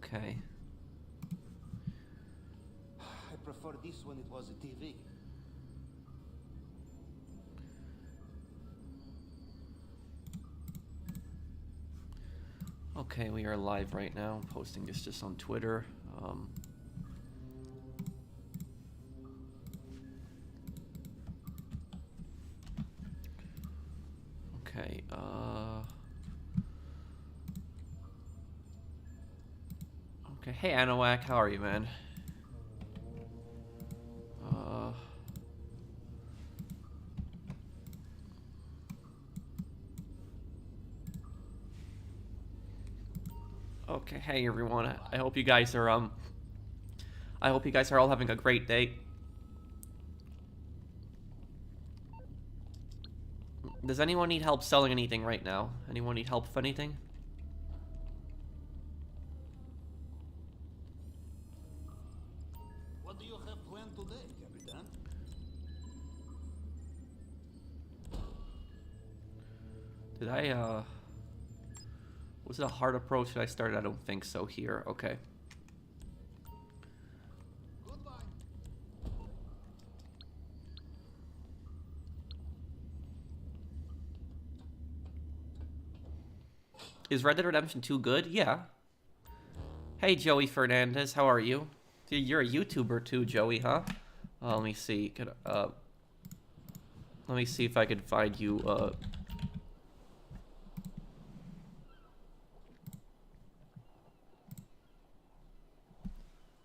Okay. I prefer this when it was a TV. Okay, we are live right now. I'm posting this just on Twitter. Okay, okay, hey Anowak, how are you, man? Okay, hey everyone. I hope you guys are I hope you guys are all having a great day. Does anyone need help selling anything right now? Anyone need help with anything? What do you have planned today, Capitan? Did I, was it a hard approach that I started? I don't think so here. Okay. Goodbye. Is Red Dead Redemption 2 good? Yeah. Hey, Joey Fernandez, how are you? You're a YouTuber too, Joey, huh? Let me see. Let me see if I can find you,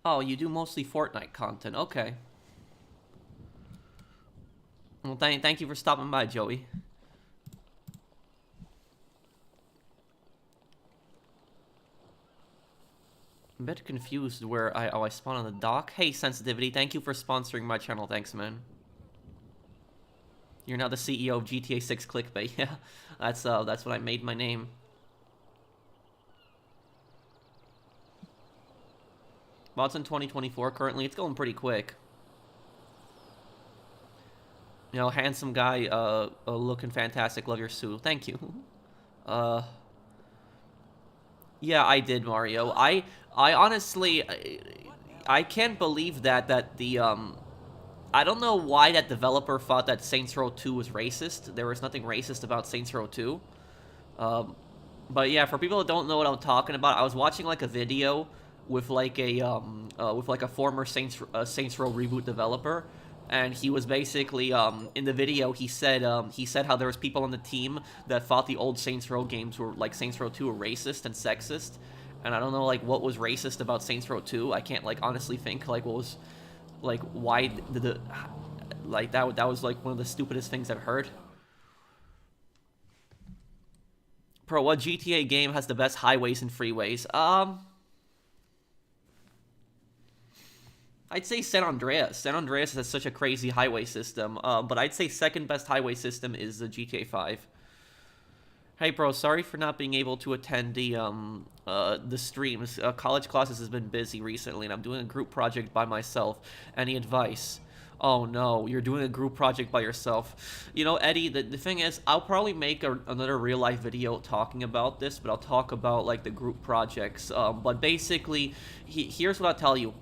Oh, you do mostly Fortnite content. Okay. Well, thank you for stopping by, Joey. I'm a bit confused where I spawn on the dock. Hey, Sensitivity, thank you for sponsoring my channel. Thanks, man. You're now the CEO of GTA 6 Clickbait. Yeah, that's what I made my name. Mods in 2024 currently. It's going pretty quick. You know, handsome guy, looking fantastic. Love your suit. Thank you. Yeah, I did, Mario. I honestly, I can't believe that the I don't know why that developer thought that Saints Row 2 was racist. There was nothing racist about Saints Row 2. But yeah, for people that don't know what I'm talking about, I was watching like a video with like a former Saints Row reboot developer, and he was basically in the video he said how there was people on the team that thought the old Saints Row games were like Saints Row 2 were racist and sexist, and I don't know like what was racist about Saints Row 2. I can't like honestly think like what was like why the like that was like one of the stupidest things I've heard. Bro, what GTA game has the best highways and freeways? I'd say San Andreas. San Andreas has such a crazy highway system. But I'd say second best highway system is the GTA 5. Hey, bro, sorry for not being able to attend the streams. College classes has been busy recently, and I'm doing a group project by myself. Any advice? Oh no, you're doing a group project by yourself. You know, Eddie, the thing is, I'll probably make another real-life video talking about this, but I'll talk about, like, the group projects. But basically, here's what I'll tell you,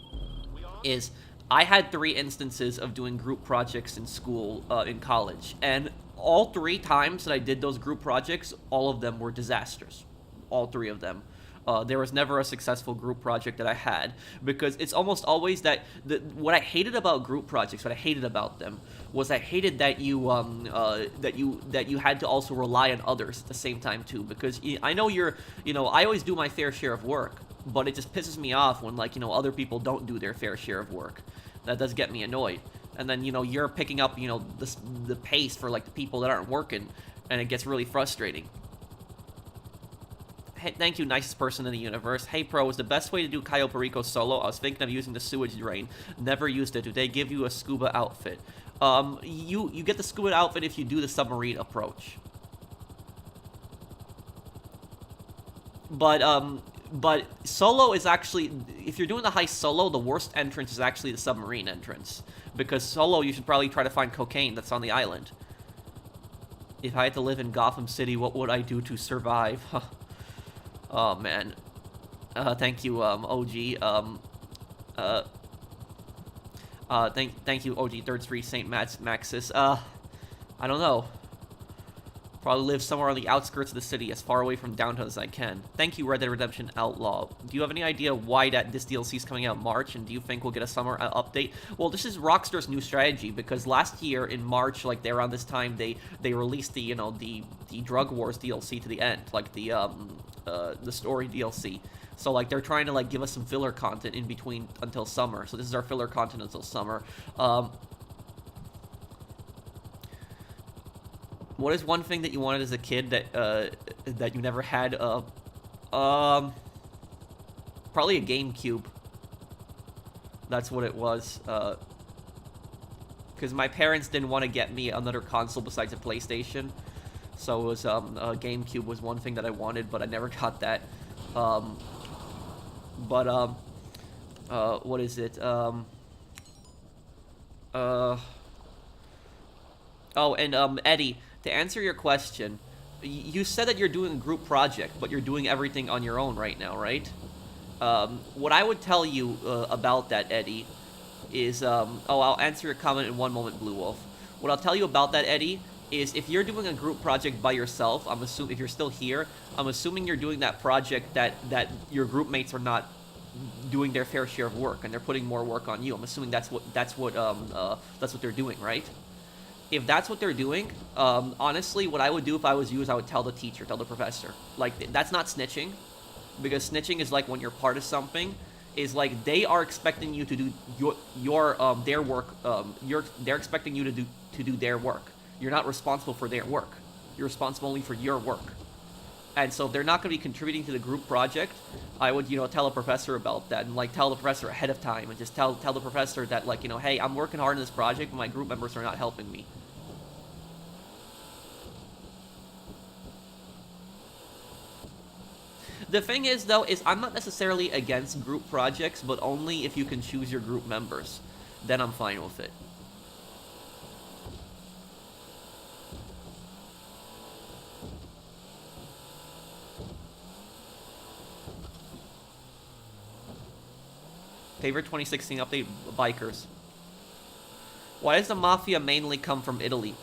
is I had 3 instances of doing group projects in school, in college, and all 3 times that I did those group projects, all of them were disasters. All 3 of them. There was never a successful group project that I had, because it's almost always that what I hated about group projects, what I hated about them, was I hated that you had to also rely on others at the same time too, because I know I always do my fair share of work, but it just pisses me off when like other people don't do their fair share of work. That does get me annoyed, and then you're picking up the pace for like the people that aren't working, and it gets really frustrating. Hey, thank you, nicest person in the universe. Hey, pro, is the best way to do Cayo Perico solo? I was thinking of using the sewage drain. Never used it. Do they give you a scuba outfit? You get the scuba outfit if you do the submarine approach. But solo is actually, if you're doing the heist solo, the worst entrance is actually the submarine entrance. Because solo, you should probably try to find cocaine that's on the island. If I had to live in Gotham City, what would I do to survive? Oh, man. Thank you, OG. Uh, thank you, OG Third Street St. Maxis. I don't know. Probably live somewhere on the outskirts of the city, as far away from downtown as I can. Thank you, Red Dead Redemption Outlaw. Do you have any idea why this DLC is coming out in March, and do you think we'll get a summer update? Well, this is Rockstar's new strategy, because last year in March, like around this time, they released the the Drug Wars DLC to the end, like the story DLC. So like they're trying to like give us some filler content in between until summer. So this is our filler content until summer. What is one thing that you wanted as a kid that you never had? Probably a GameCube. That's what it was. Because my parents didn't want to get me another console besides a PlayStation, so it was a GameCube was one thing that I wanted, but I never got that. What is it? Oh, and Eddie, to answer your question, you said that you're doing a group project, but you're doing everything on your own right now, right? What I would tell you about that, Eddie, is, I'll answer your comment in one moment, Blue Wolf. What I'll tell you about that, Eddie, is if you're doing a group project by yourself, if you're still here, I'm assuming you're doing that project that your group mates are not doing their fair share of work, and they're putting more work on you. I'm assuming that's what they're doing, right? If that's what they're doing, honestly, what I would do if I was you is I would tell the teacher, tell the professor. Like, that's not snitching, because snitching is like when you're part of something, is like they are expecting you to do their work. They're expecting you to do their work. You're not responsible for their work. You're responsible only for your work. And so if they're not going to be contributing to the group project, I would, tell a professor about that, and like tell the professor ahead of time, and just tell the professor that, like, hey, I'm working hard on this project, but my group members are not helping me. The thing is, though, is I'm not necessarily against group projects, but only if you can choose your group members. Then I'm fine with it. Favorite 2016 update, bikers. Why does the Mafia mainly come from Italy?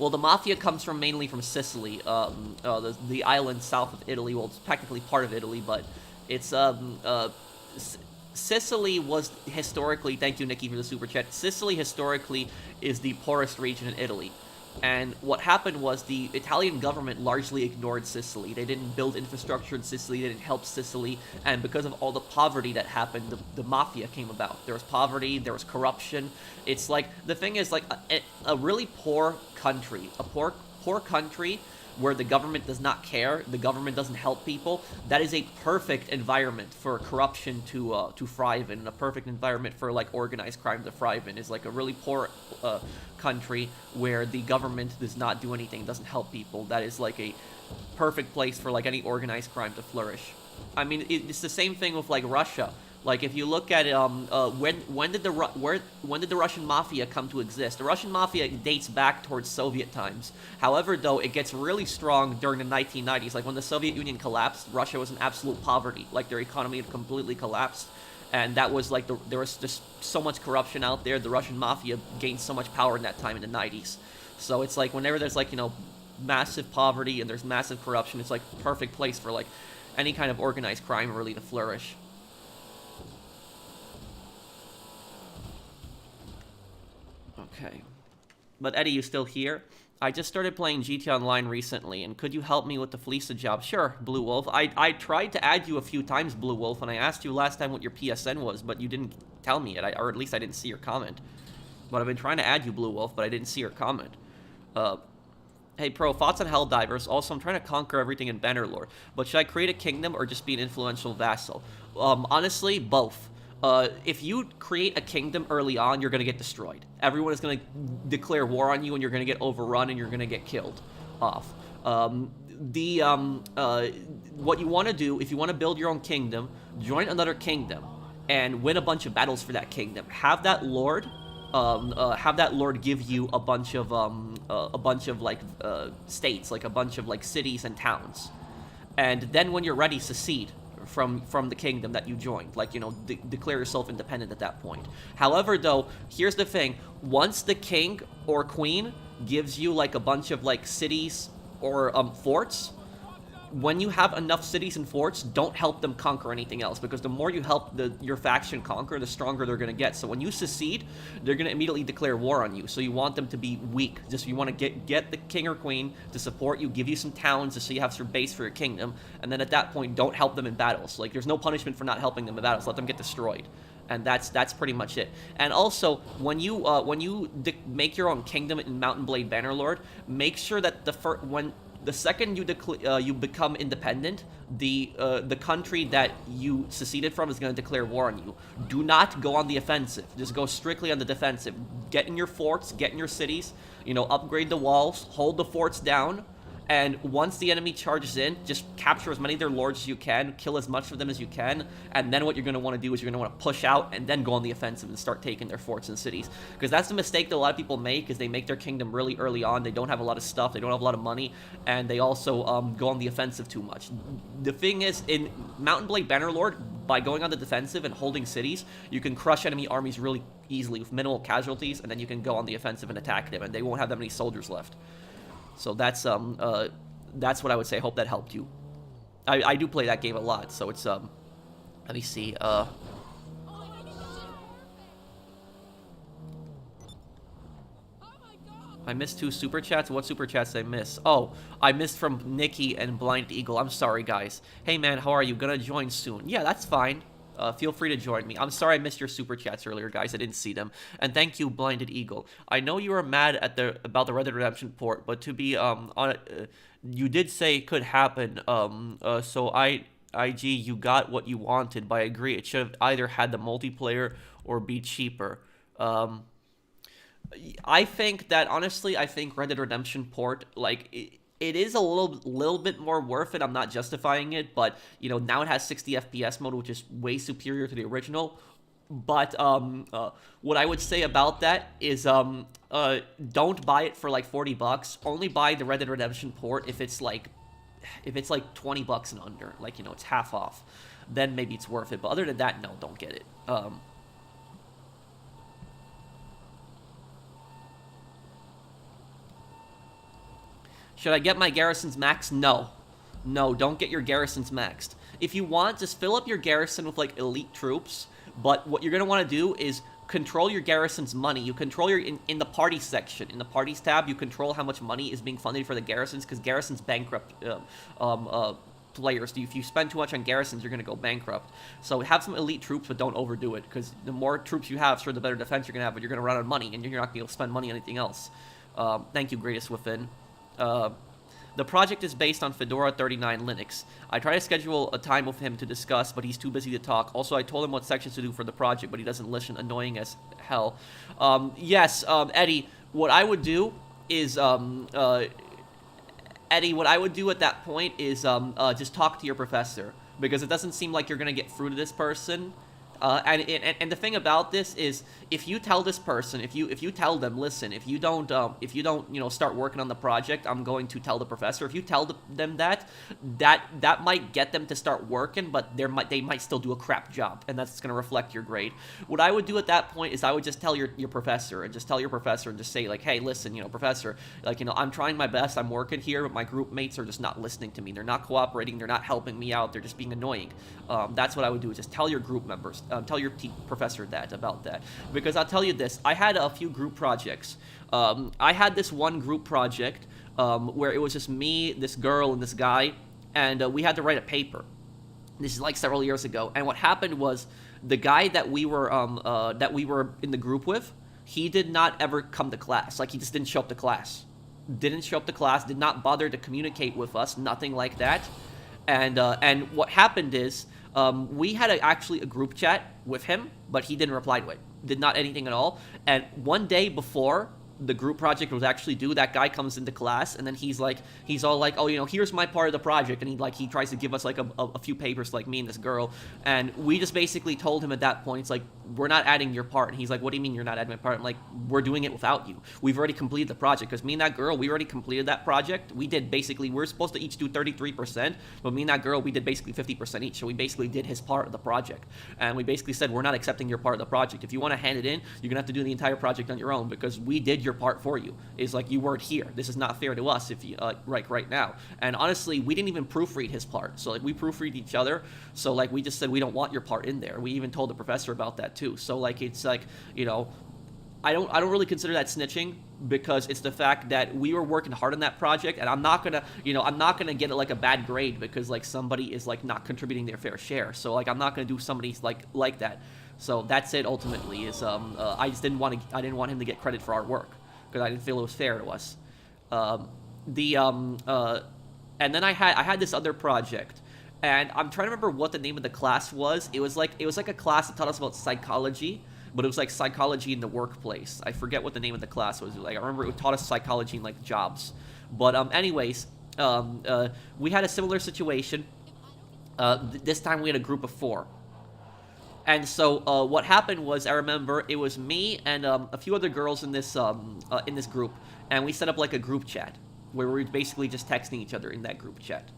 Well, the Mafia comes mainly from Sicily, the island south of Italy. Well, it's technically part of Italy, but it's, Sicily was historically, thank you, Nikki, for the super chat. Sicily historically is the poorest region in Italy. And what happened was the Italian government largely ignored Sicily. They didn't build infrastructure in Sicily, they didn't help Sicily, and because of all the poverty that happened, the Mafia came about. There was poverty, there was corruption. It's like, the thing is, like, a really poor country, a poor country where the government does not care, the government doesn't help people, that is a perfect environment for corruption to thrive in, and a perfect environment for, like, organized crime to thrive in, is like a really poor country where the government does not do anything, doesn't help people. That is like a perfect place for, like, any organized crime to flourish. I mean, it's the same thing with, like, Russia. Like, if you look at when did the Russian Mafia come to exist? The Russian Mafia dates back towards Soviet times. However, though, it gets really strong during the 1990s. Like, when the Soviet Union collapsed, Russia was in absolute poverty. Like, their economy had completely collapsed. And that was, like, there was just so much corruption out there. The Russian Mafia gained so much power in that time in the 90s. So it's like, whenever there's, like, massive poverty and there's massive corruption, it's, like, a perfect place for, like, any kind of organized crime really to flourish. Okay. But Eddie, you still here? I just started playing GT Online recently, and could you help me with the Fleeca job? Sure, Blue Wolf. I tried to add you a few times, Blue Wolf, and I asked you last time what your PSN was, but you didn't tell me it, or at least I didn't see your comment. But I've been trying to add you, Blue Wolf, but I didn't see your comment. Hey, Pro, thoughts on Helldivers? Also, I'm trying to conquer everything in Bannerlord, but should I create a kingdom or just be an influential vassal? Honestly, both. If you create a kingdom early on, you're going to get destroyed. Everyone is going to declare war on you, and you're going to get overrun, and you're going to get killed off. What you want to do, if you want to build your own kingdom, join another kingdom, and win a bunch of battles for that kingdom. Have that lord give you a bunch of like states, like a bunch of like cities and towns, and then when you're ready, secede from the kingdom that you joined. Like, you know, declare yourself independent at that point. However, though, here's the thing. Once the king or queen gives you, like, a bunch of, like, cities or forts, when you have enough cities and forts, don't help them conquer anything else, because the more you help your faction conquer, the stronger they're going to get. So when you secede, they're going to immediately declare war on you. So you want them to be weak. Just you want to get the king or queen to support you, give you some towns just so you have some base for your kingdom, and then at that point, don't help them in battles. Like, there's no punishment for not helping them in battles. Let them get destroyed. And that's pretty much it. And also, when you make your own kingdom in Mountain Blade Bannerlord, make sure that the second you become independent, the country that you seceded from is going to declare war on you. Do not go on the offensive. Just go strictly on the defensive. Get in your forts, get in your cities, you know, upgrade the walls, hold the forts down, and once the enemy charges in, just capture as many of their lords as you can, kill as much of them as you can, and then what you're going to want to do is you're going to want to push out and then go on the offensive and start taking their forts and cities. Because that's the mistake that a lot of people make, is they make their kingdom really early on, they don't have a lot of stuff, they don't have a lot of money, and they also go on the offensive too much. The thing is, in Mountain Blade Bannerlord, by going on the defensive and holding cities, you can crush enemy armies really easily with minimal casualties, and then you can go on the offensive and attack them, and they won't have that many soldiers left. So that's what I would say. I hope that helped you. I do play that game a lot, so it's let me see. I missed 2 super chats. What super chats did I miss? Oh, I missed from Nikki and Blind Eagle. I'm sorry, guys. Hey man, how are you? Gonna join soon. Yeah, that's fine. Feel free to join me. I'm sorry I missed your super chats earlier, guys. I didn't see them. And thank you, Blinded Eagle. I know you were mad at about the Red Dead Redemption port, but to be you did say it could happen. So IG, you got what you wanted. But I agree, it should have either had the multiplayer or be cheaper. I think that honestly, I think Red Dead Redemption port, like, it is a little bit more worth it. I'm not justifying it, but, you know, now it has 60 FPS mode, which is way superior to the original. But what I would say about that is don't buy it for like $40. Only buy the Red Dead Redemption port if it's like $20 and under, like, you know, it's half off. Then maybe it's worth it. But other than that, no, don't get it. Should I get my garrisons maxed? No. No, don't get your garrisons maxed. If you want, just fill up your garrison with, like, elite troops. But what you're going to want to do is control your garrison's money. You control your... In the party section, in the parties tab, you control how much money is being funded for the garrisons, because garrisons bankrupt players. If you spend too much on garrisons, you're going to go bankrupt. So have some elite troops, but don't overdo it, because the more troops you have, sure, the better defense you're going to have, but you're going to run out of money, and you're not going to be able to spend money on anything else. Thank you, Greatest Within. The project is based on Fedora 39 Linux. I try to schedule a time with him to discuss, but he's too busy to talk. Also, I told him what sections to do for the project, but he doesn't listen. Annoying as hell. Yes, Eddie, what I would do is, Eddie, what I would do at that point is just talk to your professor, because it doesn't seem like you're going to get through to this person. And the thing about this is, if you tell this person, if you tell them, listen, if you don't, you know, start working on the project, I'm going to tell the professor. If you tell them that might get them to start working, but they might still do a crap job, and that's going to reflect your grade. What I would do at that point is I would just tell your professor, and just say, like, hey, listen, you know, professor, like, you know, I'm trying my best, I'm working here, but my group mates are just not listening to me. They're not cooperating. They're not helping me out. They're just being annoying. That's what I would do. Is just tell your group members. Tell your professor about that. Because I'll tell you this, I had a few group projects. I had this one group project where it was just me, this girl, and this guy, and we had to write a paper. This is like several years ago. And what happened was, the guy that we were in the group with, he did not ever come to class. Like, he just didn't show up to class. Didn't show up to class, did not bother to communicate with us, nothing like that. And what happened is, we had actually a group chat with him, but he didn't reply to it. Did not anything at all. And one day before the group project was actually due, that guy comes into class, and then he's all like, oh, here's my part of the project, and he tries to give us like a few papers, like me and this girl, and we just basically told him at that point, it's like, we're not adding your part. And he's like, what do you mean you're not adding my part? I'm like, we're doing it without you. We've already completed the project, because me and that girl, we already completed that project. We did basically, we're supposed to each do 33%, but me and that girl, we did basically 50% each, so we basically did his part of the project, and we basically said, we're not accepting your part of the project. If you want to hand it in, you're gonna have to do the entire project on your own, because we did your part for you. It's like, you weren't here. This is not fair to us if you right now. And honestly, we didn't even proofread his part, so like, we proofread each other, so like, we just said, we don't want your part in there. We even told the professor about that too. So like, it's like, I don't really consider that snitching, because it's the fact that we were working hard on that project, and I'm not gonna get like a bad grade because like somebody is like not contributing their fair share. So like, I'm not gonna do somebody like that. So that's it. Ultimately, is I just didn't want him to get credit for our work, because I didn't feel it was fair to us. And then I had this other project, and I'm trying to remember what the name of the class was. It was like a class that taught us about psychology, but it was like psychology in the workplace. I forget what the name of the class was. Like, I remember it taught us psychology in like jobs. But anyways, we had a similar situation. This time we had a group of 4. And so what happened was, I remember it was me and a few other girls in this group, and we set up like a group chat where we were basically just texting each other in that group chat.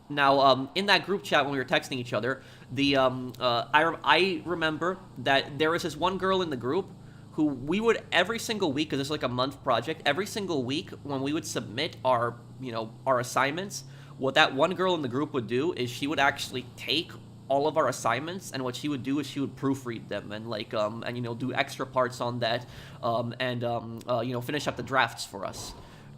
Now, in that group chat when we were texting each other, I remember that there was this one girl in the group who we would every single week, because it's like a month project, every single week when we would submit our assignments, what that one girl in the group would do is she would actually take all of our assignments, and what she would do is she would proofread them and like do extra parts on that, finish up the drafts for us.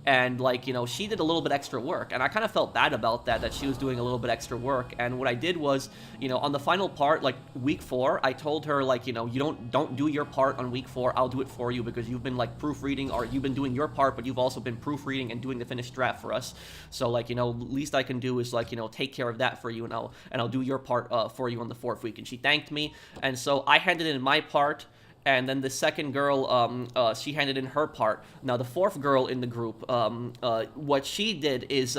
And like, she did a little bit extra work, and I kind of felt bad about that she was doing a little bit extra work. And what I did was, on the final part, like week 4, I told her, like, you don't do your part on week 4, I'll do it for you, because you've been like proofreading, or you've been doing your part, but you've also been proofreading and doing the finished draft for us. So like, least I can do is like, take care of that for you, and I'll do your part for you on the 4th week. And she thanked me, and so I handed in my part. And then the second girl, she handed in her part. Now, the 4th girl in the group, what she did is,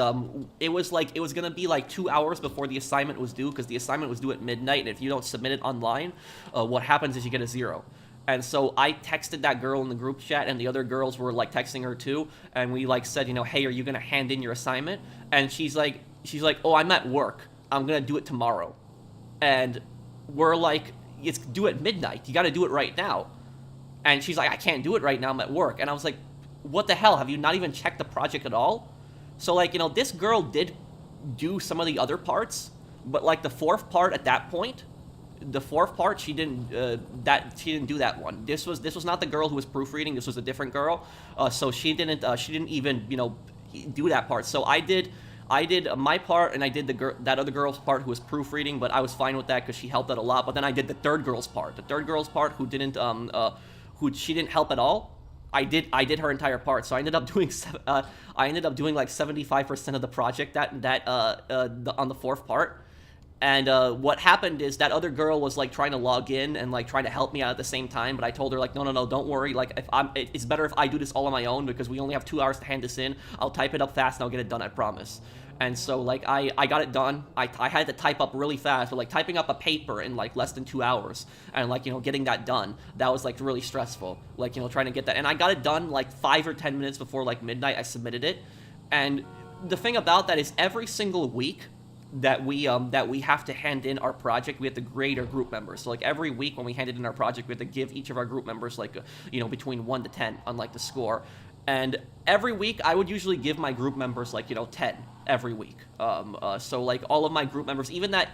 it was going to be like 2 hours before the assignment was due, because the assignment was due at midnight, and if you don't submit it online, what happens is you get a 0. And so I texted that girl in the group chat, and the other girls were like texting her too, and we like said, hey, are you going to hand in your assignment? And she's like, oh, I'm at work. I'm going to do it tomorrow. And we're like, it's due at midnight. You got to do it right now. And she's like, I can't do it right now. I'm at work. And I was like, what the hell? Have you not even checked the project at all? So like, this girl did do some of the other parts, but like the 4th part at that point, she didn't do that one. This was not the girl who was proofreading. This was a different girl. So she didn't even do that part. So I did my part, and I did that other girl's part who was proofreading, but I was fine with that because she helped out a lot. But then I did the third girl's part. The third girl's part who she didn't help at all. I did her entire part. So I ended up doing like 75% of the project on the 4th part. And what happened is that other girl was like trying to log in and like trying to help me out at the same time, but I told her like, no, don't worry. Like, it's better if I do this all on my own, because we only have 2 hours to hand this in. I'll type it up fast and I'll get it done, I promise. And so like I got it done. I had to type up really fast, but like typing up a paper in like less than 2 hours, and like getting that done, that was like really stressful. Like trying to get that, and I got it done like 5 or 10 minutes before like midnight. I submitted it, and the thing about that is every single week that we have to hand in our project, we have to grade our group members. So like every week when we handed in our project, we have to give each of our group members like between 1 to 10 on like the score. And every week I would usually give my group members like 10 every week. So like all of my group members, even that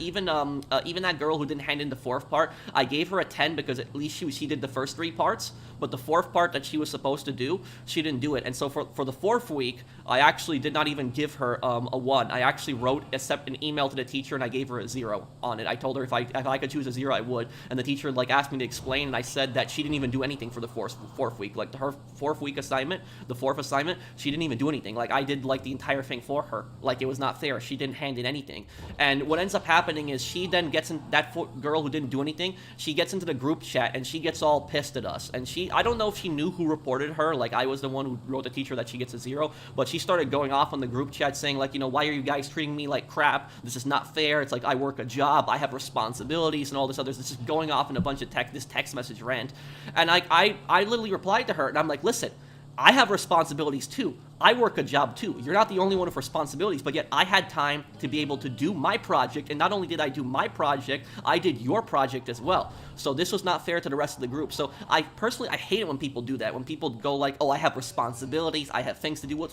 girl who didn't hand in the 4th part, I gave her a 10 because at least she did the first 3 parts, but the 4th part that she was supposed to do, she didn't do it. And so for the 4th week, I actually did not even give her a 1. I actually wrote an email to the teacher, and I gave her a 0 on it. I told her if I could choose a 0, I would. And the teacher like asked me to explain, and I said that she didn't even do anything for the 4th week. Like her 4th week assignment, the 4th assignment, she didn't even do anything. Like I did like the entire thing for her. Like it was not fair. fair. She didn't hand in anything. And what ends up happening is she then gets in, that girl who didn't do anything, she gets into the group chat and she gets all pissed at us. And I don't know if she knew who reported her, like I was the one who wrote the teacher that she gets a 0, but she started going off on the group chat saying like, you know, why are you guys treating me like crap? This is not fair. It's like I work a job, I have responsibilities and all this other. This is going off in a bunch of this text message rant. And I literally replied to her and I'm like, listen, I have responsibilities too. I work a job too. You're not the only one with responsibilities, but yet I had time to be able to do my project, and not only did I do my project, I did your project as well. So this was not fair to the rest of the group. So I hate it when people do that, when people go like, oh, I have responsibilities, I have things to do.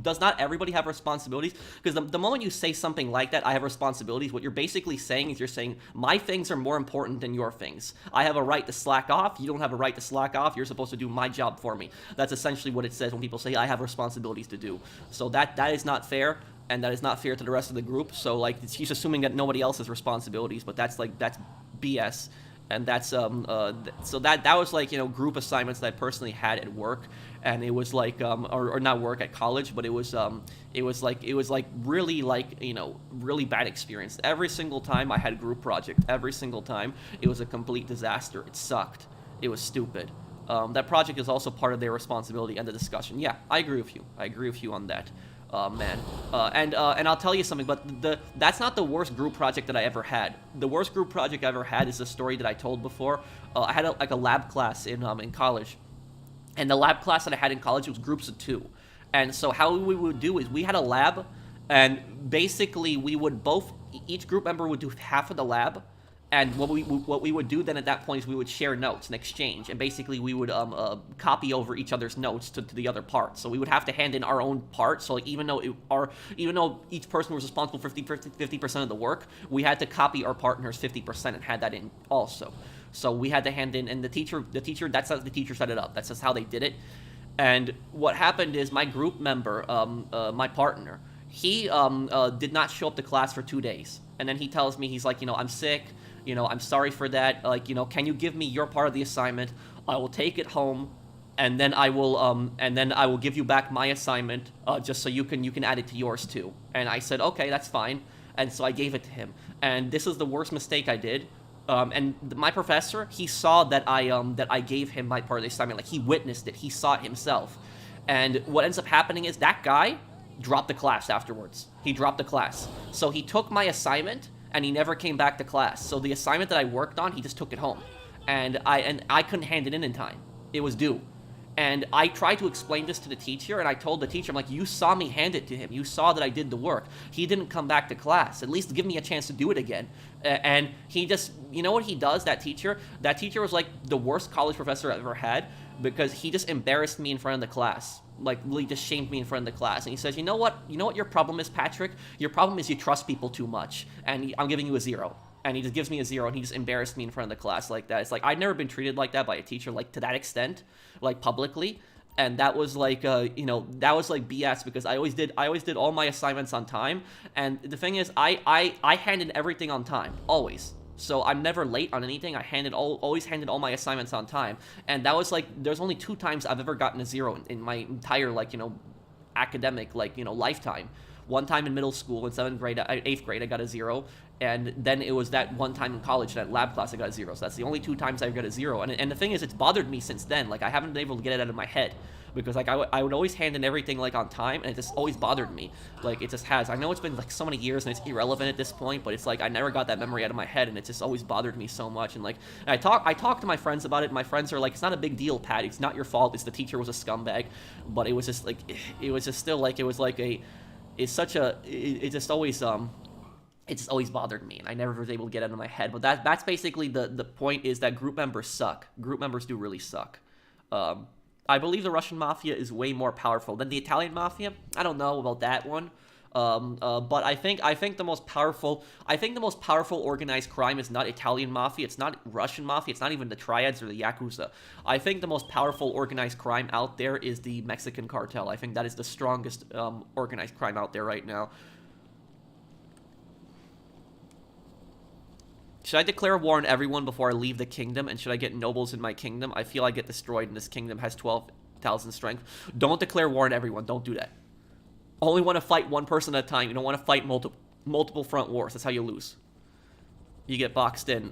Does not everybody have responsibilities? Because the moment you say something like that, I have responsibilities, what you're basically saying is you're saying, my things are more important than your things. I have a right to slack off, you don't have a right to slack off, you're supposed to do my job for me. That's essentially what it says when people say, I have responsibilities to do. So that is not fair, and that is not fair to the rest of the group. So like she's assuming that nobody else has responsibilities, but that's BS. And that's so that was like, you know, group assignments that I personally had at work, and it was like or not work, at college, but it was like really, like, you know, really bad experience. Every single time I had a group project, every single time it was a complete disaster. It sucked. It was stupid. That project is also part of their responsibility and the discussion. Yeah, I agree with you. I agree with you on that, man. And I'll tell you something, but that's not the worst group project that I ever had. The worst group project I ever had is the story that I told before. I had a lab class in college, and the lab class that I had in college was groups of 2. And so how we would do is we had a lab, and basically we would each group member would do half of the lab. And what we would do then at that point is we would share notes and exchange, and basically we would copy over each other's notes to the other part. So we would have to hand in our own part. So like, even though each person was responsible for 50% of the work, we had to copy our partner's 50% and had that in also. So we had to hand in, and the teacher that's how the teacher set it up. That's just how they did it. And what happened is my group member, my partner, he did not show up to class for 2 days, and then he tells me, he's like, you know, I'm sick. You know, I'm sorry for that. Like, you know, can you give me your part of the assignment? I will take it home, and then I will give you back my assignment, just so you can add it to yours too. And I said, okay, that's fine. And so I gave it to him. And this is the worst mistake I did. And my professor, he saw that I gave him my part of the assignment. Like, he witnessed it. He saw it himself. And what ends up happening is that guy dropped the class afterwards. He dropped the class. So he took my assignment, and he never came back to class. So the assignment that I worked on, he just took it home. And I couldn't hand it in time. It was due. And I tried to explain this to the teacher, and I told the teacher, I'm like, you saw me hand it to him. You saw that I did the work. He didn't come back to class. At least give me a chance to do it again. And he just, you know what he does, that teacher? That teacher was like the worst college professor I ever had, because he just embarrassed me in front of the class. Like, really just shamed me in front of the class. And he says, you know what your problem is, Patrick? Your problem is you trust people too much. And I'm giving you a 0. And he just gives me a 0, and he just embarrassed me in front of the class like that. It's like, I'd never been treated like that by a teacher, like, to that extent, like, publicly. And that was like, that was like BS, because I always did all my assignments on time. And the thing is, I handed everything on time, always. So I'm never late on anything. I always handed all my assignments on time. And that was like, there's only 2 times I've ever gotten a 0 in my entire, like, academic, like, lifetime. One time in middle school, in 8th grade, I got a 0. And then it was that one time in college, that lab class, I got a 0. So that's the only 2 times I got a 0. And the thing is, it's bothered me since then. Like, I haven't been able to get it out of my head. Because, like, I would always hand in everything, like, on time, and it just always bothered me. Like, it just has. I know it's been, like, so many years, and it's irrelevant at this point, but it's like, I never got that memory out of my head, and it just always bothered me so much. And, like, I talk to my friends about it, and my friends are like, it's not a big deal, Pat. It's not your fault. It's the teacher was a scumbag. But it was just, like, it was just still, like, it was like a... It's such a... It just always... It just always bothered me, and I never was able to get it out of my head. But that's basically the point, is that group members suck. Group members do really suck. I believe the Russian Mafia is way more powerful than the Italian Mafia. I don't know about that one. But I think the most powerful organized crime is not Italian Mafia. It's not Russian Mafia. It's not even the Triads or the Yakuza. I think the most powerful organized crime out there is the Mexican cartel. I think that is the strongest organized crime out there right now. Should I declare war on everyone before I leave the kingdom? And should I get nobles in my kingdom? I feel I get destroyed, and this kingdom has 12,000 strength. Don't declare war on everyone. Don't do that. Only want to fight one person at a time. You don't want to fight multiple front wars. That's how you lose. You get boxed in.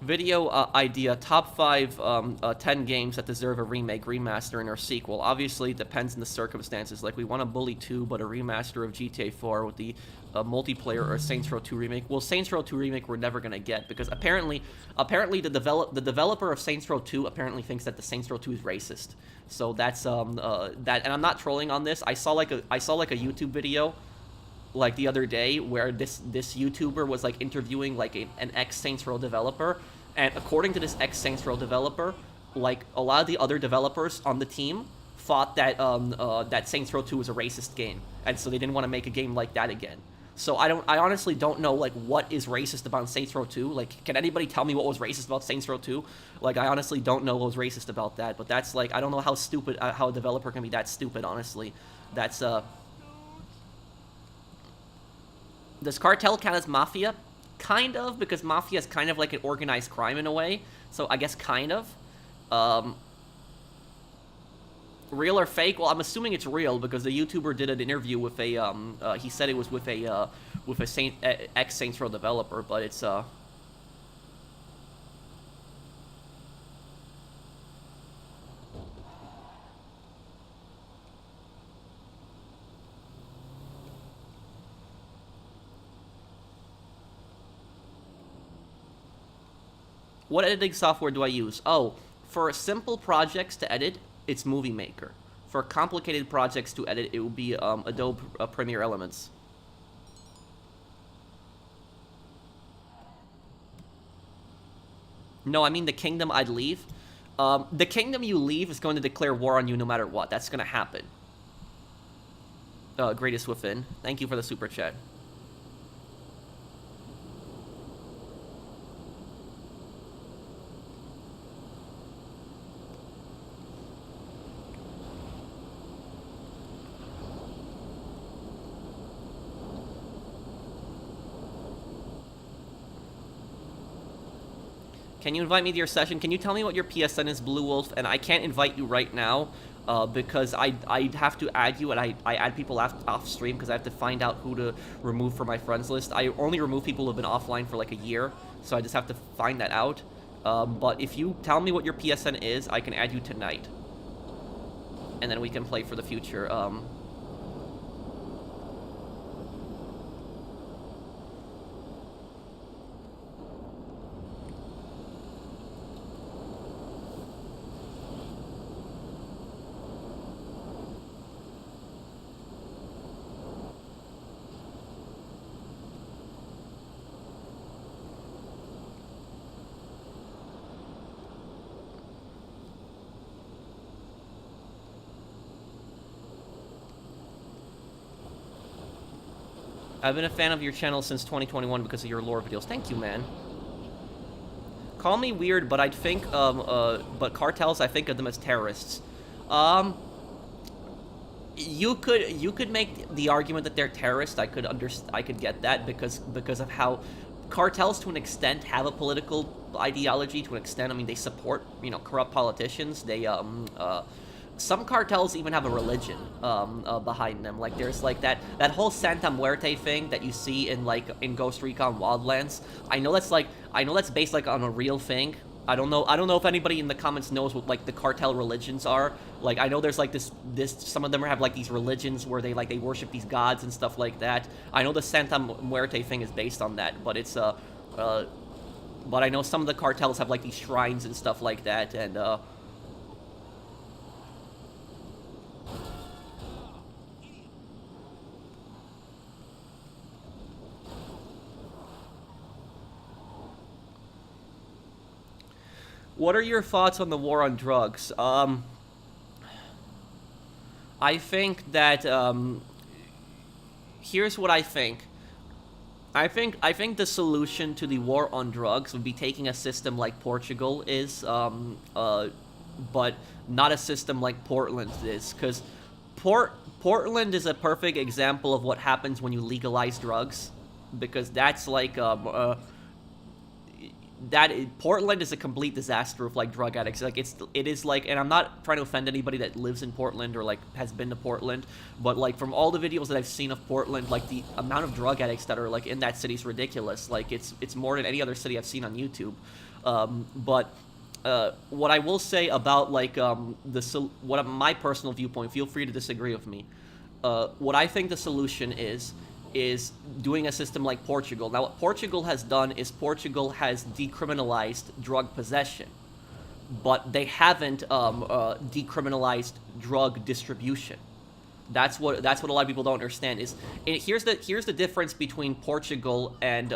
Video idea: top 5 10 games that deserve a remake, remastering, or sequel. Obviously, it depends on the circumstances. Like, we want a Bully 2, but a remaster of GTA 4 with the multiplayer, or a Saints Row 2 remake. Well, Saints Row 2 remake we're never gonna get, because apparently the developer of Saints Row 2 apparently thinks that the Saints Row 2 is racist. So that's that, and I'm not trolling on this. I saw like a YouTube video like the other day where this YouTuber was like interviewing like an ex-Saints Row developer, and according to this ex-Saints Row developer, like a lot of the other developers on the team thought that that Saints Row 2 was a racist game, and so they didn't want to make a game like that again. So I honestly don't know like what is racist about Saints Row 2. Like, can anybody tell me what was racist about Saints Row 2? Like, I honestly don't know what was racist about that. But that's like, I don't know how stupid how a developer can be that stupid. Honestly, that's Does Cartel count as Mafia? Kind of, because Mafia is kind of like an organized crime in a way. So I guess kind of. Real or fake? Well, I'm assuming it's real because the YouTuber did an interview with a he said it was with a ex Saints Row developer, but it's What editing software do I use? Oh, for simple projects to edit, it's Movie Maker. For complicated projects to edit, it will be Adobe Premiere Elements. No, I mean the kingdom I'd leave. The kingdom you leave is going to declare war on you no matter what. That's going to happen. Greatest Within. Thank you for the super chat. Can you invite me to your session? Can you tell me what your PSN is, Blue Wolf? And I can't invite you right now because I have to add you, and I add people off stream because I have to find out who to remove from my friends list. I only remove people who have been offline for like a year, so I just have to find that out. But if you tell me what your PSN is, I can add you tonight. And then we can play for the future. I've been a fan of your channel since 2021 because of your lore videos. Thank you, man. Call me weird, but I'd think, but cartels, I think of them as terrorists. You could make the argument that they're terrorists. I could get that because of how cartels, to an extent, have a political ideology. To an extent, I mean, they support, you know, corrupt politicians. They some cartels even have a religion behind them. Like, there's like that whole Santa Muerte thing that you see in Ghost Recon Wildlands. I know that's based like on a real thing. I don't know if anybody in the comments knows what like the cartel religions are. Like, I know there's like this some of them have like these religions where they worship these gods and stuff like that. I know the Santa Muerte thing is based on that, but it's but I know some of the cartels have like these shrines and stuff like that, and what are your thoughts on the war on drugs? I think that, here's what I think. I think the solution to the war on drugs would be taking a system like Portugal is, but not a system like Portland is, because Portland is a perfect example of what happens when you legalize drugs, because that's like, Portland is a complete disaster of like drug addicts. Like it is like, and I'm not trying to offend anybody that lives in Portland or like has been to Portland, but like from all the videos that I've seen of Portland, like the amount of drug addicts that are like in that city is ridiculous. Like it's more than any other city I've seen on YouTube. But what I will say about like my personal viewpoint, feel free to disagree with me. What I think the solution is doing a system like Portugal. Now, what Portugal has done is Portugal has decriminalized drug possession, but they haven't decriminalized drug distribution. That's what a lot of people don't understand. Here's the difference between Portugal and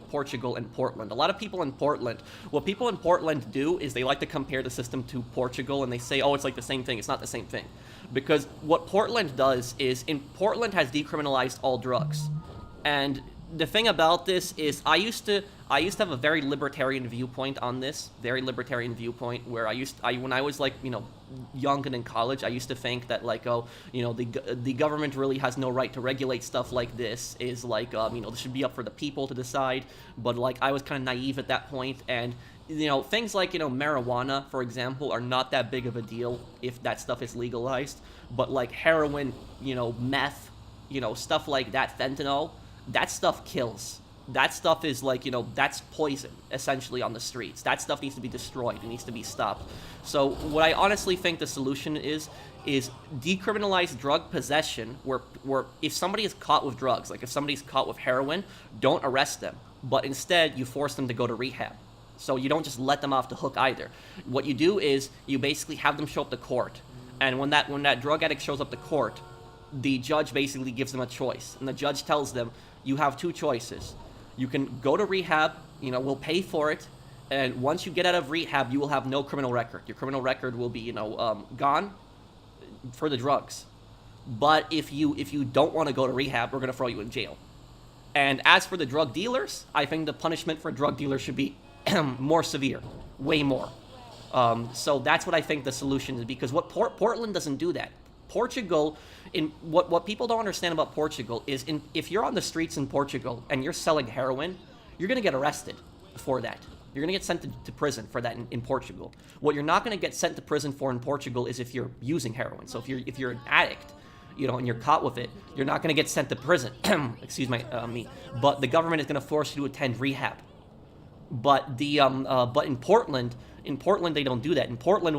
Portland. A lot of people in Portland, what people in Portland do is they like to compare the system to Portugal, and they say, oh, it's like the same thing. It's not the same thing, because what Portland does is Portland has decriminalized all drugs, and the thing about this is I used to have a very libertarian viewpoint on this, where when I was like, young and in college, I used to think that like, oh, the government really has no right to regulate stuff like this, is like, this should be up for the people to decide. But like I was kind of naive at that point, and things like marijuana, for example, are not that big of a deal if that stuff is legalized. But like heroin, meth, stuff like that, fentanyl, that stuff kills. That stuff is like, that's poison, essentially, on the streets. That stuff needs to be destroyed. It needs to be stopped. So what I honestly think the solution is decriminalize drug possession, where if somebody is caught with drugs, like if somebody's caught with heroin, don't arrest them, but instead you force them to go to rehab. So you don't just let them off the hook either. What you do is you basically have them show up to court, and when that drug addict shows up to court, the judge basically gives them a choice, and the judge tells them, you have two choices. You can go to rehab, we'll pay for it, and once you get out of rehab, you will have no criminal record. Your criminal record will be, gone for the drugs. But if you don't want to go to rehab, we're going to throw you in jail. And as for the drug dealers, I think the punishment for drug dealers should be more severe, way more. So that's what I think the solution is, because what Portland doesn't do that. Portugal, what people don't understand about Portugal is if you're on the streets in Portugal and you're selling heroin, you're going to get arrested for that. You're going to get sent to prison for that in Portugal. What you're not going to get sent to prison for in Portugal is if you're using heroin. So if you're an addict, and you're caught with it, you're not going to get sent to prison. Excuse me. But the government is going to force you to attend rehab. But but in Portland they don't do that. In Portland,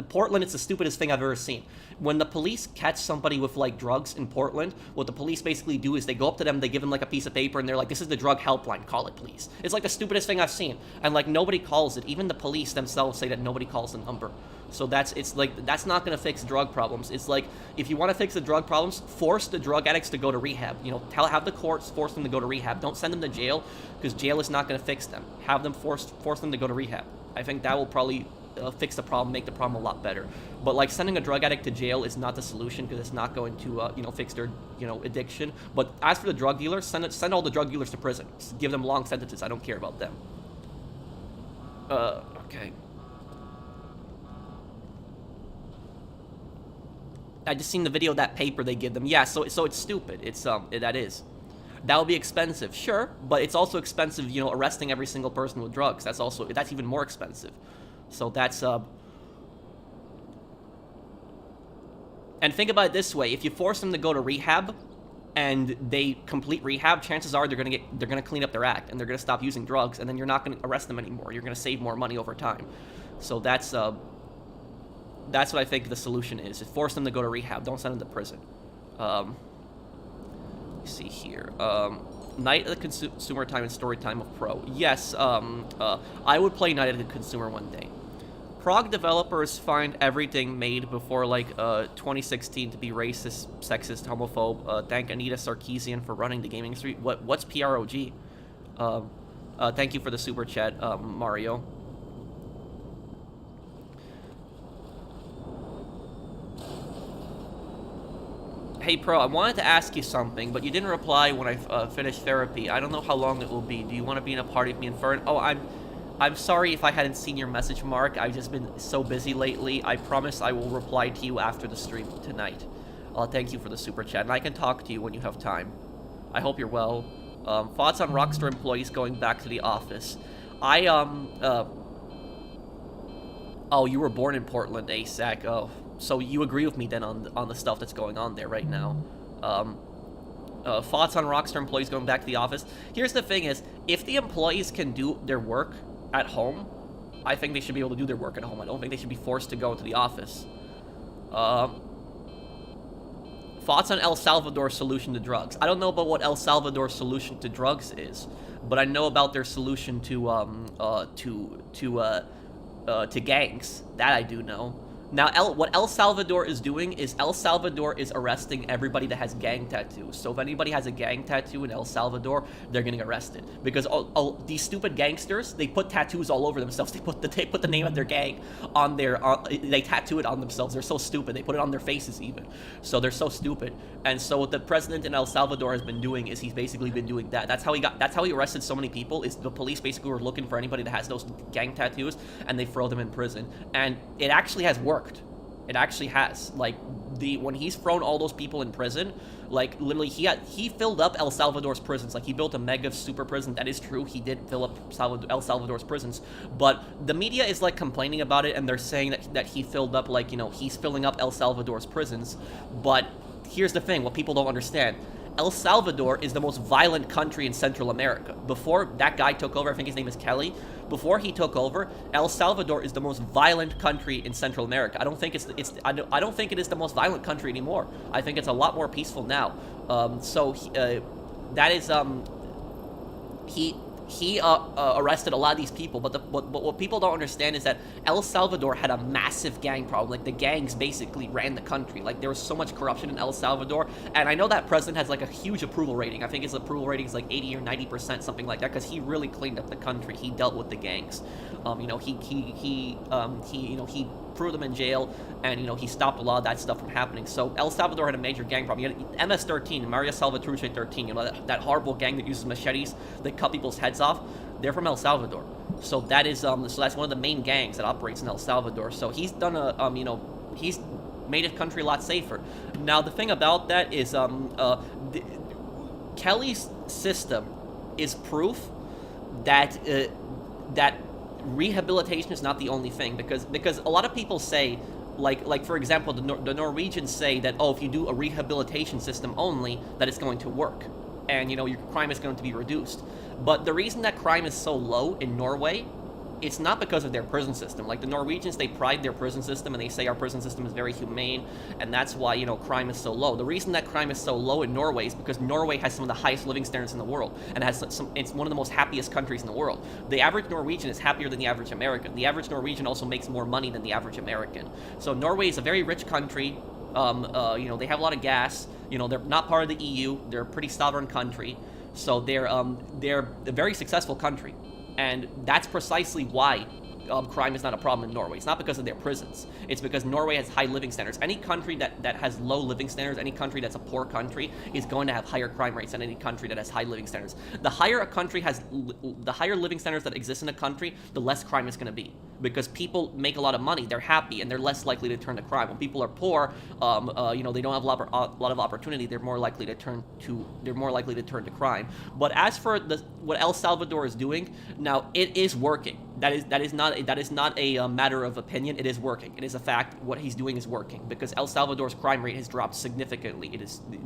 Portland, it's the stupidest thing I've ever seen. When the police catch somebody with like drugs in Portland, what the police basically do is they go up to them, they give them like a piece of paper, and they're like, "This is the drug helpline. Call it, please." It's like the stupidest thing I've seen, and like nobody calls it. Even the police themselves say that nobody calls the number. So that's not gonna fix drug problems. It's like, if you want to fix the drug problems, force the drug addicts to go to rehab. Have the courts force them to go to rehab. Don't send them to jail, because jail is not gonna fix them. Have them force them to go to rehab. I think that will probably fix the problem, make the problem a lot better. But like sending a drug addict to jail is not the solution, because it's not going to fix their addiction. But as for the drug dealers, send all the drug dealers to prison. Just give them long sentences. I don't care about them. Okay. I just seen the video of that paper they give them. Yeah, so it's stupid. That would be expensive, sure, but it's also expensive, arresting every single person with drugs. That's even more expensive. So that's and think about it this way: if you force them to go to rehab, and they complete rehab, chances are they're gonna clean up their act, and they're gonna stop using drugs, and then you're not gonna arrest them anymore. You're gonna save more money over time. So that's what I think the solution is force them to go to rehab. Don't send them to prison. See here. Night at the Consumer time and Story Time of Pro. Yes, I would play Night at the Consumer one day. Prague developers find everything made before, 2016 to be racist, sexist, homophobe. Thank Anita Sarkeesian for running the gaming industry. What's PROG? Thank you for the super chat, Mario. Hey, Pro, I wanted to ask you something, but you didn't reply when I finished therapy. I don't know how long it will be. Do you want to be in a party with me and Fern? Oh, I'm sorry if I hadn't seen your message, Mark. I've just been so busy lately. I promise I will reply to you after the stream tonight. Thank you for the super chat, and I can talk to you when you have time. I hope you're well. Thoughts on Rockstar employees going back to the office? Oh, you were born in Portland, ASAC. Oh, so you agree with me then on the stuff that's going on there right now. Thoughts on Rockstar employees going back to the office? Here's the thing is, if the employees can do their work at home, I think they should be able to do their work at home. I don't think they should be forced to go into the office. Thoughts on El Salvador's solution to drugs? I don't know about what El Salvador's solution to drugs is, but I know about their solution to gangs. That I do know. Now, what El Salvador is doing is El Salvador is arresting everybody that has gang tattoos. So if anybody has a gang tattoo in El Salvador, they're getting arrested. Because all these stupid gangsters, they put tattoos all over themselves. They put the name of their gang on their, they tattoo it on themselves. They're so stupid. They put it on their faces even. So they're so stupid. And so what the president in El Salvador has been doing is he's basically been doing that. That's how he arrested so many people, is the police basically were looking for anybody that has those gang tattoos, and they throw them in prison. And it actually has worked. It actually has. Like, when he's thrown all those people in prison, like, literally, he filled up El Salvador's prisons. Like, he built a mega super prison. That is true. He did fill up El Salvador's prisons. But the media is, like, complaining about it, and they're saying that he filled up, like, you know, he's filling up El Salvador's prisons. But here's the thing, what people don't understand. El Salvador is the most violent country in Central America. Before that guy took over, I think his name is Kelly. Before he took over, El Salvador is the most violent country in Central America. I don't think I don't think it is the most violent country anymore. I think it's a lot more peaceful now. That is he arrested a lot of these people, but what people don't understand is that El Salvador had a massive gang problem. Like, the gangs basically ran the country. Like, there was so much corruption in El Salvador, and I know that president has, like, a huge approval rating. I think his approval rating is, like, 80 or 90%, something like that, because he really cleaned up the country. He dealt with the gangs. You know, he threw them in jail, and, you know, he stopped a lot of that stuff from happening. So El Salvador had a major gang problem. You had MS-13, Maria Salvatrucha 13, you know, that horrible gang that uses machetes, that cut people's heads off. They're from El Salvador. So that is, so that's one of the main gangs that operates in El Salvador. So he's done you know, he's made his country a lot safer. Now, the thing about that is, Kelly's system is proof that, that rehabilitation is not the only thing, because a lot of people say, like for example, the Norwegians say that, oh, if you do a rehabilitation system only, that it's going to work, and, you know, your crime is going to be reduced. But the reason that crime is so low in Norway, it's not because of their prison system. Like, the Norwegians, they pride their prison system, and they say our prison system is very humane, and that's why, you know, crime is so low. The reason that crime is so low in Norway is because Norway has some of the highest living standards in the world, and it's one of the most happiest countries in the world. The average Norwegian is happier than the average American. The average Norwegian also makes more money than the average American. So Norway is a very rich country. You know, they have a lot of gas. You know, they're not part of the EU. They're a pretty sovereign country. So they're a very successful country. And that's precisely why crime is not a problem in Norway. It's not because of their prisons. It's because Norway has high living standards. Any country that has low living standards, any country that's a poor country, is going to have higher crime rates than any country that has high living standards. The higher a country has, the higher living standards that exist in a country, the less crime is going to be. Because people make a lot of money, they're happy, and they're less likely to turn to crime. When people are poor, you know, they don't have a lot of opportunity. They're more likely to turn to crime. But as for what El Salvador is doing now, it is working. That is not a matter of opinion. It is working. It is a fact. What he's doing is working, because El Salvador's crime rate has dropped significantly.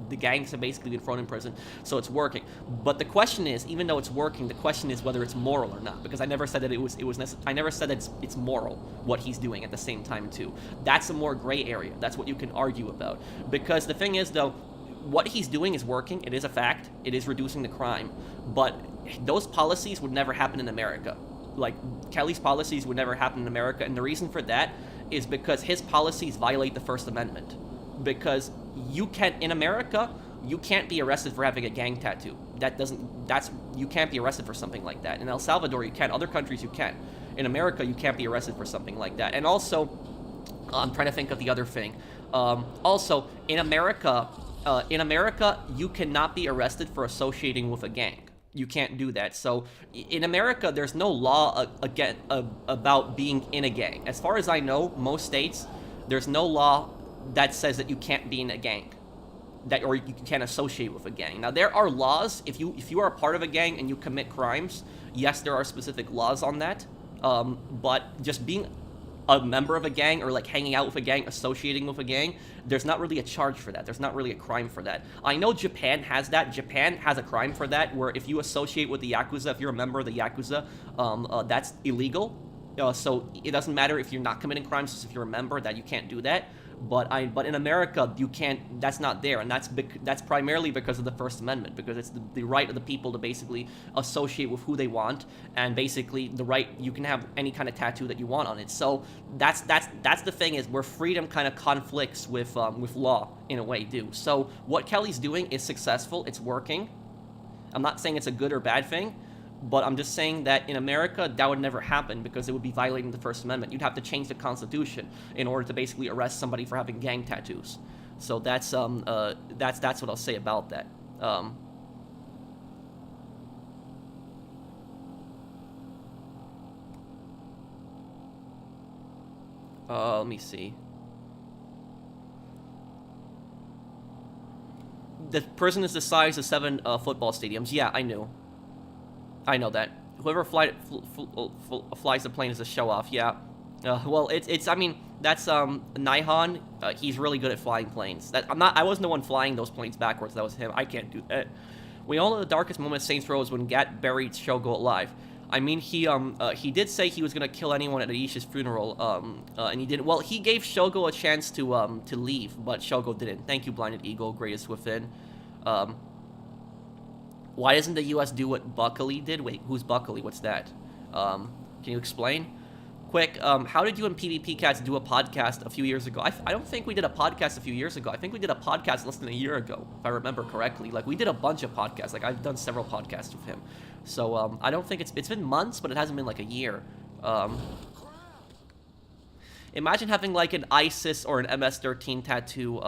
The gangs have basically been thrown in prison, so it's working. But the question is, even though it's working, the question is whether it's moral or not. Because I never said that I never said that it's moral what he's doing at the same time too. That's a more gray area. That's what you can argue about. Because the thing is, though, what he's doing is working. It is a fact. It is reducing the crime. But those policies would never happen in America. Like, Kelly's policies would never happen in America, and the reason for that is because his policies violate the First Amendment. Because in America, you can't be arrested for having a gang tattoo. You can't be arrested for something like that. In El Salvador, you can. Other countries, you can. In America, you can't be arrested for something like that. And also, I'm trying to think of the other thing. Also, in America, you cannot be arrested for associating with a gang. You can't do that. So in America, there's no law about being in a gang. As far as I know, most states, there's no law that says that you can't be in a gang. that, or you can't associate with a gang. Now, there are laws. If you are a part of a gang and you commit crimes, yes, there are specific laws on that. But just being a member of a gang, or like hanging out with a gang, associating with a gang, there's not really a charge for that. There's not really a crime for that. I know Japan has that. Japan has a crime for that, where if you associate with the Yakuza, if you're a member of the Yakuza, that's illegal. So it doesn't matter if you're not committing crimes, just if you're a member, that you can't do that. But in America, you can't. That's not there, and that's primarily because of the First Amendment, because it's the right of the people to basically associate with who they want, and basically the right, you can have any kind of tattoo that you want on it. So that's the thing, is where freedom kind of conflicts with law in a way, too. So what Kelly's doing is successful. It's working. I'm not saying it's a good or bad thing, but I'm just saying that in America, that would never happen, because it would be violating the First Amendment. You'd have to change the Constitution in order to basically arrest somebody for having gang tattoos. So that's what I'll say about that. Let me see. The prison is the size of 7 football stadiums. Yeah, I knew. I know that. Whoever flies the plane is a show-off, yeah. Well, I mean, that's, Nihon, he's really good at flying planes. I wasn't the one flying those planes backwards, that was him. I can't do that. We all know the darkest moment of Saints Row is when Gat buried Shogo alive. I mean, he did say he was gonna kill anyone at Aisha's funeral, and he didn't. Well, he gave Shogo a chance to leave, but Shogo didn't. Thank you, Blinded Eagle, greatest within. Why doesn't the U.S. do what Buckley did? Wait, who's Buckley? What's that? Can you explain? Quick, how did you and PvP Cats do a podcast a few years ago? I don't think we did a podcast a few years ago. I think we did a podcast less than a year ago, if I remember correctly. Like, we did a bunch of podcasts. Like, I've done several podcasts with him. So, I don't think it's been months, but it hasn't been like a year. Imagine having like an ISIS or an MS-13 tattoo.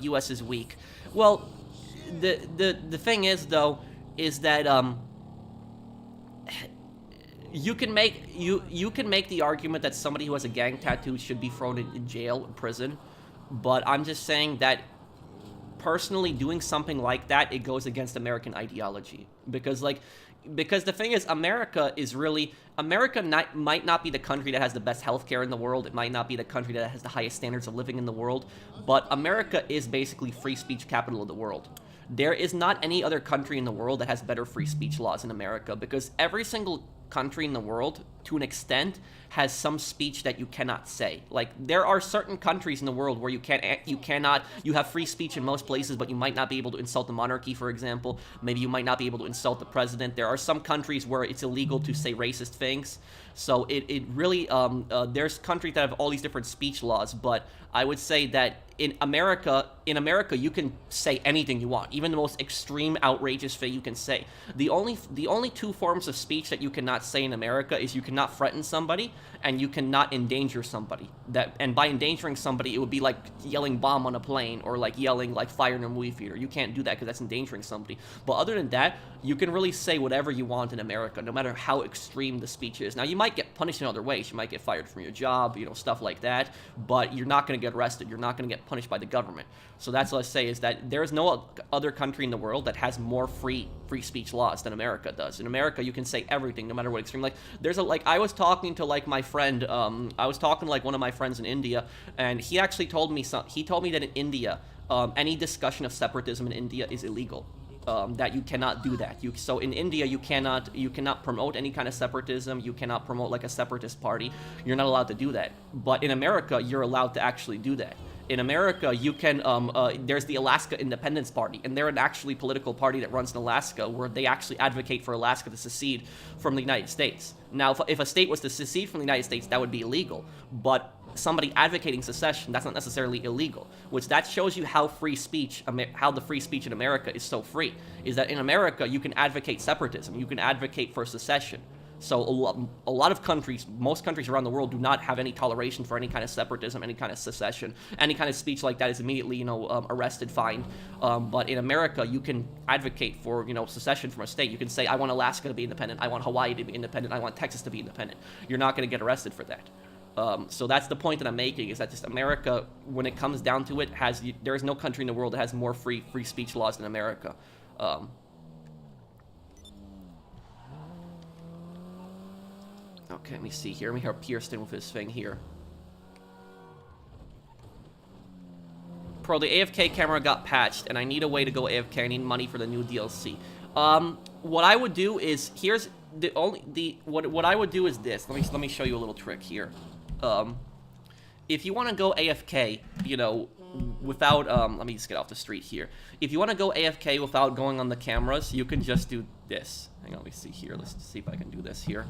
US is weak. Well, the thing is, though, is that you can make the argument that somebody who has a gang tattoo should be thrown in jail, in prison, but I'm just saying that personally, doing something like that, it goes against American ideology, because the thing is, America might not be the country that has the best healthcare in the world. It might not be the country that has the highest standards of living in the world, but America is basically free speech capital of the world. There is not any other country in the world that has better free speech laws than America, because every single country in the world, to an extent, has some speech that you cannot say. Like, there are certain countries in the world where you have free speech in most places, but you might not be able to insult the monarchy, for example. Maybe you might not be able to insult the president. There are some countries where it's illegal to say racist things. So it really, there's countries that have all these different speech laws, but I would say that in America, you can say anything you want, even the most extreme, outrageous thing you can say. The only two forms of speech that you cannot say in America is you cannot threaten somebody and you cannot endanger somebody. And by endangering somebody, it would be like yelling bomb on a plane, or like yelling like fire in a movie theater. You can't do that because that's endangering somebody. But other than that, you can really say whatever you want in America, no matter how extreme the speech is. Now, you might get punished in other ways. You might get fired from your job, stuff like that, but you're not going to get arrested. You're not going to get punished by the government. So that's what I say, is that there is no other country in the world that has more free speech laws than America does. In America, you can say everything, no matter what extreme. Like, I was talking to like my friend, I was talking to like one of my friends in India, and he actually told me that in India, any discussion of separatism in India is illegal. That you cannot do that. So in India, you cannot promote any kind of separatism. You cannot promote like a separatist party. You're not allowed to do that. But in America, you're allowed to actually do that. In America, you can, there's the Alaska Independence Party, and they're an actually political party that runs in Alaska, where they actually advocate for Alaska to secede from the United States. Now, if a state was to secede from the United States, that would be illegal. But somebody advocating secession, that's not necessarily illegal, which that shows you how the free speech in America is so free, is that in America, you can advocate separatism, you can advocate for secession. So a lot of countries, most countries around the world, do not have any toleration for any kind of separatism, any kind of secession. Any kind of speech like that is immediately, arrested, fined. But in America, you can advocate for, secession from a state. You can say, I want Alaska to be independent. I want Hawaii to be independent. I want Texas to be independent. You're not going to get arrested for that. So that's the point that I'm making, is that just America, when it comes down to it, there is no country in the world that has more free speech laws than America. Okay, let me see here. Let me hear Pierston with his thing here. Pro, the AFK camera got patched, and I need a way to go AFK. I need money for the new DLC. What I would do is, here's what I would do is this. Let me show you a little trick here. If you want to go AFK, you know, without, let me just get off the street here. If you want to go AFK without going on the cameras, you can just do this. Hang on, let me see here. Let's see if I can do this here.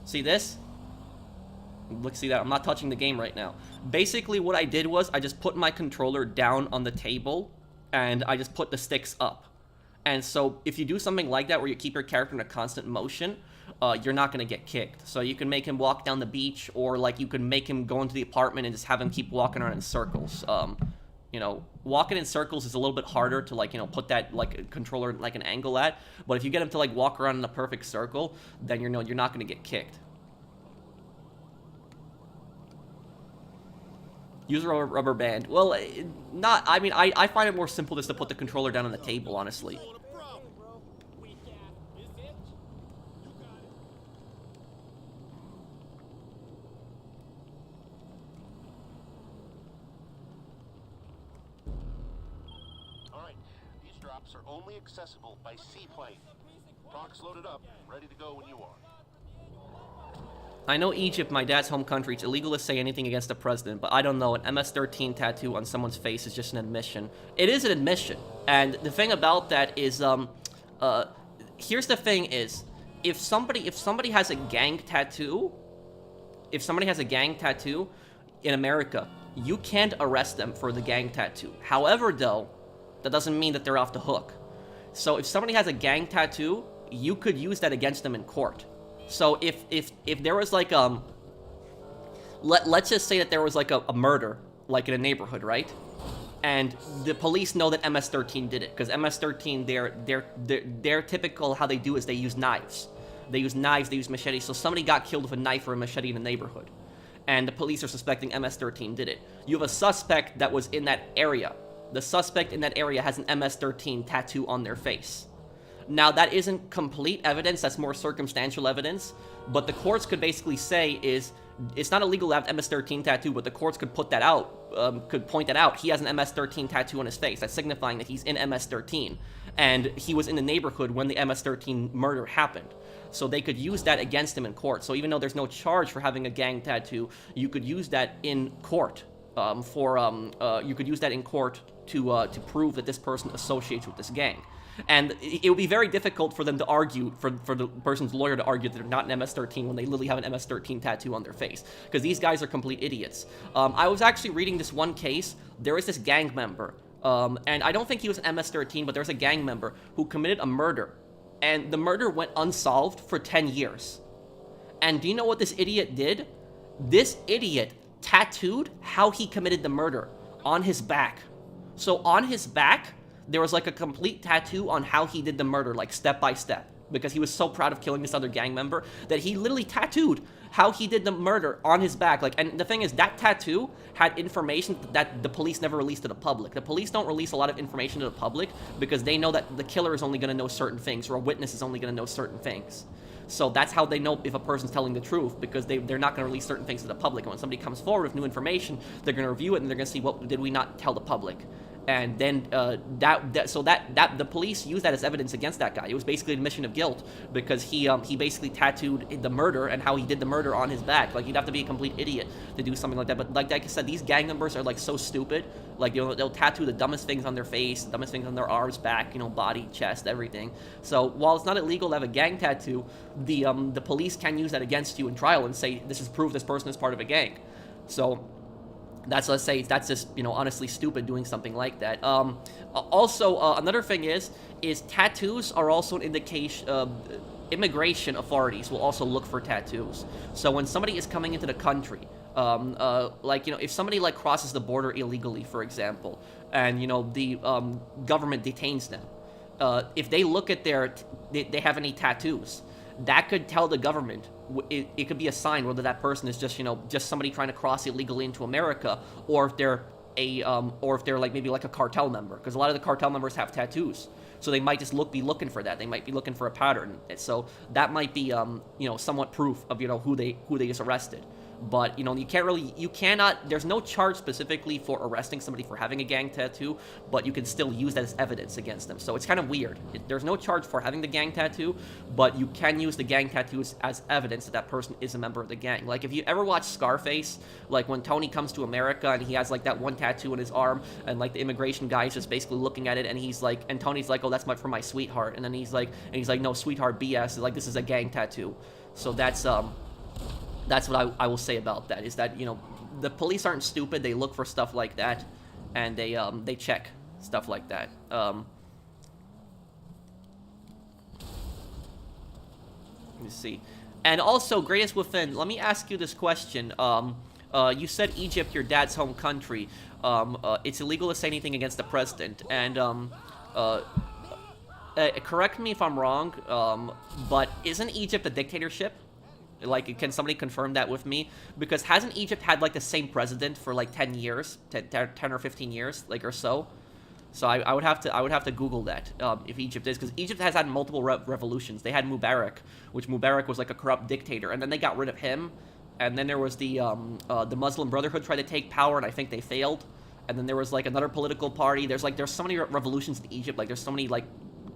See this? Look, see that? I'm not touching the game right now. Basically, what I did was I just put my controller down on the table, and I just put the sticks up. And so, if you do something like that, where you keep your character in a constant motion, you're not going to get kicked. So you can make him walk down the beach, or like you can make him go into the apartment and just have him keep walking around in circles. You know, walking in circles is a little bit harder to, like, you know, put that, like, a controller, like, an angle at. But if you get him to, like, walk around in a perfect circle, then you're not going to get kicked. Use a rubber band. Well, I mean, I find it more simple just to put the controller down on the table, honestly. Are only accessible by seaplane. Dock's loaded up, ready to go when you are. I know Egypt, my dad's home country, it's illegal to say anything against the president, but I don't know, an MS-13 tattoo on someone's face is just an admission. It is an admission, and the thing about that is, here's the thing is, if somebody has a gang tattoo, in America, you can't arrest them for the gang tattoo. However, though, that doesn't mean that they're off the hook. So if somebody has a gang tattoo, you could use that against them in court. So if there was like let's just say that there was like a murder, like in a neighborhood, right? And the police know that MS-13 did it, because MS-13, they're typical. How they do is they use knives. They use machetes. So somebody got killed with a knife or a machete in a neighborhood, and the police are suspecting MS-13 did it. You have a suspect that was in that area. The suspect in that area has an MS-13 tattoo on their face. Now, that isn't complete evidence, that's more circumstantial evidence, but the courts could basically say is, it's not illegal to have MS-13 tattoo, but the courts could put that out, could point that out. He has an MS-13 tattoo on his face. That's signifying that he's in MS-13, and he was in the neighborhood when the MS-13 murder happened. So they could use that against him in court. So even though there's no charge for having a gang tattoo, you could use that in court. You could use that in court to prove that this person associates with this gang. And it would be very difficult for them to argue, for the person's lawyer to argue that they're not an MS-13 when they literally have an MS-13 tattoo on their face. Because these guys are complete idiots. I was actually reading this one case. There is this gang member, and I don't think he was an MS-13, but there's a gang member who committed a murder. And the murder went unsolved for 10 years. And do you know what this idiot did? This idiot tattooed how he committed the murder on his back. So on his back, there was like a complete tattoo on how he did the murder, like step by step, because he was so proud of killing this other gang member that he literally tattooed how he did the murder on his back. Like, and the thing is, that tattoo had information that the police never released to the public. The police don't release a lot of information to the public because they know that the killer is only going to know certain things, or a witness is only going to know certain things. So that's how they know if a person's telling the truth, because they're not going to release certain things to the public. And when somebody comes forward with new information, they're going to review it and they're going to see, what did we not tell the public? And then the police used that as evidence against that guy. It was basically an admission of guilt, because he basically tattooed the murder and how he did the murder on his back. Like, you'd have to be a complete idiot to do something like that. But like I said, these gang members are like so stupid. Like, they'll tattoo the dumbest things on their face, the dumbest things on their arms, back, body, chest, everything. So while it's not illegal to have a gang tattoo, the police can use that against you in trial and say, this is proof this person is part of a gang. So that's just, honestly stupid doing something like that. Also, another thing is tattoos are also an indication. Immigration authorities will also look for tattoos. So when somebody is coming into the country, if somebody crosses the border illegally, for example, and the government detains them, if they look at they have any tattoos, that could tell the government. It could be a sign whether that person is just, you know, just somebody trying to cross illegally into America, or if they're or if they're like maybe like a cartel member, because a lot of the cartel members have tattoos. So they might just be looking for that. They might be looking for a pattern. So that might be, you know, somewhat proof of, you know, who they just arrested. But, you know, you cannot, there's no charge specifically for arresting somebody for having a gang tattoo, but you can still use that as evidence against them. So it's kind of weird. There's no charge for having the gang tattoo, but you can use the gang tattoos as evidence that that person is a member of the gang. Like, if you ever watch Scarface, like when Tony comes to America and he has like that one tattoo in his arm, and like the immigration guy is just basically looking at it, and he's like, and Tony's like, oh, that's for my sweetheart. And then he's like, no, sweetheart, BS. Like, this is a gang tattoo. So that's what I will say about that, is that, you know, the police aren't stupid. They look for stuff like that, and they check stuff like that. Let me see. And also, Greatest Within, let me ask you this question. You said Egypt, your dad's home country. It's illegal to say anything against the president, and correct me if I'm wrong, but isn't Egypt a dictatorship? Like, can somebody confirm that with me? Because hasn't Egypt had, like, the same president for, like, 10 years? 10 or 15 years, like, or so? So I would have to Google that, if Egypt is. Because Egypt has had multiple revolutions. They had Mubarak, which Mubarak was, like, a corrupt dictator. And then they got rid of him. And then there was the Muslim Brotherhood tried to take power, and I think they failed. And then there was, like, another political party. There's so many revolutions in Egypt. Like, there's so many, like,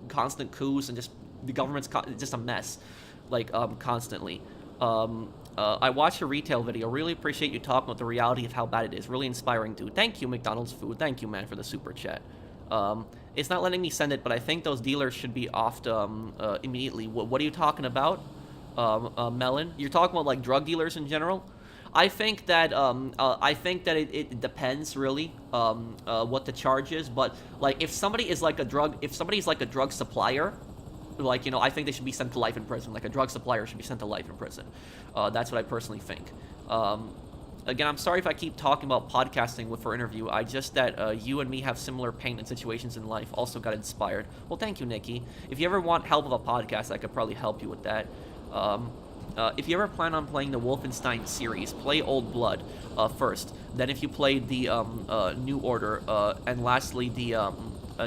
constant coups, and just the government's just a mess, like, constantly. I watched your retail video. Really appreciate you talking about the reality of how bad it is. Really inspiring, dude. Thank you, McDonald's Food. Thank you, man, for the super chat. It's not letting me send it, but I think those dealers should be offed immediately. What are you talking about, Melon? You're talking about, like, drug dealers in general? I think that it depends, really, what the charge is. But, like, if somebody's like a drug supplier, like, you know, I think they should be sent to life in prison. Like, a drug supplier should be sent to life in prison. That's what I personally think. Again, I'm sorry if I keep talking about podcasting for interview. I just that you and me have similar pain and situations in life. Also got inspired. Well, thank you, Nikki. If you ever want help with a podcast, I could probably help you with that. If you ever plan on playing the Wolfenstein series, play Old Blood first. Then if you play the New Order, and lastly the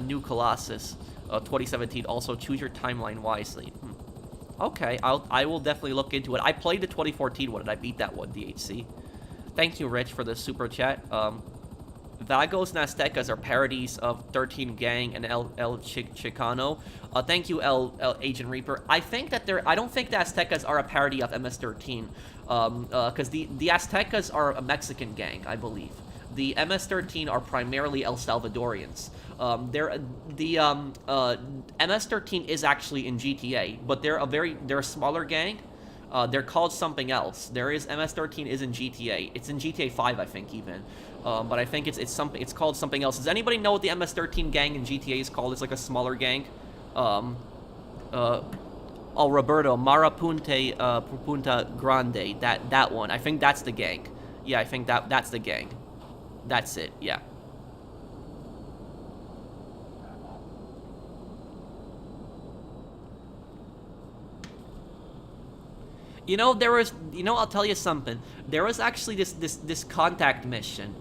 New Colossus, 2017, also choose your timeline wisely. Okay, I will definitely look into it. I played the 2014 one and I beat that one, DHC. Thank you, Rich, for the super chat. Vagos and Aztecas are parodies of 13 Gang and El Chicano. Thank you, Agent Reaper. I think that I don't think the Aztecas are a parody of MS-13, because the Aztecas are a Mexican gang, I believe. The MS-13 are primarily El Salvadorians. MS-13 is actually in GTA, but they're a smaller gang. They're called something else. MS-13 is in GTA. It's in GTA 5, I think, even. But I think it's called something else. Does anybody know what the MS-13 gang in GTA is called? It's like a smaller gang. Roberto, Mara Punta Grande. That one. I think that's the gang. Yeah, I think that's the gang. That's it, yeah. You know, I'll tell you something. There was actually this contact mission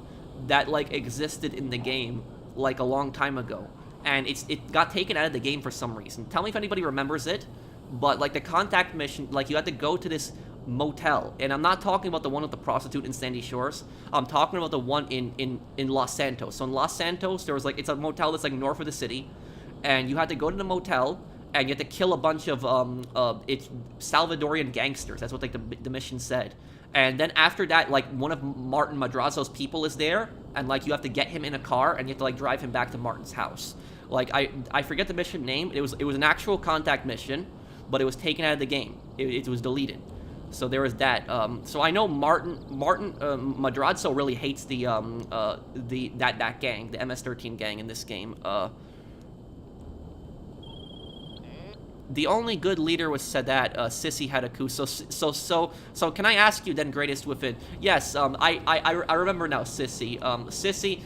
that, like, existed in the game, like, a long time ago. And it got taken out of the game for some reason. Tell me if anybody remembers it. But, like, the contact mission, like, you had to go to this motel. And I'm not talking about the one with the prostitute in Sandy Shores. I'm talking about the one in Los Santos. So in Los Santos, there was, like, it's a motel that's, like, north of the city. And you had to go to the motel, and you had to kill a bunch of it's Salvadorian gangsters. That's what, like, the mission said. And then after that, like, one of Martin Madrazo's people is there, and, like, you have to get him in a car, and you have to, like, drive him back to Martin's house. Like, I forget the mission name. It was an actual contact mission, but it was taken out of the game. It was deleted. So there was that. So I know Martin Madrazo really hates that gang, the MS-13 gang in this game. The only good leader was Sadat. Sissy had a coup. So can I ask you then, greatest within? Yes. I remember now. Sissy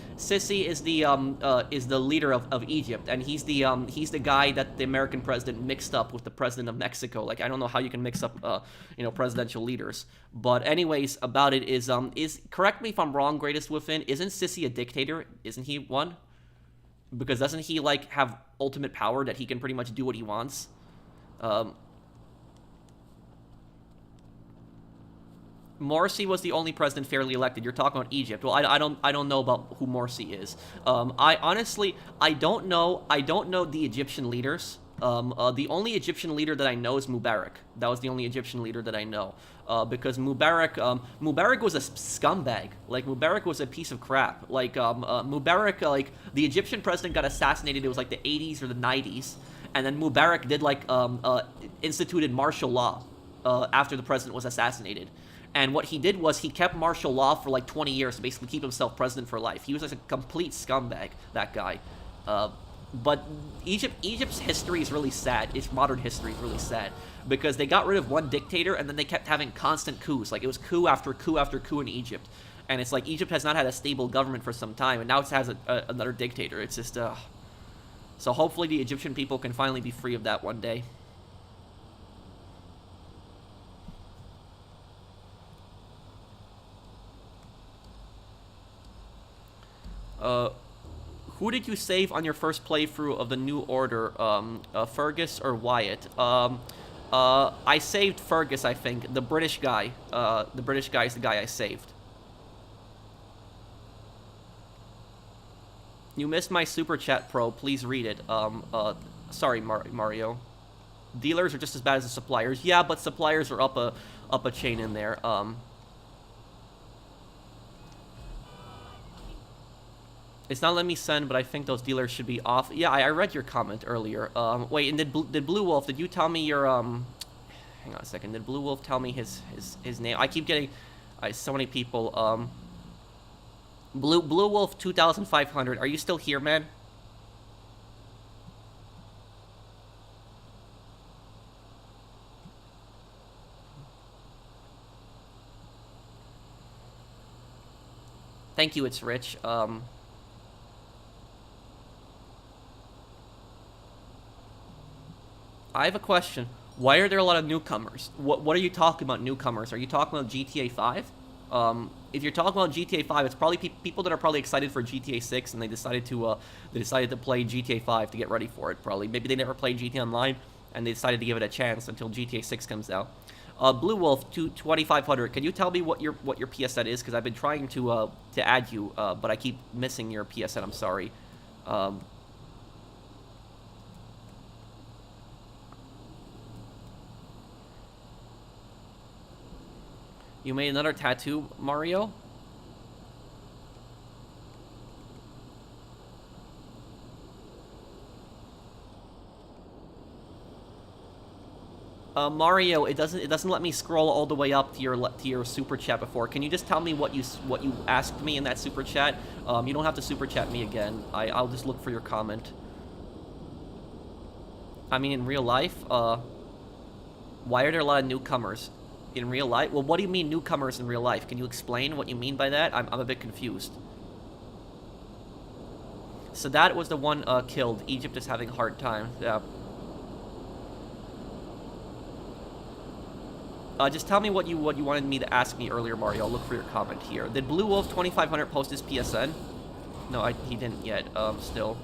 is the leader of Egypt, and he's the guy that the American president mixed up with the president of Mexico. Like, I don't know how you can mix up presidential leaders. But anyways, about it is correct me if I'm wrong, greatest within. Isn't Sissy a dictator? Isn't he one? Because doesn't he like have ultimate power that he can pretty much do what he wants? Morsi was the only president fairly elected. You're talking about Egypt. Well, I don't know about who Morsi is. I honestly don't know the Egyptian leaders. The only Egyptian leader that I know is Mubarak. That was the only Egyptian leader that I know. Because Mubarak was a scumbag. Like, Mubarak was a piece of crap. Like, Mubarak, like, the Egyptian president got assassinated. It was like the 80s or the 90s. And then Mubarak did, like, instituted martial law after the president was assassinated. And what he did was he kept martial law for, like, 20 years to basically keep himself president for life. He was, like, a complete scumbag, that guy. But Egypt's history is really sad. Its modern history is really sad. Because they got rid of one dictator, and then they kept having constant coups. Like, it was coup after coup after coup in Egypt. And it's like Egypt has not had a stable government for some time, and now it has another dictator. It's just, So hopefully the Egyptian people can finally be free of that one day. Who did you save on your first playthrough of the New Order? Fergus or Wyatt? I saved Fergus, I think. The British guy. The British guy is the guy I saved. You missed my super chat, pro. Please read it. Sorry, Mario. Dealers are just as bad as the suppliers. Yeah, but suppliers are up a chain in there. It's not letting me send, but I think those dealers should be off. Yeah, I read your comment earlier. Wait, and did Blue Wolf? Did you tell me your Hang on a second. Did Blue Wolf tell me his name? I keep getting so many people. Blue Wolf 2500. Are you still here, man? Thank you. It's Rich. I have a question. Why are there a lot of newcomers? What are you talking about, newcomers? Are you talking about GTA 5? If you're talking about GTA 5, it's probably people that are probably excited for GTA 6, and they decided to play GTA 5 to get ready for it. Probably, maybe they never played GTA Online, and they decided to give it a chance until GTA 6 comes out. Blue Wolf 2500. Can you tell me what your PSN is? Because I've been trying to add you, but I keep missing your PSN. I'm sorry. You made another tattoo, Mario? Mario, it doesn't let me scroll all the way up to your super chat before. Can you just tell me what you asked me in that super chat? You don't have to super chat me again. I'll just look for your comment. I mean, in real life, why are there a lot of newcomers? In real life? Well, what do you mean newcomers in real life? Can you explain what you mean by that? I'm a bit confused. Sadat was the one killed. Egypt is having a hard time. Yeah. Just tell me what you wanted me to ask me earlier, Mario. I'll look for your comment here. Did Blue Wolf 2500 post his PSN? No, he didn't yet. Still.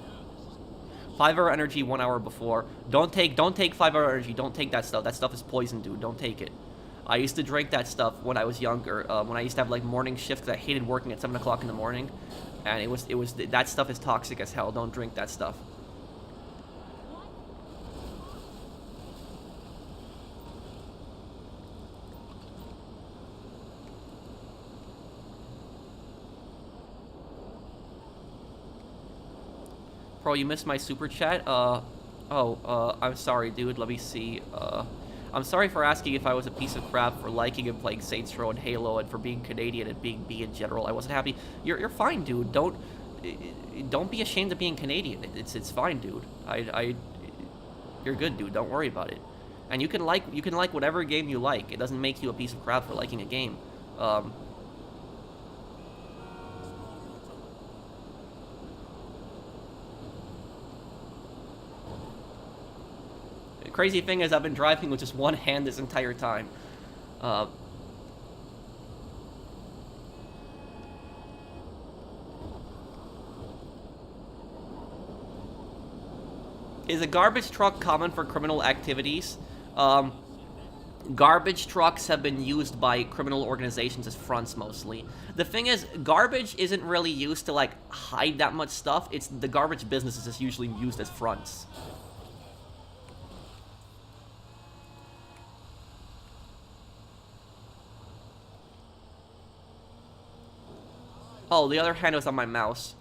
5-hour energy 1 hour before. Don't take 5-hour energy. Don't take that stuff. That stuff is poison, dude. Don't take it. I used to drink that stuff when I was younger, when I used to have, like, morning shift, because I hated working at 7 o'clock in the morning, and it was that stuff is toxic as hell. Don't drink that stuff. Bro, you missed my super chat? I'm sorry, dude. Let me see. I'm sorry for asking if I was a piece of crap for liking and playing Saints Row and Halo, and for being Canadian and being B in general. I wasn't happy. You're fine, dude. Don't be ashamed of being Canadian. It's fine, dude. You're good, dude. Don't worry about it. And you can like whatever game you like. It doesn't make you a piece of crap for liking a game. The crazy thing is I've been driving with just one hand this entire time. Is a garbage truck common for criminal activities? Garbage trucks have been used by criminal organizations as fronts mostly. The thing is, garbage isn't really used to, like, hide that much stuff. It's the garbage businesses is usually used as fronts. Oh, the other hand was on my mouse.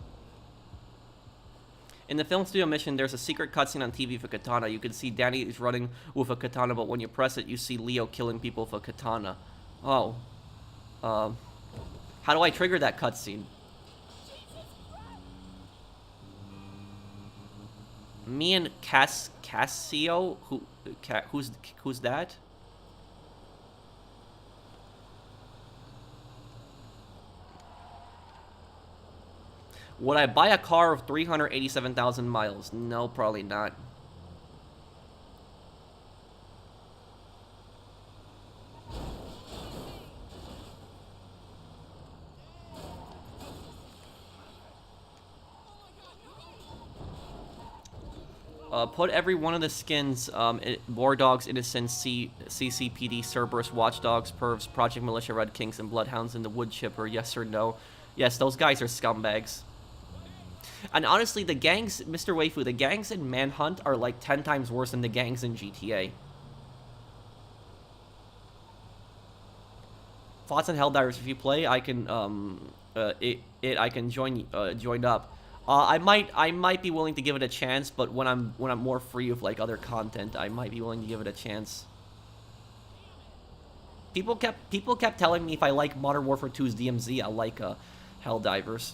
In the film studio mission, there's a secret cutscene on TV for katana. You can see Danny is running with a katana, but when you press it, you see Leo killing people with a katana. Oh. How do I trigger that cutscene? Me and Cassio? Who's that? Would I buy a car of 387,000 miles? No, probably not. Put every one of the skins, War Dogs, Innocents, CCPD, Cerberus, Watchdogs, Pervs, Project Militia, Red Kings, and Bloodhounds in the wood chipper, yes or no? Yes, those guys are scumbags. And honestly, the gangs, Mr. Waifu, the gangs in Manhunt are like 10 times worse than the gangs in GTA. Thoughts on Helldivers? If you play, I can I can join up. I might be willing to give it a chance, but when I'm more free of like other content, I might be willing to give it a chance. People kept telling me if I like Modern Warfare 2's DMZ, I'll like Helldivers.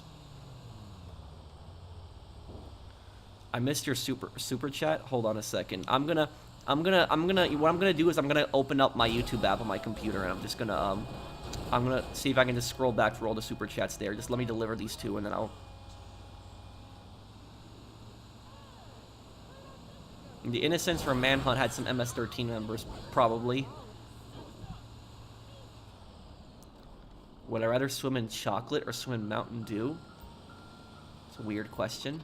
I missed your super chat. Hold on a second. What I'm gonna do is I'm gonna open up my YouTube app on my computer, and I'm gonna see if I can just scroll back for all the super chats there. Just let me deliver these two, and then I'll. The Innocents from Manhunt had some MS-13 members, probably. Would I rather swim in chocolate or swim in Mountain Dew? It's a weird question.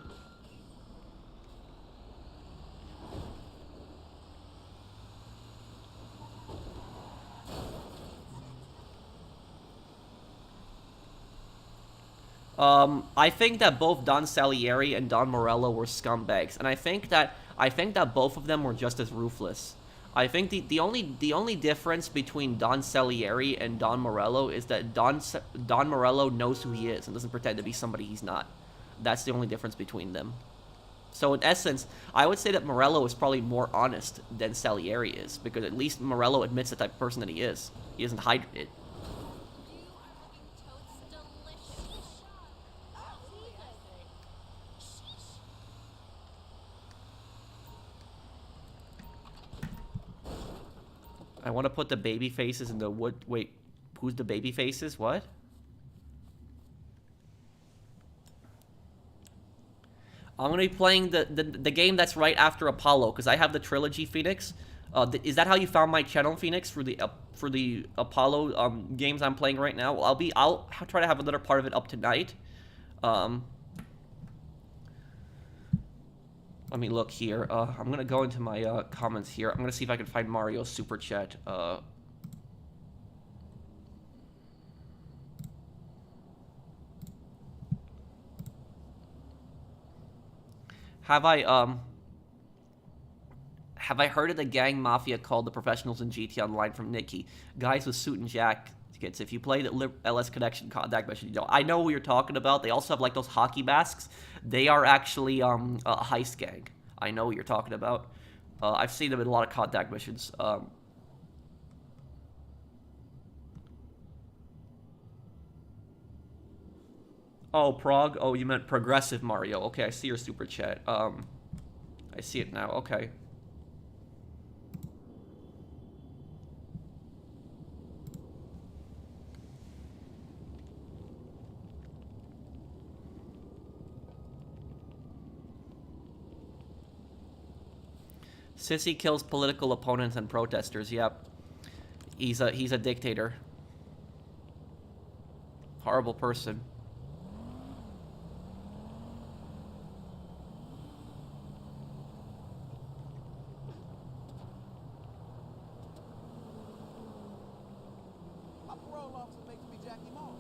I think that both Don Salieri and Don Morello were scumbags, and I think that both of them were just as ruthless. I think the only difference between Don Salieri and Don Morello is that Don Morello knows who he is and doesn't pretend to be somebody he's not. That's the only difference between them. So in essence, I would say that Morello is probably more honest than Salieri is, because at least Morello admits the type of person that he is. He doesn't hide it. I want to put the baby faces in the wood. Wait, who's the baby faces? What? I'm gonna be playing the game that's right after Apollo, because I have the trilogy Phoenix. Is that how you found my channel, Phoenix, for the Apollo games I'm playing right now? I'll try to have another part of it up tonight. Let me look here. I'm gonna go into my comments here. I'm gonna see if I can find Mario's super chat. Have I heard of the gang Mafia called the Professionals in GT Online from Nikki? Guys with suit and jackets. If you play the LS Connection contact message, I know who you're talking about. They also have like those hockey masks. They are actually a heist gang. I know what you're talking about. I've seen them in a lot of contact missions. Oh, Prague? Oh, you meant Progressive Mario. Okay, I see your super chat. I see it now. Okay. Sissy kills political opponents and protesters. Yep. He's a dictator. Horrible person. My parole officer makes me jack him off.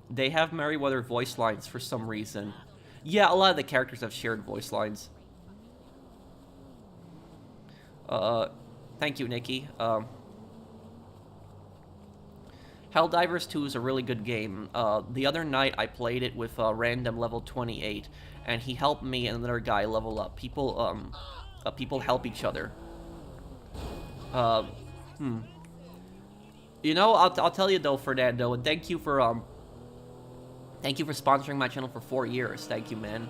They have Merryweather voice lines for some reason. Yeah, a lot of the characters have shared voice lines. Thank you, Nikki. Helldivers 2 is a really good game. The other night I played it with random level 28, and he helped me and another guy level up. People, people help each other. You know, I'll tell you though, Fernando, and thank you for sponsoring my channel for 4 years. Thank you, man.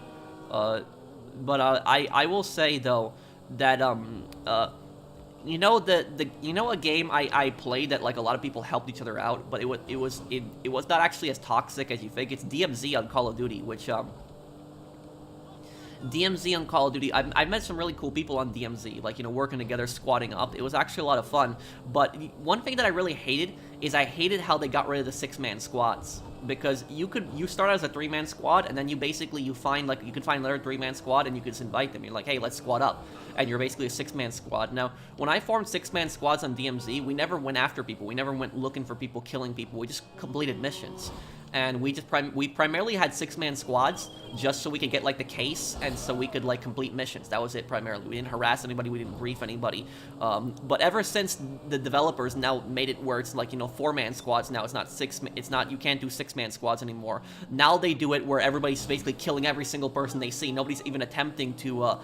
But I will say though that you know a game I played that like a lot of people helped each other out, but it was not actually as toxic as you think. It's DMZ on Call of Duty, which DMZ on Call of Duty, I've met some really cool people on DMZ, like, you know, working together, squatting up. It was actually a lot of fun. But one thing that I really hated is I hated how they got rid of the 6-man squads. Because you start as a 3-man squad, and then you can find another 3-man squad, and you can just invite them. You're like, hey, let's squad up. And you're basically a 6-man squad. Now, when I formed 6-man squads on DMZ, we never went after people. We never went looking for people, killing people. We just completed missions. And we primarily had 6-man squads just so we could get like the case and so we could like complete missions. That was it primarily. We didn't harass anybody, we didn't grief anybody. But ever since the developers now made it where it's like, you know, 4-man squads now, you can't do 6-man squads anymore. Now they do it where everybody's basically killing every single person they see. Nobody's even attempting to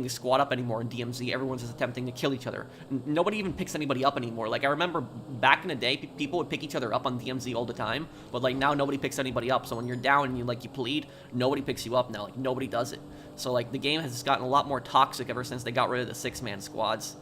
squad up anymore in DMZ. Everyone's just attempting to kill each other. Nobody even picks anybody up anymore. Like I remember back in the day, people would pick each other up on DMZ all the time. But like now nobody picks anybody up, so when you're down and you plead, nobody picks you up now. Like nobody does it. So like the game has just gotten a lot more toxic ever since they got rid of the 6-man squads.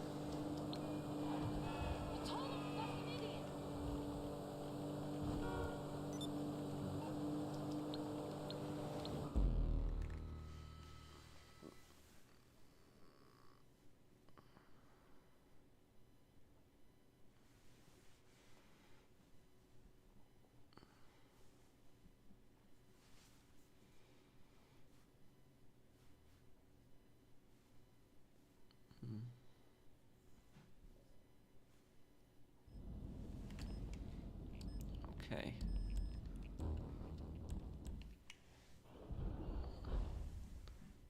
Okay.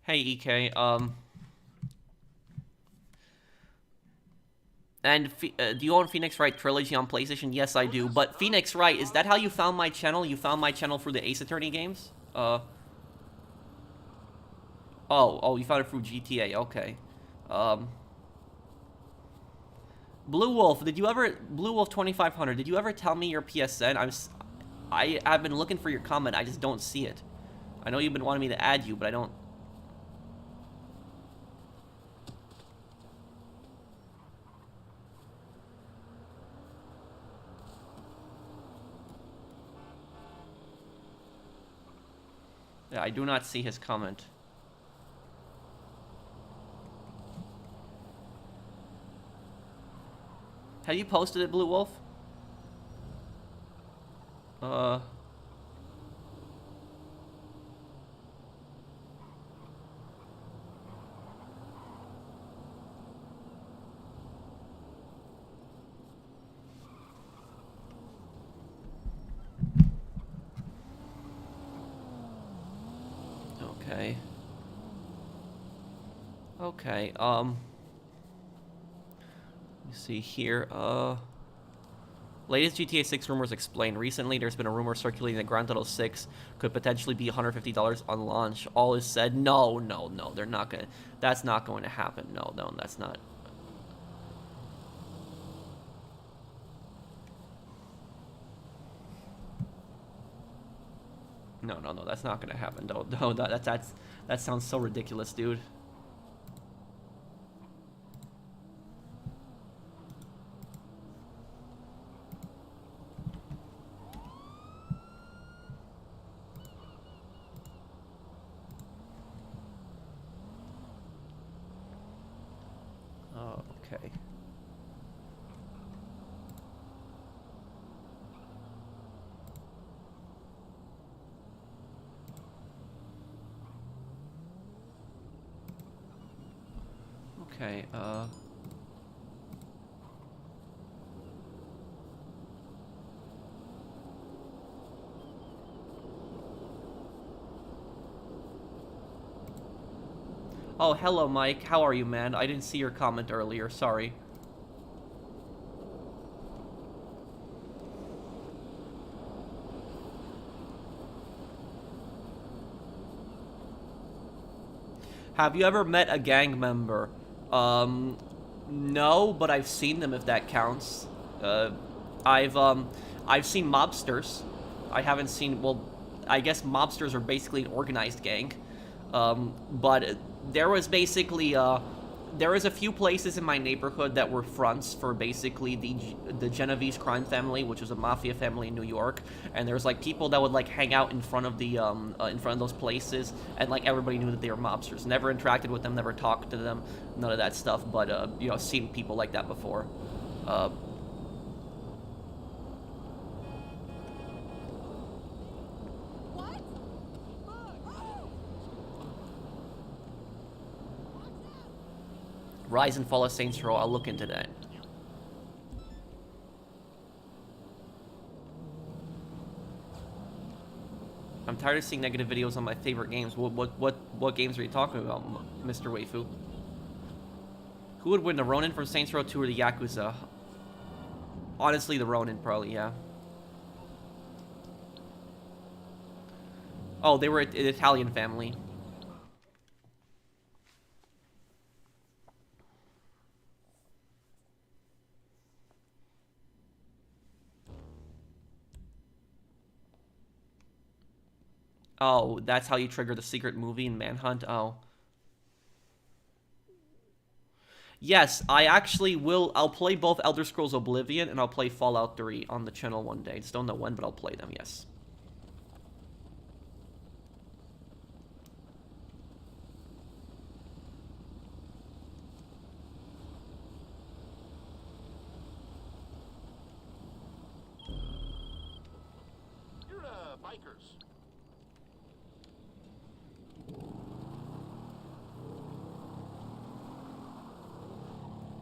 Hey, EK, and do you own Phoenix Wright Trilogy on PlayStation? Yes, I do. But Phoenix Wright, is that how you found my channel? You found my channel through the Ace Attorney games? Oh, you found it through GTA, okay. Blue Wolf 2500, did you ever tell me your PSN? I've been looking for your comment, I just don't see it. I know you've been wanting me to add you, but I don't. Yeah, I do not see his comment. Have you posted it, Blue Wolf? Okay. Okay, let me see here, latest GTA 6 rumors explain. Recently, there's been a rumor circulating that Grand Theft Auto 6 could potentially be $150 on launch. All is said. No, they're not gonna. That's not going to happen. No, that's not. No, that's not gonna happen. No, that sounds so ridiculous, dude. Okay, Oh, hello, Mike. How are you, man? I didn't see your comment earlier. Sorry. Have you ever met a gang member? No, but I've seen them if that counts. I've I've seen mobsters. I haven't seen, well, I guess mobsters are basically an organized gang. But there was basically, there was a few places in my neighborhood that were fronts for basically the Genovese crime family, which was a mafia family in New York. And there's like people that would like hang out in front of the in front of those places, and like everybody knew that they were mobsters. Never interacted with them, never talked to them, none of that stuff. But you know, seen people like that before. Rise and Fall of Saints Row. I'll look into that. I'm tired of seeing negative videos on my favorite games. What games are you talking about, Mr. Waifu? Who would win, the Ronin from Saints Row 2 or the Yakuza? Honestly, the Ronin, probably, yeah. Oh, they were an Italian family. Oh, that's how you trigger the secret movie in Manhunt? Oh. Yes, I actually will. I'll play both Elder Scrolls Oblivion and I'll play Fallout 3 on the channel one day. Just don't know when, but I'll play them, yes. You're, bikers.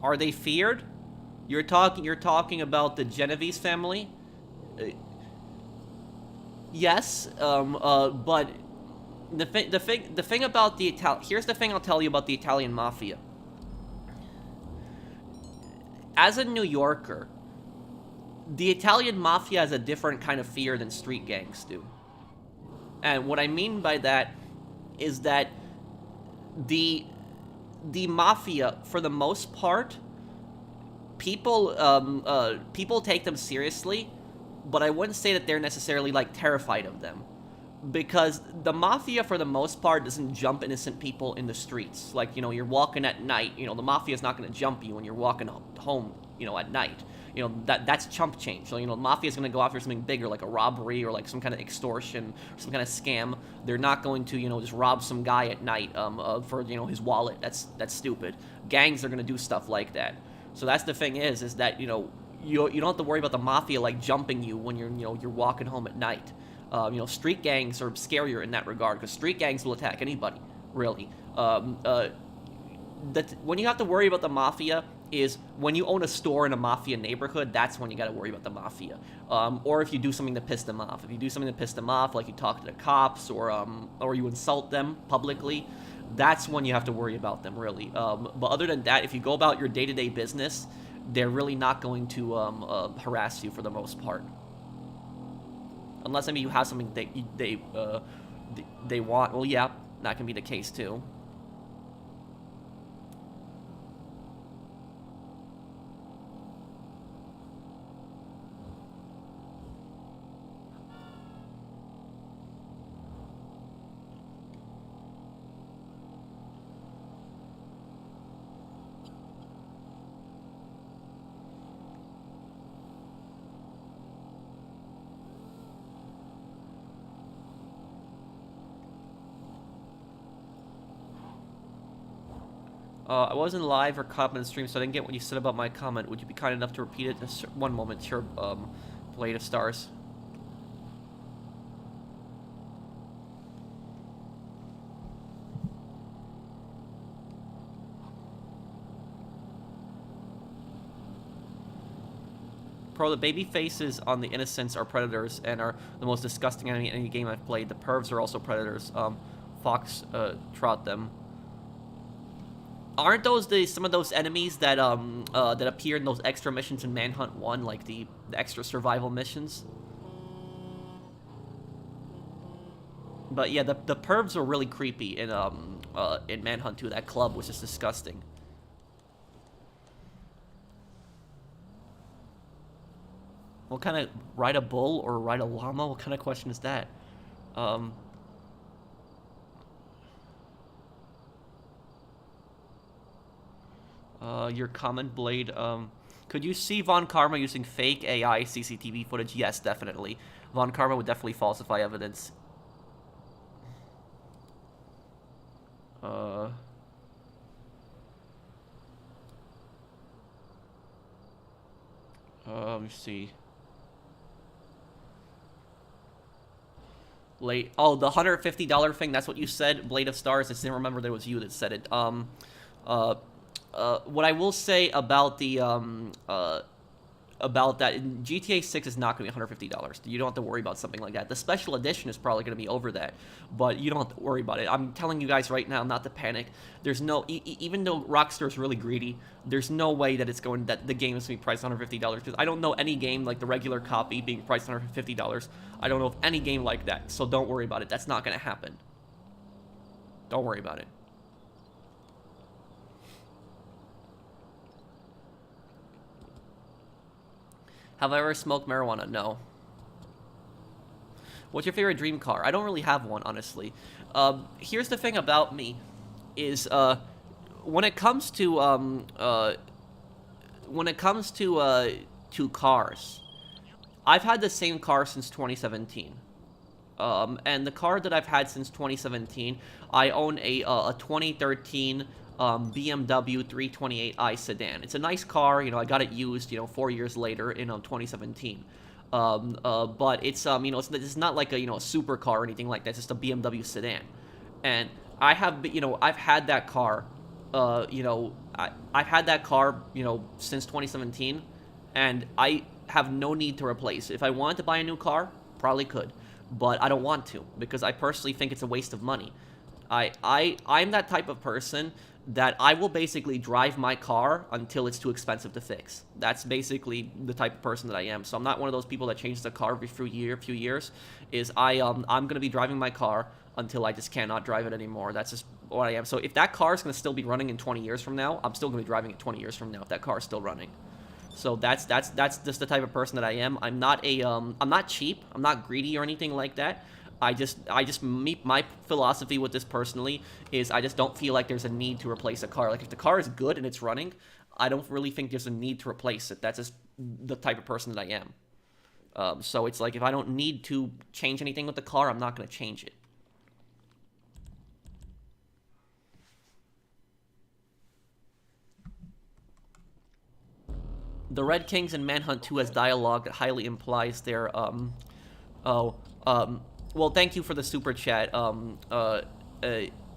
Are they feared? You're talking about the Genovese family? Yes, but the thing about the here's the thing I'll tell you about the Italian mafia. As a New Yorker, the Italian mafia has a different kind of fear than street gangs do. And what I mean by that is that the mafia, for the most part, people people take them seriously, but I wouldn't say that they're necessarily like terrified of them, because the mafia for the most part doesn't jump innocent people in the streets. Like, you know, you're walking at night, you know, the mafia is not going to jump you when you're walking home, you know, at night. You know, that's chump change. So, you know, the mafia is going to go after something bigger, like a robbery or like some kind of extortion or some kind of scam. They're not going to, you know, just rob some guy at night for, you know, his wallet. That's stupid. Gangs are going to do stuff like that. So that's the thing is that, you know, you don't have to worry about the mafia like jumping you when you're, you know, you're walking home at night. You know, street gangs are scarier in that regard, because street gangs will attack anybody, really. When you have to worry about the mafia is when you own a store in a mafia neighborhood. That's when you got to worry about the mafia. Or if you do something to piss them off. If you do something to piss them off, like you talk to the cops or you insult them publicly, that's when you have to worry about them, really. But other than that, if you go about your day-to-day business, they're really not going to harass you for the most part. Unless, I mean, you have something they want. Well, yeah, that can be the case too. I wasn't live or caught up in the stream, so I didn't get what you said about my comment. Would you be kind enough to repeat it? Just one moment, sure, Blade of Stars. Pro, the baby faces on the innocents are predators and are the most disgusting enemy in any game I've played. The pervs are also predators. Fox, trot them. Aren't those some of those enemies that that appear in those extra missions in Manhunt 1, like the extra survival missions? But yeah, the pervs were really creepy in Manhunt 2. That club was just disgusting. What kind of ride a bull or ride a llama? What kind of question is that? Your comment, Blade. Could you see Von Karma using fake AI CCTV footage? Yes, definitely. Von Karma would definitely falsify evidence. Let me see. Late. Oh, the $150 thing. That's what you said, Blade of Stars. I didn't remember that it was you that said it. What I will say about the about that, GTA 6 is not going to be $150. You don't have to worry about something like that. The special edition is probably going to be over that, but you don't have to worry about it. I'm telling you guys right now not to panic. There's no, even though Rockstar is really greedy, there's no way that that the game is going to be priced $150, because I don't know any game like the regular copy being priced $150. I don't know of any game like that, so don't worry about it. That's not going to happen. Don't worry about it. Have I ever smoked marijuana? No. What's your favorite dream car? I don't really have one, honestly. Here's the thing about me, is when it comes to cars, I've had the same car since 2017. And the car that I've had since 2017, I own a 2013 BMW 328i sedan. It's a nice car, you know. I got it used, you know, 4 years later in 2017. But it's it's not like a a supercar or anything like that. It's just a BMW sedan, and I have I've had that car, I've had that car since 2017, and I have no need to replace it. If I wanted to buy a new car, probably could, but I don't want to, because I personally think it's a waste of money. I'm that type of person that I will basically drive my car until it's too expensive to fix. That's basically the type of person that I am. So I'm not one of those people that changes the car every few years. I'm gonna be driving my car until I just cannot drive it anymore. That's just what I am. So if that car is gonna still be running in 20 years from now, I'm still gonna be driving it 20 years from now if that car is still running. So that's just the type of person that I am. I'm not cheap. I'm not greedy or anything like that. My philosophy with this personally is I just don't feel like there's a need to replace a car. Like, if the car is good and it's running, I don't really think there's a need to replace it. That's just the type of person that I am. So it's like, if I don't need to change anything with the car, I'm not going to change it. The Red Kings in Manhunt 2 has dialogue that highly implies their, well, thank you for the super chat.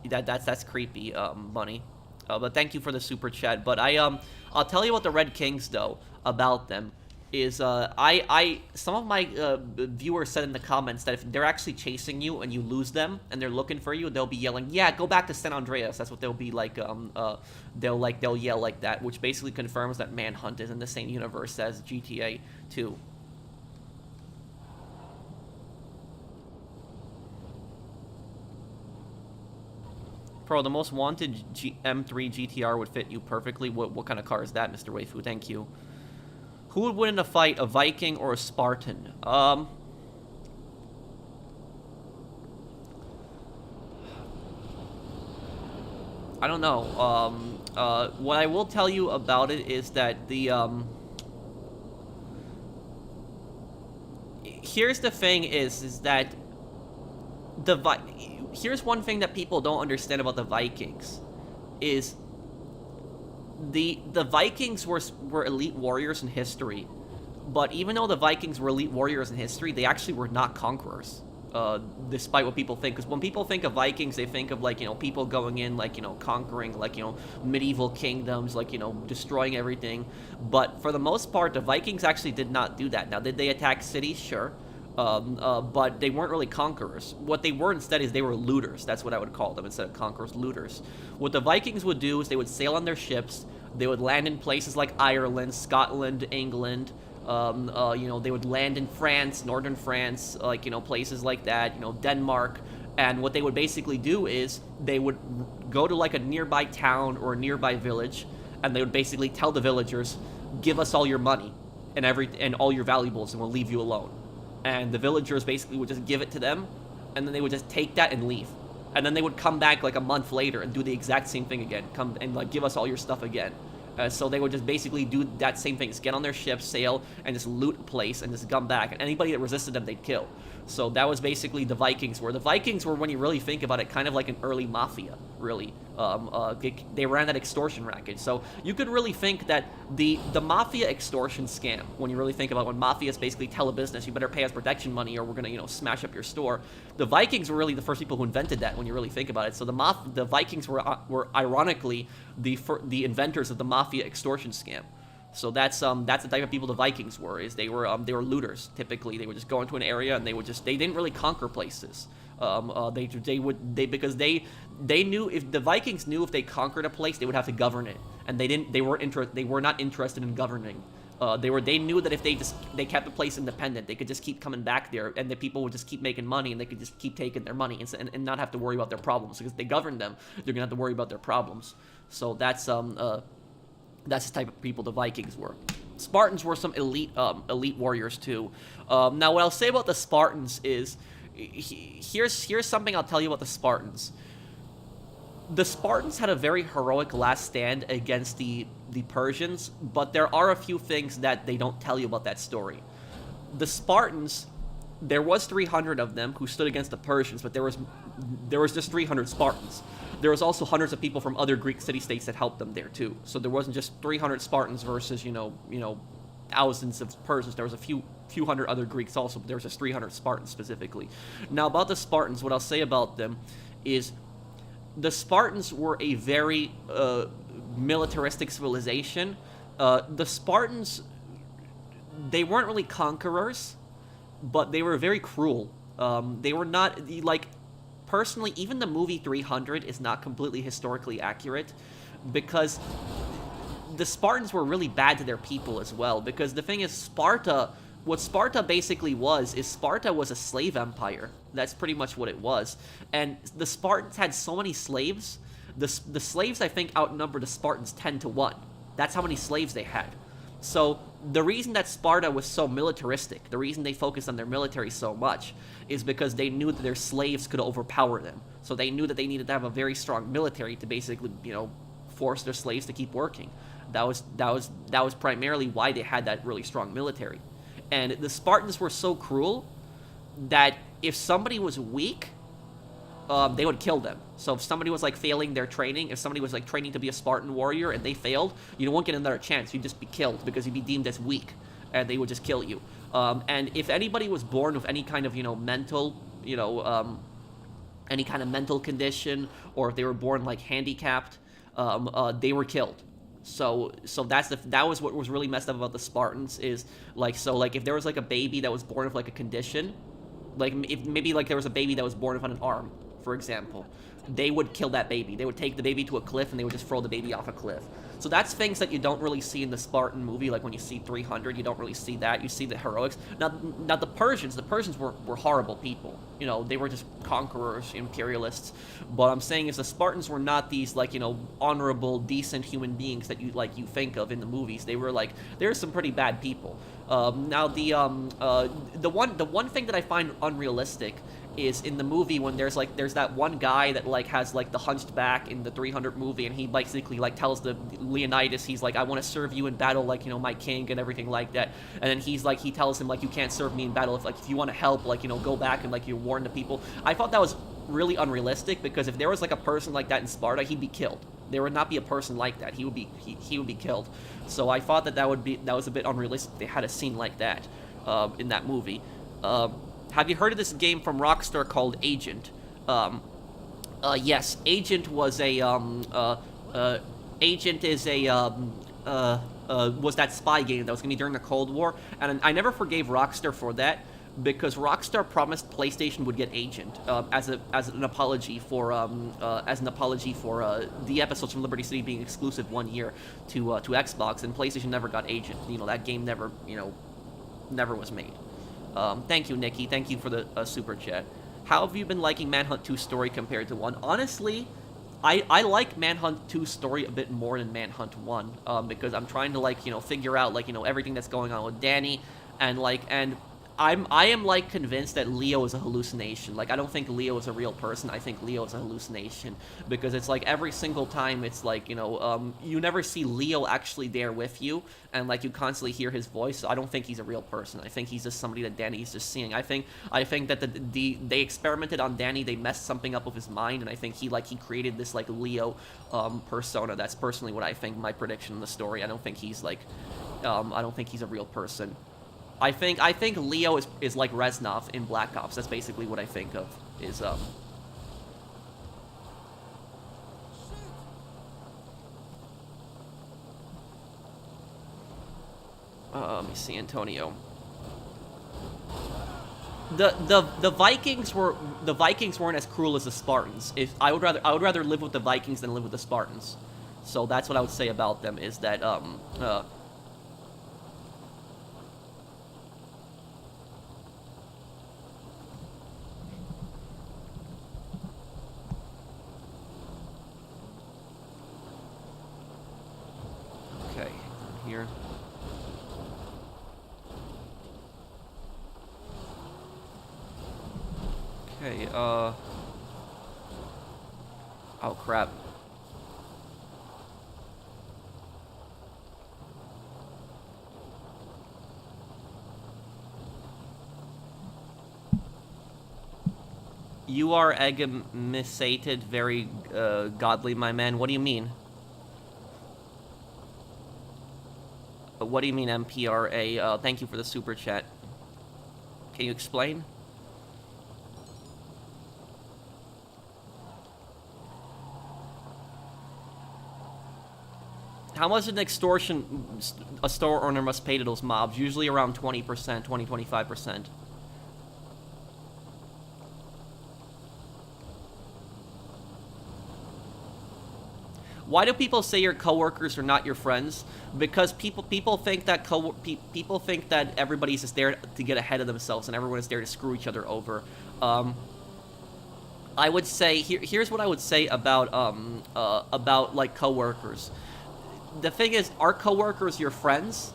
That's creepy, Bunny. But thank you for the super chat. But I'll tell you about the Red Kings though. About them is some of my viewers said in the comments that if they're actually chasing you and you lose them and they're looking for you, they'll be yelling, "Yeah, go back to San Andreas." That's what they'll be like. They'll yell like that, which basically confirms that Manhunt is in the same universe as GTA 2. Pro, the most wanted M3 GTR would fit you perfectly. What kind of car is that, Mr. Waifu? Thank you. Who would win in a fight, a Viking or a Spartan? I don't know. What I will tell you about it is that here's the thing is that here's one thing that people don't understand about the Vikings, is the Vikings were elite warriors in history, but even though the Vikings were elite warriors in history, they actually were not conquerors. despite what people think. Because when people think of Vikings, they think of, like, people going in, like, conquering, like, medieval kingdoms, like, destroying everything. But for the most part, the Vikings actually did not do that. Now, did they attack cities? Sure. But they weren't really conquerors. What they were instead is they were looters. That's what I would call them, instead of conquerors, looters. What the Vikings would do is they would sail on their ships. They would land in places like Ireland, Scotland, England. They would land in France, northern France, like, places like that, Denmark. And what they would basically do is they would go to, like, a nearby town or a nearby village, and they would basically tell the villagers, give us all your money and all your valuables, and we'll leave you alone. And the villagers basically would just give it to them, and then they would just take that and leave. And then they would come back like a month later and do the exact same thing again. Come and, like, give us all your stuff again. So they would just basically do that same thing. Just get on their ship, sail, and just loot a place and just come back. And anybody that resisted them, they'd kill. So that was basically the Vikings were. The Vikings were, when you really think about it, kind of like an early Mafia, really. They ran that extortion racket. So you could really think that the Mafia extortion scam, when you really think about it, when Mafias basically tell a business, you better pay us protection money or we're going to, smash up your store. The Vikings were really the first people who invented that, when you really think about it. So the Vikings were ironically the inventors of the Mafia extortion scam. So that's the type of people the Vikings were. Is they were looters typically. They would just go into an area and they didn't really conquer places. Because they knew if the Vikings knew if they conquered a place, they would have to govern it, and they were not interested in governing. They knew that if they kept the place independent, they could just keep coming back there, and the people would just keep making money, and they could just keep taking their money and not have to worry about their problems. Because if they govern them, they're gonna have to worry about their problems. So that's the type of people the Vikings were. Spartans were some elite warriors too. Now, what I'll say about the Spartans is, here's something I'll tell you about the Spartans. The Spartans had a very heroic last stand against the Persians, but there are a few things that they don't tell you about that story. The Spartans, there was 300 of them who stood against the Persians, but there was just 300 Spartans. There was also hundreds of people from other Greek city-states that helped them there too. So there wasn't just 300 Spartans versus thousands of Persians. There was a few hundred other Greeks also, but there was just 300 Spartans specifically. Now, about the Spartans, what I'll say about them is the Spartans were a very militaristic civilization. The Spartans, they weren't really conquerors, but they were very cruel. They were not, like, personally, even the movie 300 is not completely historically accurate, because the Spartans were really bad to their people as well. Because the thing is, what Sparta basically was Sparta was a slave empire. That's pretty much what it was. And the Spartans had so many slaves. The slaves, I think, outnumbered the Spartans 10 to 1. That's how many slaves they had. So the reason that Sparta was so militaristic, the reason they focused on their military so much, is because they knew that their slaves could overpower them. So they knew that they needed to have a very strong military to basically, force their slaves to keep working. That was primarily why they had that really strong military. And the Spartans were so cruel that if somebody was weak, they would kill them. So if somebody was, like, failing their training, if somebody was, like, training to be a Spartan warrior and they failed, you won't get another chance. You'd just be killed because you'd be deemed as weak, and they would just kill you. And if anybody was born with any kind of, mental, any kind of mental condition, or if they were born, like, handicapped, they were killed. So that was what was really messed up about the Spartans is, if there was, like, a baby that was born with, like, a condition, like, if maybe, like, there was a baby that was born without an arm, for example, they would kill that baby. They would take the baby to a cliff, and they would just throw the baby off a cliff. So that's things that you don't really see in the Spartan movie. Like, when you see 300, you don't really see that. You see the heroics. Now the Persians were horrible people. They were just conquerors, imperialists. But I'm saying is the Spartans were not these, like, honorable, decent human beings that you think of in the movies. They were some pretty bad people. Now the one thing that I find unrealistic is in the movie when there's that one guy that, like, has, like, the hunched back in the 300 movie, and he basically, like, tells the Leonidas, he's like, I want to serve you in battle, like, my king and everything like that. And then he tells him, like, you can't serve me in battle if you want to help, like, go back and, like, you warn the people. I thought that was really unrealistic, because if there was, like, a person like that in Sparta, he'd be killed. There would not be a person like that. He would be killed. So I thought that was a bit unrealistic. They had a scene like that in that movie. have you heard of this game from Rockstar called Agent? Yes, Agent was a Agent is a was that spy game that was gonna be during the Cold War, and I never forgave Rockstar for that, because Rockstar promised PlayStation would get Agent as an apology for the episodes from Liberty City being exclusive 1 year to Xbox, and PlayStation never got Agent. You know, that game never was made. Thank you, Nikki. Thank you for the super chat. How have you been liking Manhunt 2's story compared to 1? Honestly, I like Manhunt 2's story a bit more than Manhunt 1, because I'm trying to, like, figure out, like, everything that's going on with Danny, and, like, I am like convinced that Leo is a hallucination. Like, I don't think Leo is a real person. I think Leo is a hallucination, because it's like every single time it's like, you never see Leo actually there with you, and like you constantly hear his voice. So I don't think he's a real person. I think he's just somebody that Danny's just seeing. I think that they experimented on Danny. They messed something up with his mind, and I think he created this like Leo persona. That's personally what I think. My prediction in the story. I don't think he's like I don't think he's a real person. I think Leo is like Reznov in Black Ops. That's basically what I think of. Is let me see, Antonio. The Vikings weren't as cruel as the Spartans. I would rather live with the Vikings than live with the Spartans. So that's what I would say about them, is that okay, here. Okay, oh crap. You are agamisated, very godly, my man. What do you mean? What do you mean, MPRA? Thank you for the super chat. Can you explain? How much an extortion a store owner must pay to those mobs? Usually around 20%, 20-25%. Why do people say your coworkers are not your friends? Because people think that people think that everybody's just there to get ahead of themselves and everyone is there to screw each other over. I would say here's what I would say about like coworkers. The thing is, are coworkers your friends?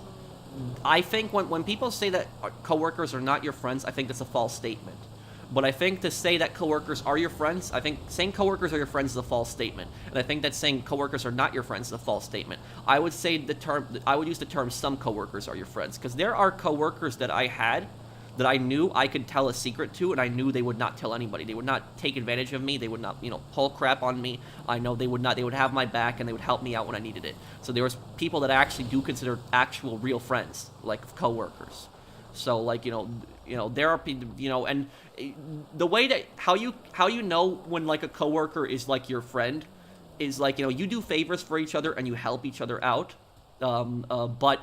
I think when people say that coworkers are not your friends, I think that's a false statement. But I think to say that coworkers are your friends, I think saying coworkers are your friends is a false statement. And I think that saying coworkers are not your friends is a false statement. I would say I would use the term some coworkers are your friends, because there are coworkers that I had that I knew I could tell a secret to, and I knew they would not tell anybody. They would not take advantage of me. They would not, pull crap on me. I know they would not. They would have my back, and they would help me out when I needed it. So there was people that I actually do consider actual real friends, like coworkers. So like, there are people, and the way that how you know when like a coworker is like your friend is like, you do favors for each other and you help each other out. But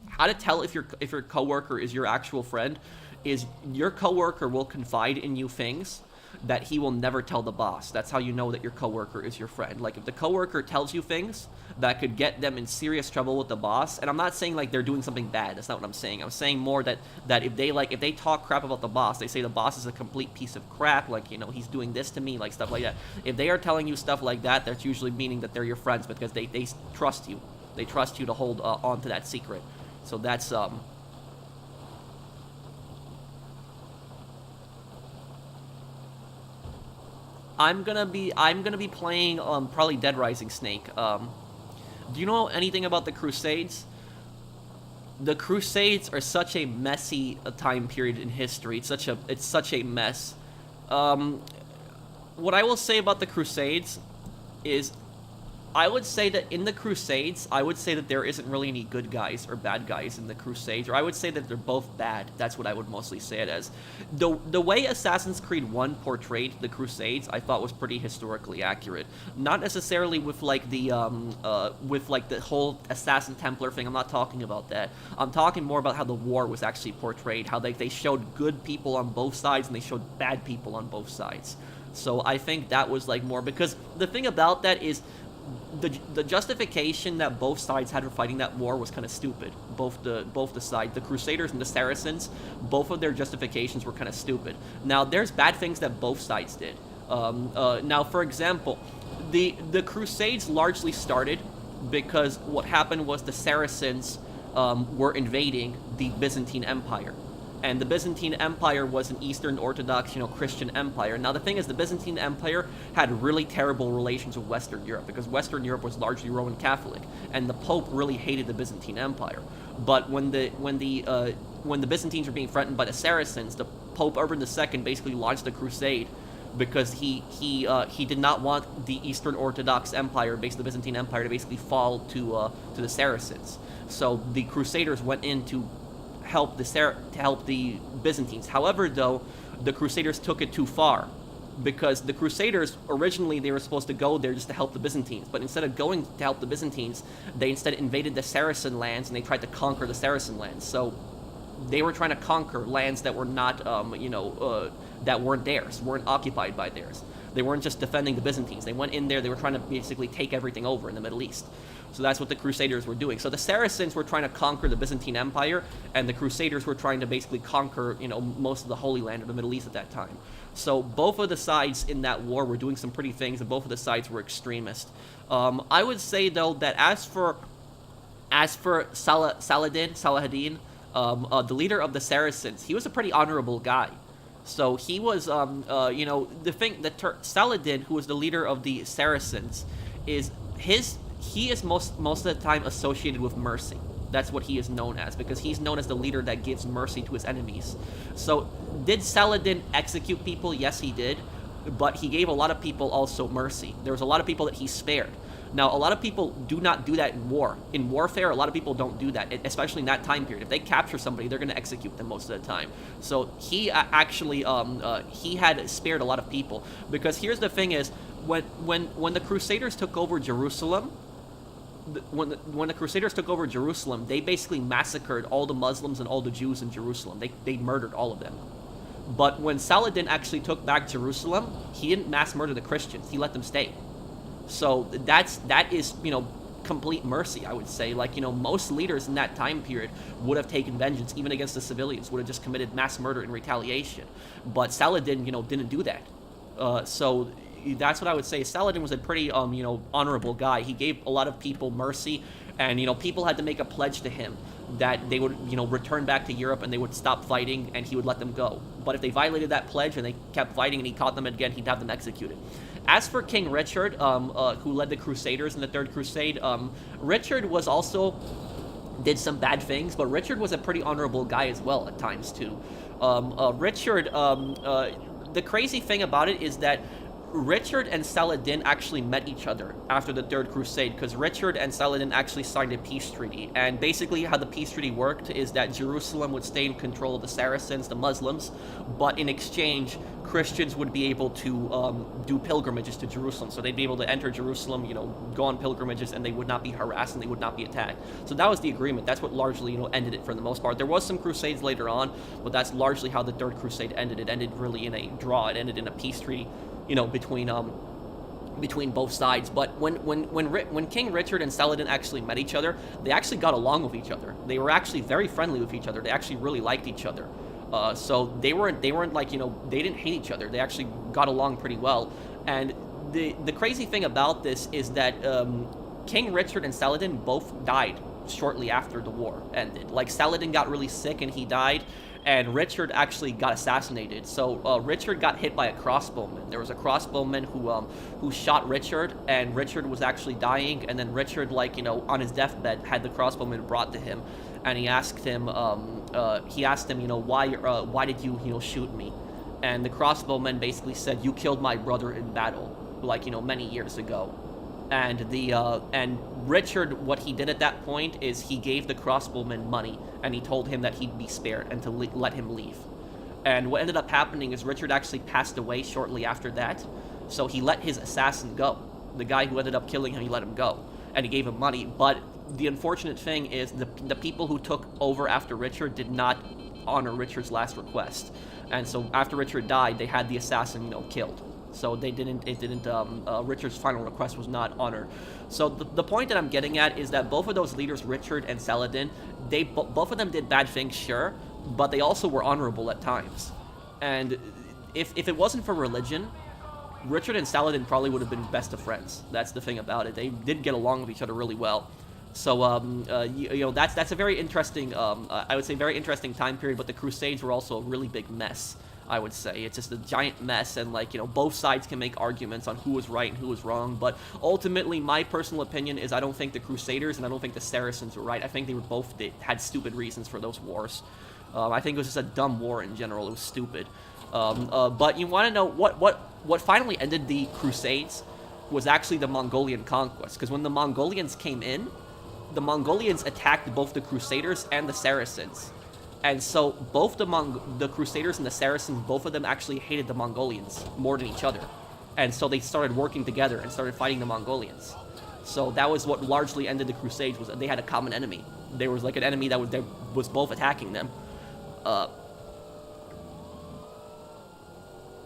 how to tell if your coworker is your actual friend is your coworker will confide in you things that he will never tell the boss. That's how you know that your coworker is your friend. Like, if the coworker tells you things that could get them in serious trouble with the boss, and I'm not saying like they're doing something bad. That's not what I'm saying. I'm saying more that if they talk crap about the boss, they say the boss is a complete piece of crap, like, he's doing this to me, like stuff like that. If they are telling you stuff like that, that's usually meaning that they're your friends, because they trust you. They trust you to hold on to that secret. So that's I'm gonna be playing probably Dead Rising Snake. Do you know anything about the Crusades? The Crusades are such a messy time period in history. It's such a mess. What I will say about the Crusades is I would say that in the Crusades, I would say that there isn't really any good guys or bad guys in the Crusades, or I would say that they're both bad. That's what I would mostly say it as. The way Assassin's Creed 1 portrayed the Crusades, I thought was pretty historically accurate. Not necessarily with like the whole Assassin Templar thing. I'm not talking about that. I'm talking more about how the war was actually portrayed, how they showed good people on both sides and they showed bad people on both sides. So I think that was like more, because the thing about that is the justification that both sides had for fighting that war was kind of stupid. Both the sides, the Crusaders and the Saracens, both of their justifications were kind of stupid. Now, there's bad things that both sides did. Now, for example, the Crusades largely started because what happened was the Saracens were invading the Byzantine Empire. And the Byzantine Empire was an Eastern Orthodox, Christian empire. Now, the thing is, the Byzantine Empire had really terrible relations with Western Europe, because Western Europe was largely Roman Catholic, and the Pope really hated the Byzantine Empire. But when the Byzantines were being threatened by the Saracens, the Pope Urban II basically launched a crusade, because he did not want the Eastern Orthodox Empire, basically the Byzantine Empire, to basically fall to the Saracens. So the Crusaders went in to help the Byzantines. However, though, the Crusaders took it too far, because the Crusaders, originally they were supposed to go there just to help the Byzantines, but instead of going to help the Byzantines, they instead invaded the Saracen lands and they tried to conquer the Saracen lands. So they were trying to conquer lands that were not, that weren't theirs, weren't occupied by theirs. They weren't just defending the Byzantines. They went in there, they were trying to basically take everything over in the Middle East. So that's what the Crusaders were doing. So the Saracens were trying to conquer the Byzantine Empire, and the Crusaders were trying to basically conquer, most of the Holy Land of the Middle East at that time. So both of the sides in that war were doing some pretty things, and both of the sides were extremist. I would say, though, that as for Saladin, the leader of the Saracens, he was a pretty honorable guy. So he was, Saladin, who was the leader of the Saracens, he is most of the time associated with mercy. That's what he is known as, because he's known as the leader that gives mercy to his enemies. So, did Saladin execute people? Yes, he did. But he gave a lot of people also mercy. There was a lot of people that he spared. Now, a lot of people do not do that in war. In warfare, a lot of people don't do that, especially in that time period. If they capture somebody, they're going to execute them most of the time. So he actually, he had spared a lot of people. Because here's the thing is, when the Crusaders took over Jerusalem, when the Crusaders took over Jerusalem, they basically massacred all the Muslims and all the Jews in Jerusalem. They murdered all of them. But when Saladin actually took back Jerusalem, he didn't mass murder the Christians. He let them stay. So that is complete mercy, I would say. Like, most leaders in that time period would have taken vengeance, even against the civilians, would have just committed mass murder in retaliation. But Saladin, didn't do that. So that's what I would say. Saladin was a pretty, honorable guy. He gave a lot of people mercy, and, people had to make a pledge to him that they would, return back to Europe and they would stop fighting and he would let them go. But if they violated that pledge and they kept fighting and he caught them again, he'd have them executed. As for King Richard, who led the Crusaders in the Third Crusade, Richard was also did some bad things, but Richard was a pretty honorable guy as well at times too. Richard, the crazy thing about it is that Richard and Saladin actually met each other after the Third Crusade, because Richard and Saladin actually signed a peace treaty. And basically how the peace treaty worked is that Jerusalem would stay in control of the Saracens, the Muslims, but in exchange, Christians would be able to do pilgrimages to Jerusalem. So they'd be able to enter Jerusalem, go on pilgrimages, and they would not be harassed and they would not be attacked. So that was the agreement. That's what largely, ended it for the most part. There was some crusades later on, but that's largely how the Third Crusade ended. It ended really in a draw. It ended in a peace treaty, between both sides. But when King Richard and Saladin actually met each other, they actually got along with each other. They were actually very friendly with each other. They actually really liked each other. So they weren't like, they didn't hate each other. They actually got along pretty well. And the crazy thing about this is that King Richard and Saladin both died shortly after the war ended. Like, Saladin got really sick and he died, and Richard actually got assassinated. So Richard got hit by a crossbowman. There was a crossbowman who shot Richard, and Richard was actually dying. And then Richard, on his deathbed, had the crossbowman brought to him, and he asked him, why did you, shoot me? And the crossbowman basically said, "You killed my brother in battle, many years ago." And Richard, what he did at that point is he gave the crossbowman money, and he told him that he'd be spared and to let him leave. And what ended up happening is Richard actually passed away shortly after that, so he let his assassin go. The guy who ended up killing him, he let him go, and he gave him money. But the unfortunate thing is the people who took over after Richard did not honor Richard's last request, and so after Richard died, they had the assassin, killed. So Richard's final request was not honored. So the point that I'm getting at is that both of those leaders, Richard and Saladin, both of them did bad things, sure, but they also were honorable at times. And if it wasn't for religion, Richard and Saladin probably would have been best of friends. That's the thing about it. They did get along with each other really well. So, that's a very interesting, I would say very interesting time period, but the Crusades were also a really big mess, I would say. It's just a giant mess, and, both sides can make arguments on who was right and who was wrong, but ultimately, my personal opinion is I don't think the Crusaders and I don't think the Saracens were right. I think they had stupid reasons for those wars. I think it was just a dumb war in general. It was stupid. But you want to know what finally ended the Crusades was actually the Mongolian conquest, because when the Mongolians came in, the Mongolians attacked both the Crusaders and the Saracens. And so both the Crusaders and the Saracens, both of them actually hated the Mongolians more than each other. And so they started working together and started fighting the Mongolians. So that was what largely ended the Crusades, was that they had a common enemy. There was an enemy that was both attacking them.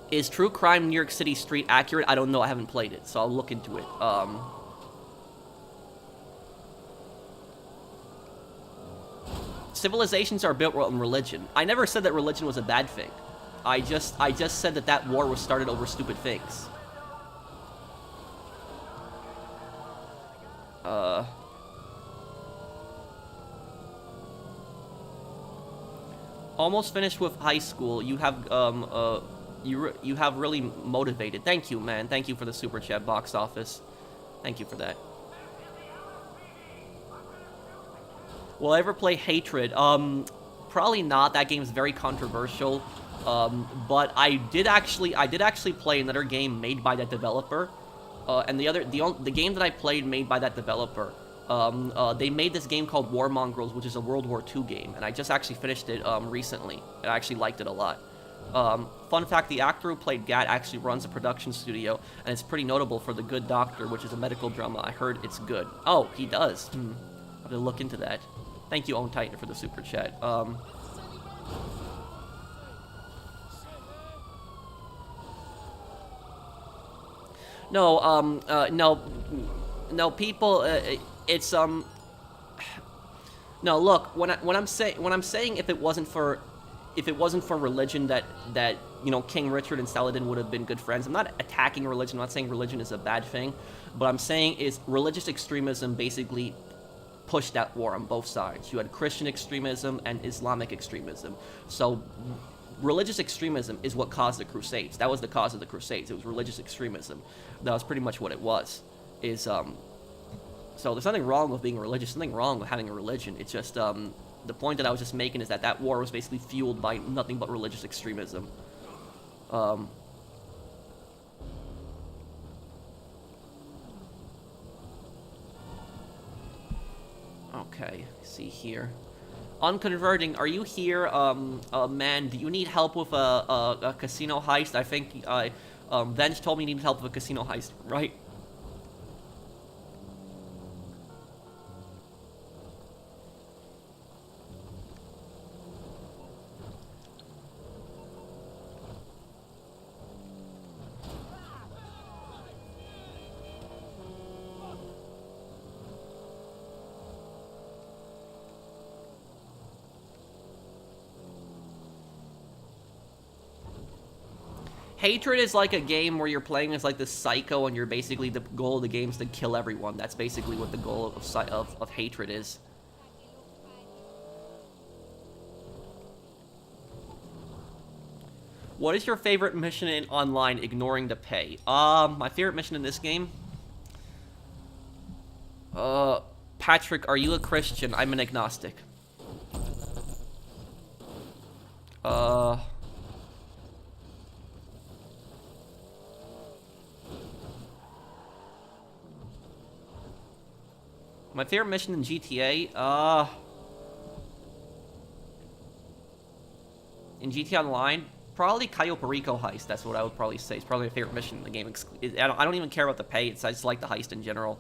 Is True Crime New York City Street accurate? I don't know. I haven't played it, so I'll look into it. Civilizations are built on religion. I never said that religion was a bad thing. I just said that war was started over stupid things. Almost finished with high school. You have you have really motivated. Thank you, man. Thank you for the super chat, box office. Thank you for that. Will I ever play Hatred? Probably not. That game is very controversial. But I did actually play another game made by that developer. And the game that I played made by that developer. They made this game called War Mongrels, which is a World War II game, and I just actually finished it recently, and I actually liked it a lot. Fun fact, the actor who played Gat actually runs a production studio, and it's pretty notable for The Good Doctor, which is a medical drama. I heard it's good. Oh, he does. I have to look into that. Thank you, Own Titan, for the super chat. No, people, it's, no, look, when I'm saying if it wasn't for religion that King Richard and Saladin would have been good friends, I'm not attacking religion. I'm not saying religion is a bad thing. But I'm saying is religious extremism basically pushed that war on both sides. You had Christian extremism and Islamic extremism. So religious extremism is what caused the Crusades. That was the cause of the Crusades. It was religious extremism. That was pretty much what it was. So there's nothing wrong with being religious, nothing wrong with having a religion. It's just, the point that I was just making is that war was basically fueled by nothing but religious extremism. Okay, see here. On converting, are you here, man? Do you need help with a casino heist? I think Venge told me you need help with a casino heist, right? Hatred is like a game where you're playing as like this psycho, and you're basically, the goal of the game is to kill everyone. That's basically what the goal of Hatred is. What is your favorite mission in online, ignoring the pay? My favorite mission in this game? Patrick, are you a Christian? I'm an agnostic. My favorite mission in GTA, in GTA Online, probably Cayo Perico heist. That's what I would probably say. It's probably my favorite mission in the game. I don't even care about the pay. I just like the heist in general.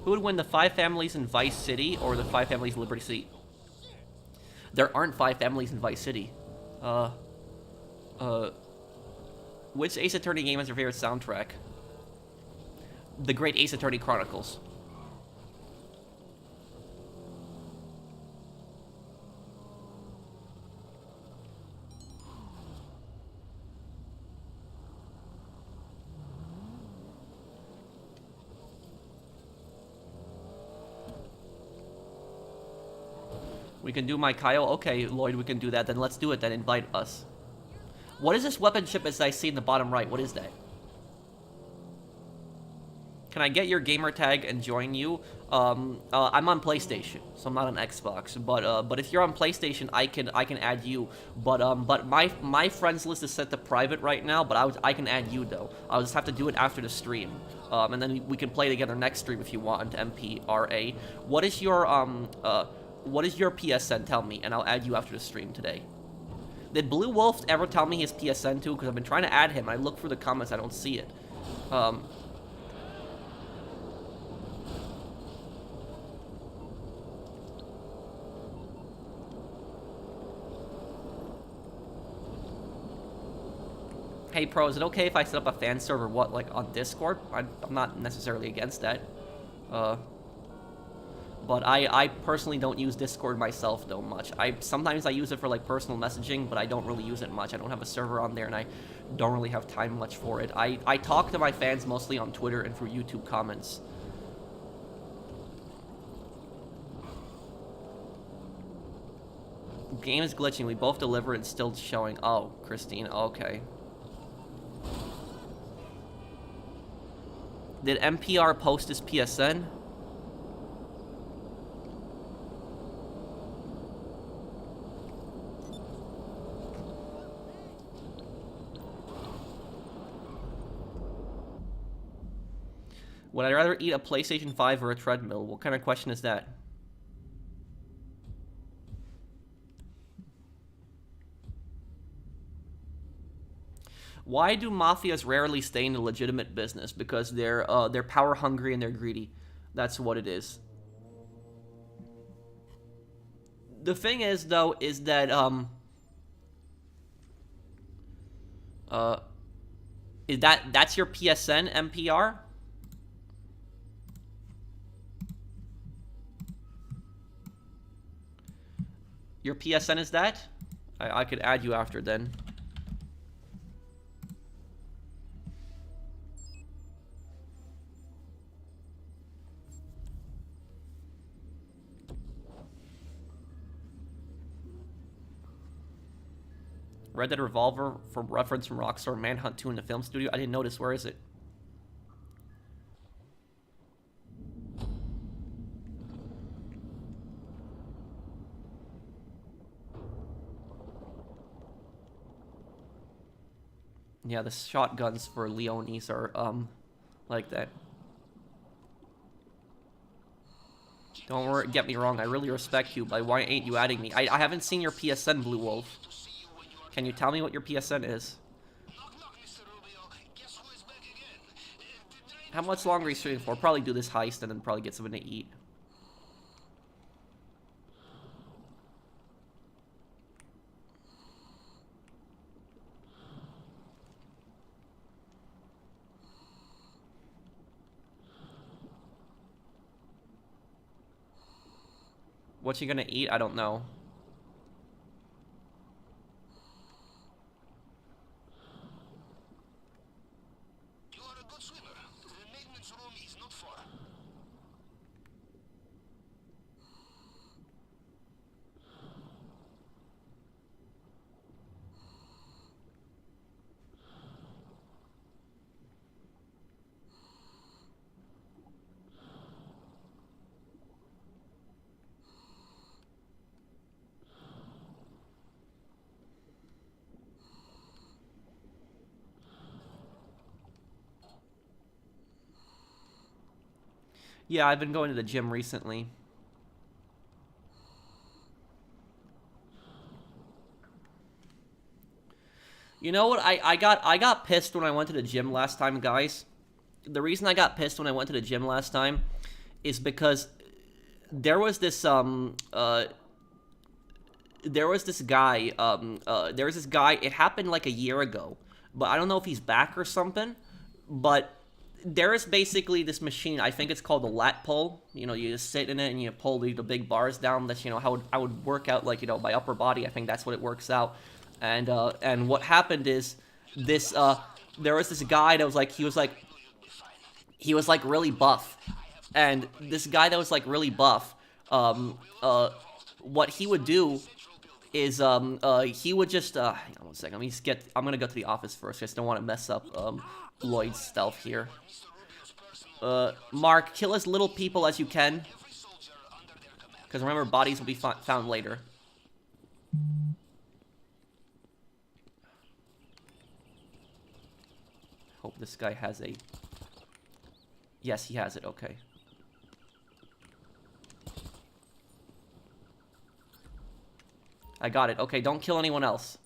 Who would win, the 5 families in Vice City or the 5 families in Liberty City? There aren't 5 families in Vice City. Which Ace Attorney game has your favorite soundtrack? The Great Ace Attorney Chronicles. We can do my Kyle? Okay, Lloyd, we can do that. Then let's do it then. Invite us. What is this weapon ship as I see in the bottom right? What is that? Can I get your gamer tag and join you? I'm on PlayStation, so I'm not on Xbox. But if you're on PlayStation, I can add you. But my friends list is set to private right now. But I can add you though. I'll just have to do it after the stream. And then we can play together next stream if you want. MPRA. What is your PSN? Tell me, and I'll add you after the stream today. Did Blue Wolf ever tell me his PSN too? Because I've been trying to add him. I look through the comments, I don't see it. Hey, Pro, is it okay if I set up a fan server, like on Discord? I'm not necessarily against that. But I personally don't use Discord myself, though, much. Sometimes I use it for, like, personal messaging, but I don't really use it much. I don't have a server on there, and I don't really have time much for it. I talk to my fans mostly on Twitter and through YouTube comments. Game is glitching. We both deliver and still showing. Oh, Christine. Okay. Did MPR post his PSN? Would I rather eat a PlayStation 5 or a treadmill? What kind of question is that? Why do mafias rarely stay in a legitimate business? Because they're power hungry and they're greedy. That's what it is. The thing is, though, is that that's your PSN, MPR? Your PSN is that? I could add you after then. Red Dead Revolver from reference from Rockstar Manhunt 2 in the film studio. I didn't notice. Where is it? Yeah, the shotguns for Leonis are, like that. Don't worry, get me wrong, I really respect you, but why ain't you adding me? I haven't seen your PSN, Blue Wolf. Can you tell me what your PSN is? How much longer are you streaming for? Probably do this heist and then probably get something to eat. What you gonna eat? I don't know. You are a good swimmer. The maintenance room is not far. Yeah, I've been going to the gym recently. You know what? I got pissed when I went to the gym last time, guys. The reason I got pissed when I went to the gym last time is because there was this guy. It happened like a year ago, but I don't know if he's back or something. But there is basically this machine. I think it's called the lat pull. You know, you just sit in it and you pull the big bars down. That's, you know, how I would work out, like, you know, my upper body. I think that's what it works out. And what happened is this there was this guy that was like he was like really buff, and this guy that was like really buff, what he would do is he would just hang on one second. I'm gonna go to the office first. I just don't want to mess up Lloyd's stealth here. Mark, kill as little people as you can, because remember, bodies will be found later. Hope this guy has a... Yes, he has it. Okay. I got it. Okay, don't kill anyone else.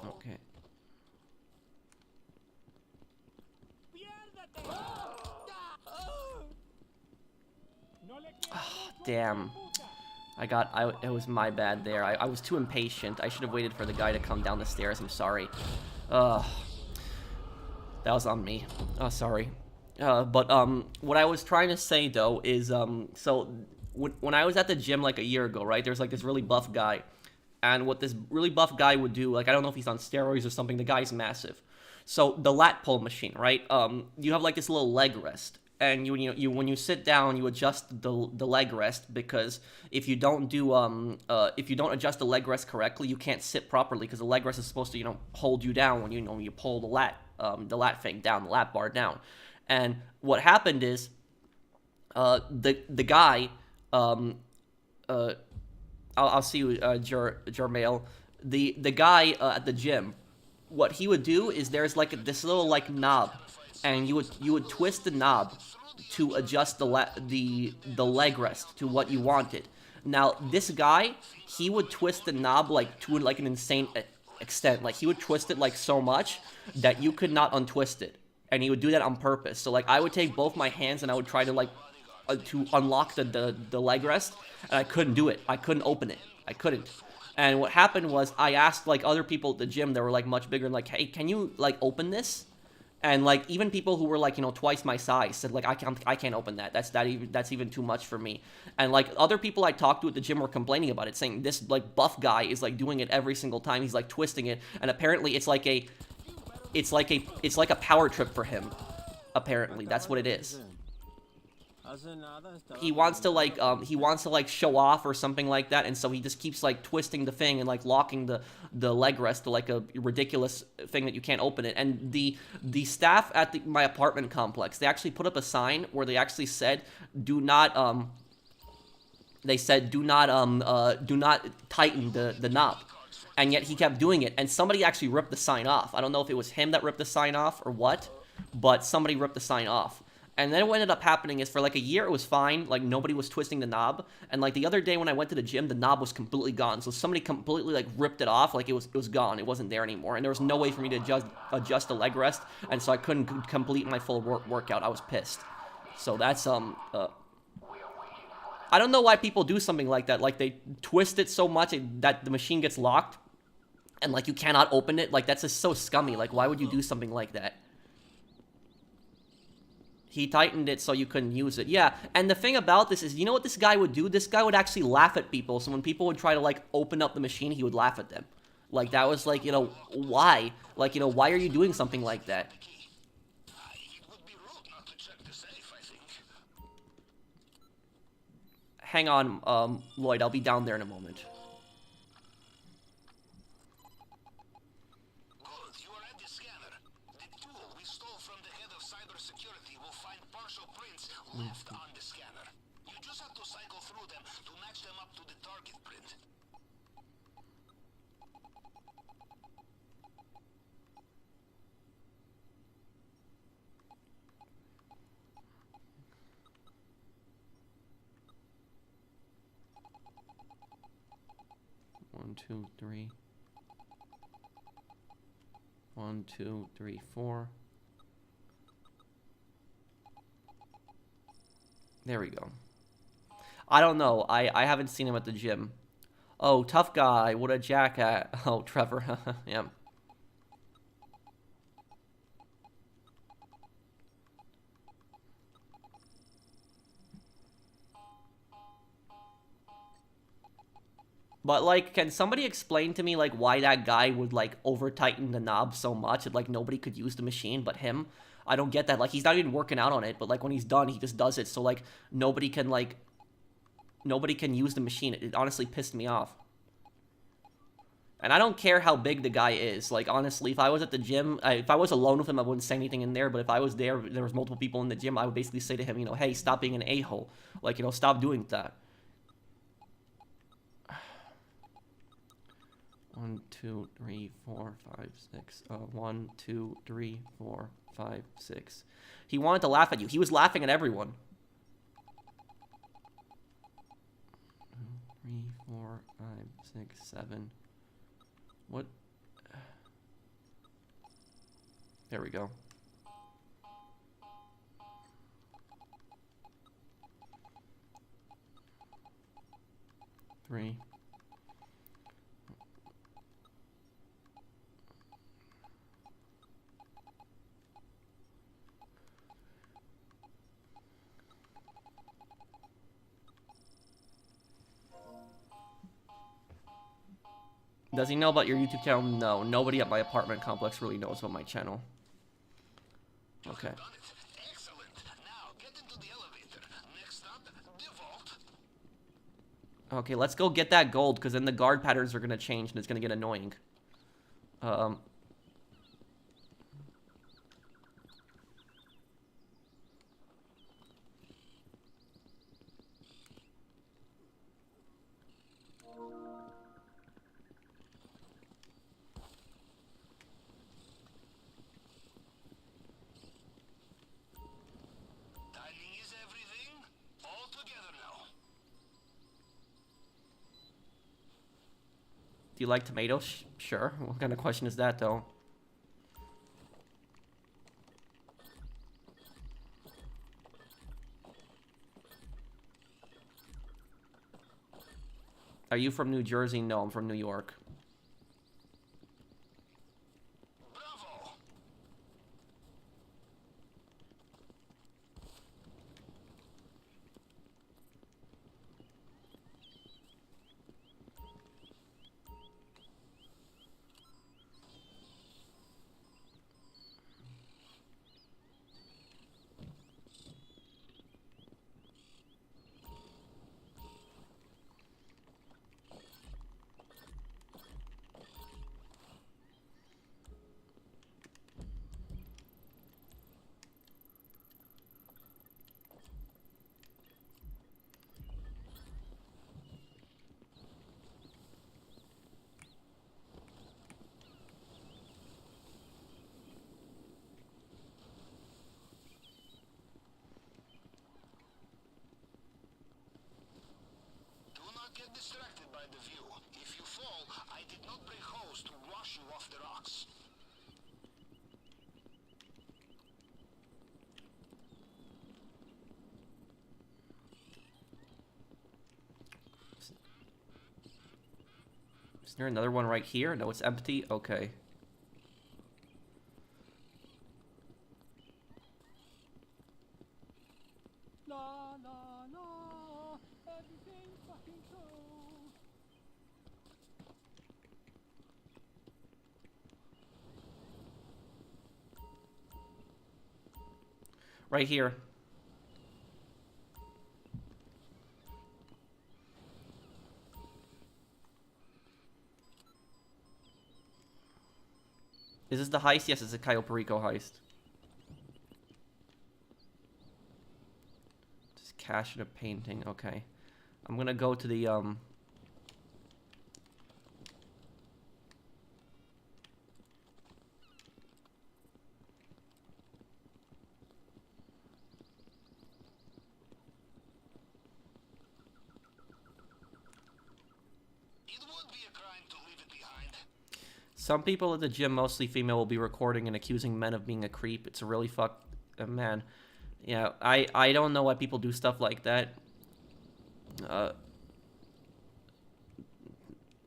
Okay. Oh, damn. It was my bad there. I was too impatient. I should have waited for the guy to come down the stairs. I'm sorry. That was on me. Oh, sorry. But what I was trying to say, though, is, so, when I was at the gym, like, a year ago, right, there's, like, this really buff guy. And what this really buff guy would do, like, I don't know if he's on steroids or something, the guy's massive. So, the lat pull machine, right, you have, like, this little leg rest. And when you sit down, you adjust the leg rest, because if you don't adjust the leg rest correctly, you can't sit properly, because the leg rest is supposed to, you know, hold you down when you pull the lat thing down, the lat bar down. And what happened is, the guy, I'll see you, Jermail. The guy at the gym, what he would do is there's like this little like knob, and you would twist the knob to adjust the leg rest to what you wanted. Now this guy, he would twist the knob like to like an insane extent. Like he would twist it like so much that you could not untwist it, and he would do that on purpose. So like I would take both my hands and I would try to like to unlock the leg rest, and I couldn't do it. I couldn't open it. I couldn't. And what happened was I asked like other people at the gym that were like much bigger, like, hey, can you like open this? And like even people who were like, you know, twice my size said like I can't open that. That's even too much for me. And like other people I talked to at the gym were complaining about it, saying this like buff guy is like doing it every single time. He's like twisting it, and apparently it's like a power trip for him. Apparently that's what it is. He wants to like show off or something like that, and so he just keeps like twisting the thing and like locking the leg rest to like a ridiculous thing that you can't open it. And the staff at my apartment complex, they actually put up a sign where they actually said do not tighten the knob. And yet he kept doing it, and somebody actually ripped the sign off. I don't know if it was him that ripped the sign off or what, but somebody ripped the sign off. And then what ended up happening is for like a year it was fine, like nobody was twisting the knob, and like the other day when I went to the gym, the knob was completely gone. So somebody completely like ripped it off, like it was gone, it wasn't there anymore, and there was no way for me to adjust the leg rest, and so I couldn't complete my full workout. I was pissed. So that's I don't know why people do something like that. Like they twist it so much that the machine gets locked, and like you cannot open it. Like that's just so scummy. Like why would you do something like that? He tightened it so you couldn't use it. Yeah, and the thing about this is, you know what this guy would do? This guy would actually laugh at people. So when people would try to, like, open up the machine, he would laugh at them. Like, that was, like, you know, why? Like, you know, why are you doing something like that? Hang on, Lloyd, I'll be down there in a moment. tool we stole from the head of cybersecurity will find partial prints left on the scanner. You just have to cycle through them to match them up to the target print. One, two, three. 1, 2, 3, 4. There we go. I don't know. I haven't seen him at the gym. Oh, tough guy. What a jackass. Oh, Trevor. Yeah. But, like, can somebody explain to me, like, why that guy would, like, over-tighten the knob so much that, like, nobody could use the machine but him? I don't get that. Like, he's not even working out on it, but, like, when he's done, he just does it. So, like, nobody can use the machine. It honestly pissed me off. And I don't care how big the guy is. Like, honestly, if I was at the gym, if I was alone with him, I wouldn't say anything in there. But if I was there was multiple people in the gym, I would basically say to him, you know, hey, stop being an a-hole. Like, you know, stop doing that. 1, 2, 3, 4, 5, 6. 1, 2, 3, 4, 5, 6. He wanted to laugh at you. He was laughing at everyone. 2, 3, 4, 5, 6, 7. What? There we go. 3. Does he know about your YouTube channel? No, nobody at my apartment complex really knows about my channel. Okay. Excellent. Now get into the elevator. Next stop, the vault. Okay, let's go get that gold, because then the guard patterns are going to change, and it's going to get annoying. Timing is everything. All together now. Do you like tomatoes? Sure. What kind of question is that, though? Are you from New Jersey? No, I'm from New York. Bravo. Do not get distracted by the view. If you fall, I did not break hose to wash you off the rocks. Is there another one right here? No, it's empty. Okay. La la la, everything fucking cool. Right here. Is this the heist? Yes, it's a Cayo Perico heist. Just cash in a painting. Okay. I'm gonna go to the, Some people at the gym, mostly female, will be recording and accusing men of being a creep. It's a really man. Yeah, I don't know why people do stuff like that.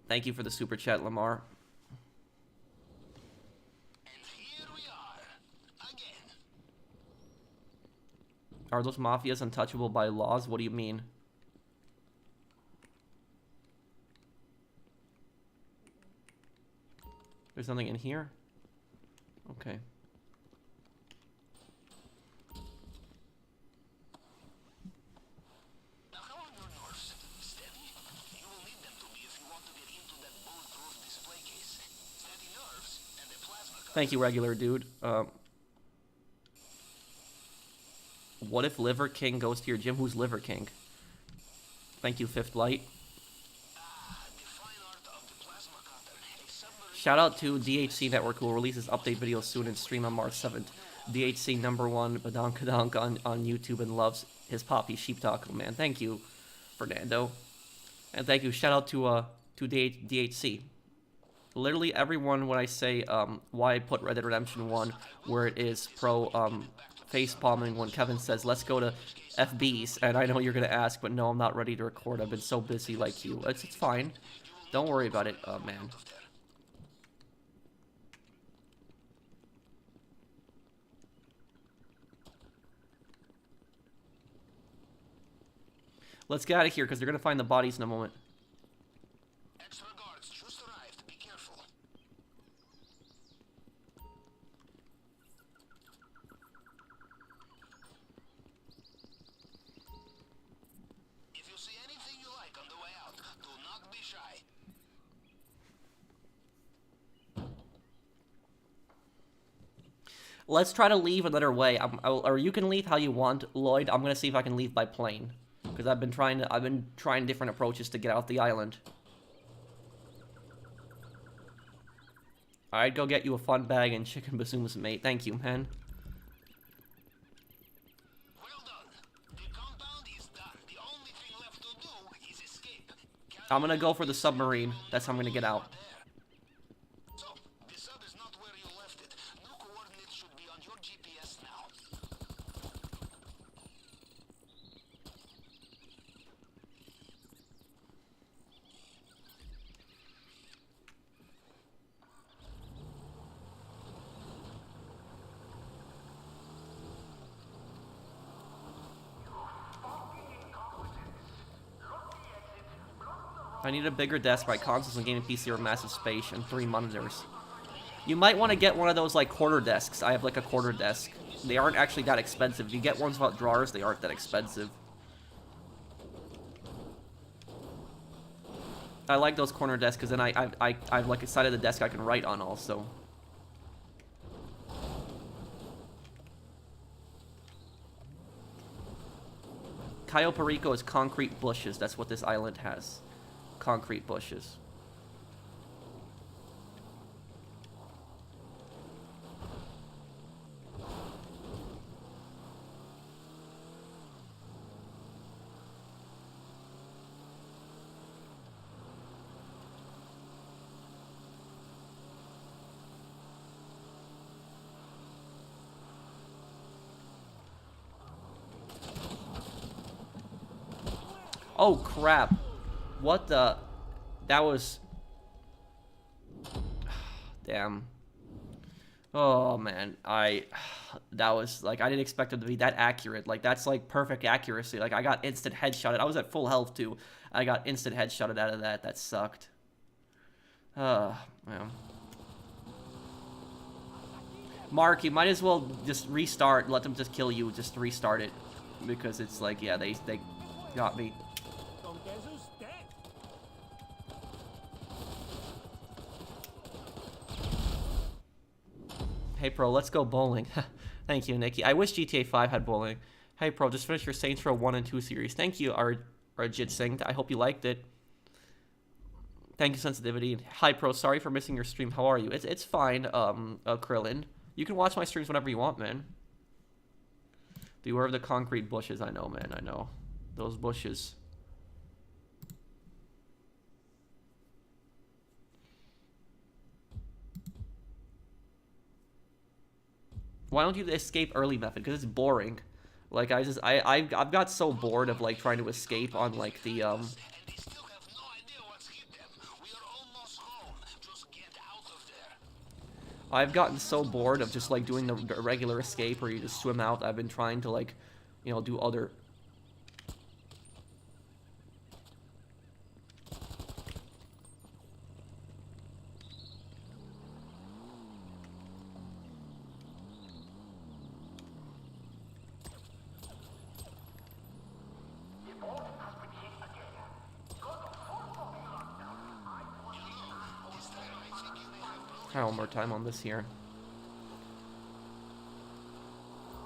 Thank you for the super chat, Lamar. And here we are, again. Are those mafias untouchable by laws? What do you mean? There's nothing in here? Okay. Now how are your nerves? Steady? You will need them to be if you want to get into that bulletproof display case. Steady nerves and the plasma cutter. Thank you, regular dude. What if Liver King goes to your gym? Who's Liver King? Thank you, Fifth Light. Shout out to DHC Network, who will release his update video soon and stream on March 7th. DHC #1 Badonkadonk on YouTube and loves his poppy sheep taco, man. Thank you, Fernando. And thank you. Shout out to DHC. Literally everyone, when I say why I put Red Dead Redemption 1 where it is pro face palming when Kevin says let's go to FBs, and I know you're gonna ask, but no, I'm not ready to record. I've been so busy like you. It's fine. Don't worry about it, man. Let's get out of here, because they're going to find the bodies in a moment. Extra guards just arrived. Be careful. If you see anything you like on the way out, do not be shy. Let's try to leave another way. Or you can leave how you want, Lloyd. I'm going to see if I can leave by plane. Because I've been trying different approaches to get out the island. Alright, go get you a fun bag and chicken bazoomas, mate. Thank you, man. Well done. The compound is done. The only thing left to do is escape. I'm gonna go for the submarine. That's how I'm gonna get out. So, the sub is not where you left it. New coordinates should be on your GPS now. I need a bigger desk. My consoles and gaming PC are massive space and 3 monitors. You might want to get one of those like quarter desks. I have like a quarter desk. They aren't actually that expensive. If you get ones without drawers, they aren't that expensive. I like those corner desks because then I've like a side of the desk I can write on also. Cayo Perico is concrete bushes. That's what this island has. Concrete bushes. Oh crap. What the... That was... Damn. Oh man, that was like, I didn't expect it to be that accurate. Like, that's like perfect accuracy. Like, I got instant headshotted. I was at full health too. I got instant headshotted out of that. That sucked. Man. Mark, you might as well just restart. Let them just kill you. Just restart it. Because it's like, yeah, they got me. Hey, pro, let's go bowling. Thank you, Nikki. I wish GTA 5 had bowling. Hey, pro, just finished your Saints Row 1 and 2 series. Thank you, Arjit Singh. I hope you liked it. Thank you, Sensitivity. Hi, pro, sorry for missing your stream. How are you? It's fine, Krillin. You can watch my streams whenever you want, man. Beware of the concrete bushes. I know, man. I know. Those bushes. Why don't you escape early method? Because it's boring. Like, I've got so bored of, like, trying to escape on, like, the, And they still have no idea what's hit them. We are almost home. Just get out of there. I've gotten so bored of just, like, doing the regular escape where you just swim out. I've been trying to, like, you know, do other... Try one more time on this here.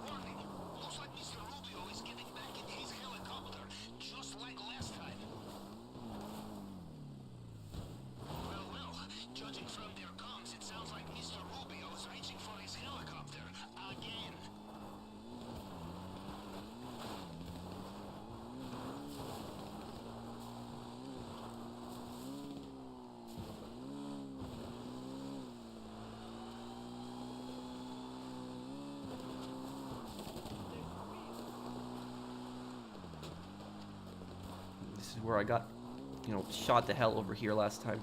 Warning. Looks like Mr. Rubio is getting back in his helicopter, just like last time. Well, judging from their comms, it sounds like Mr. Rubio is reaching for his helicopter again. This is where I got, you know, shot to hell over here last time.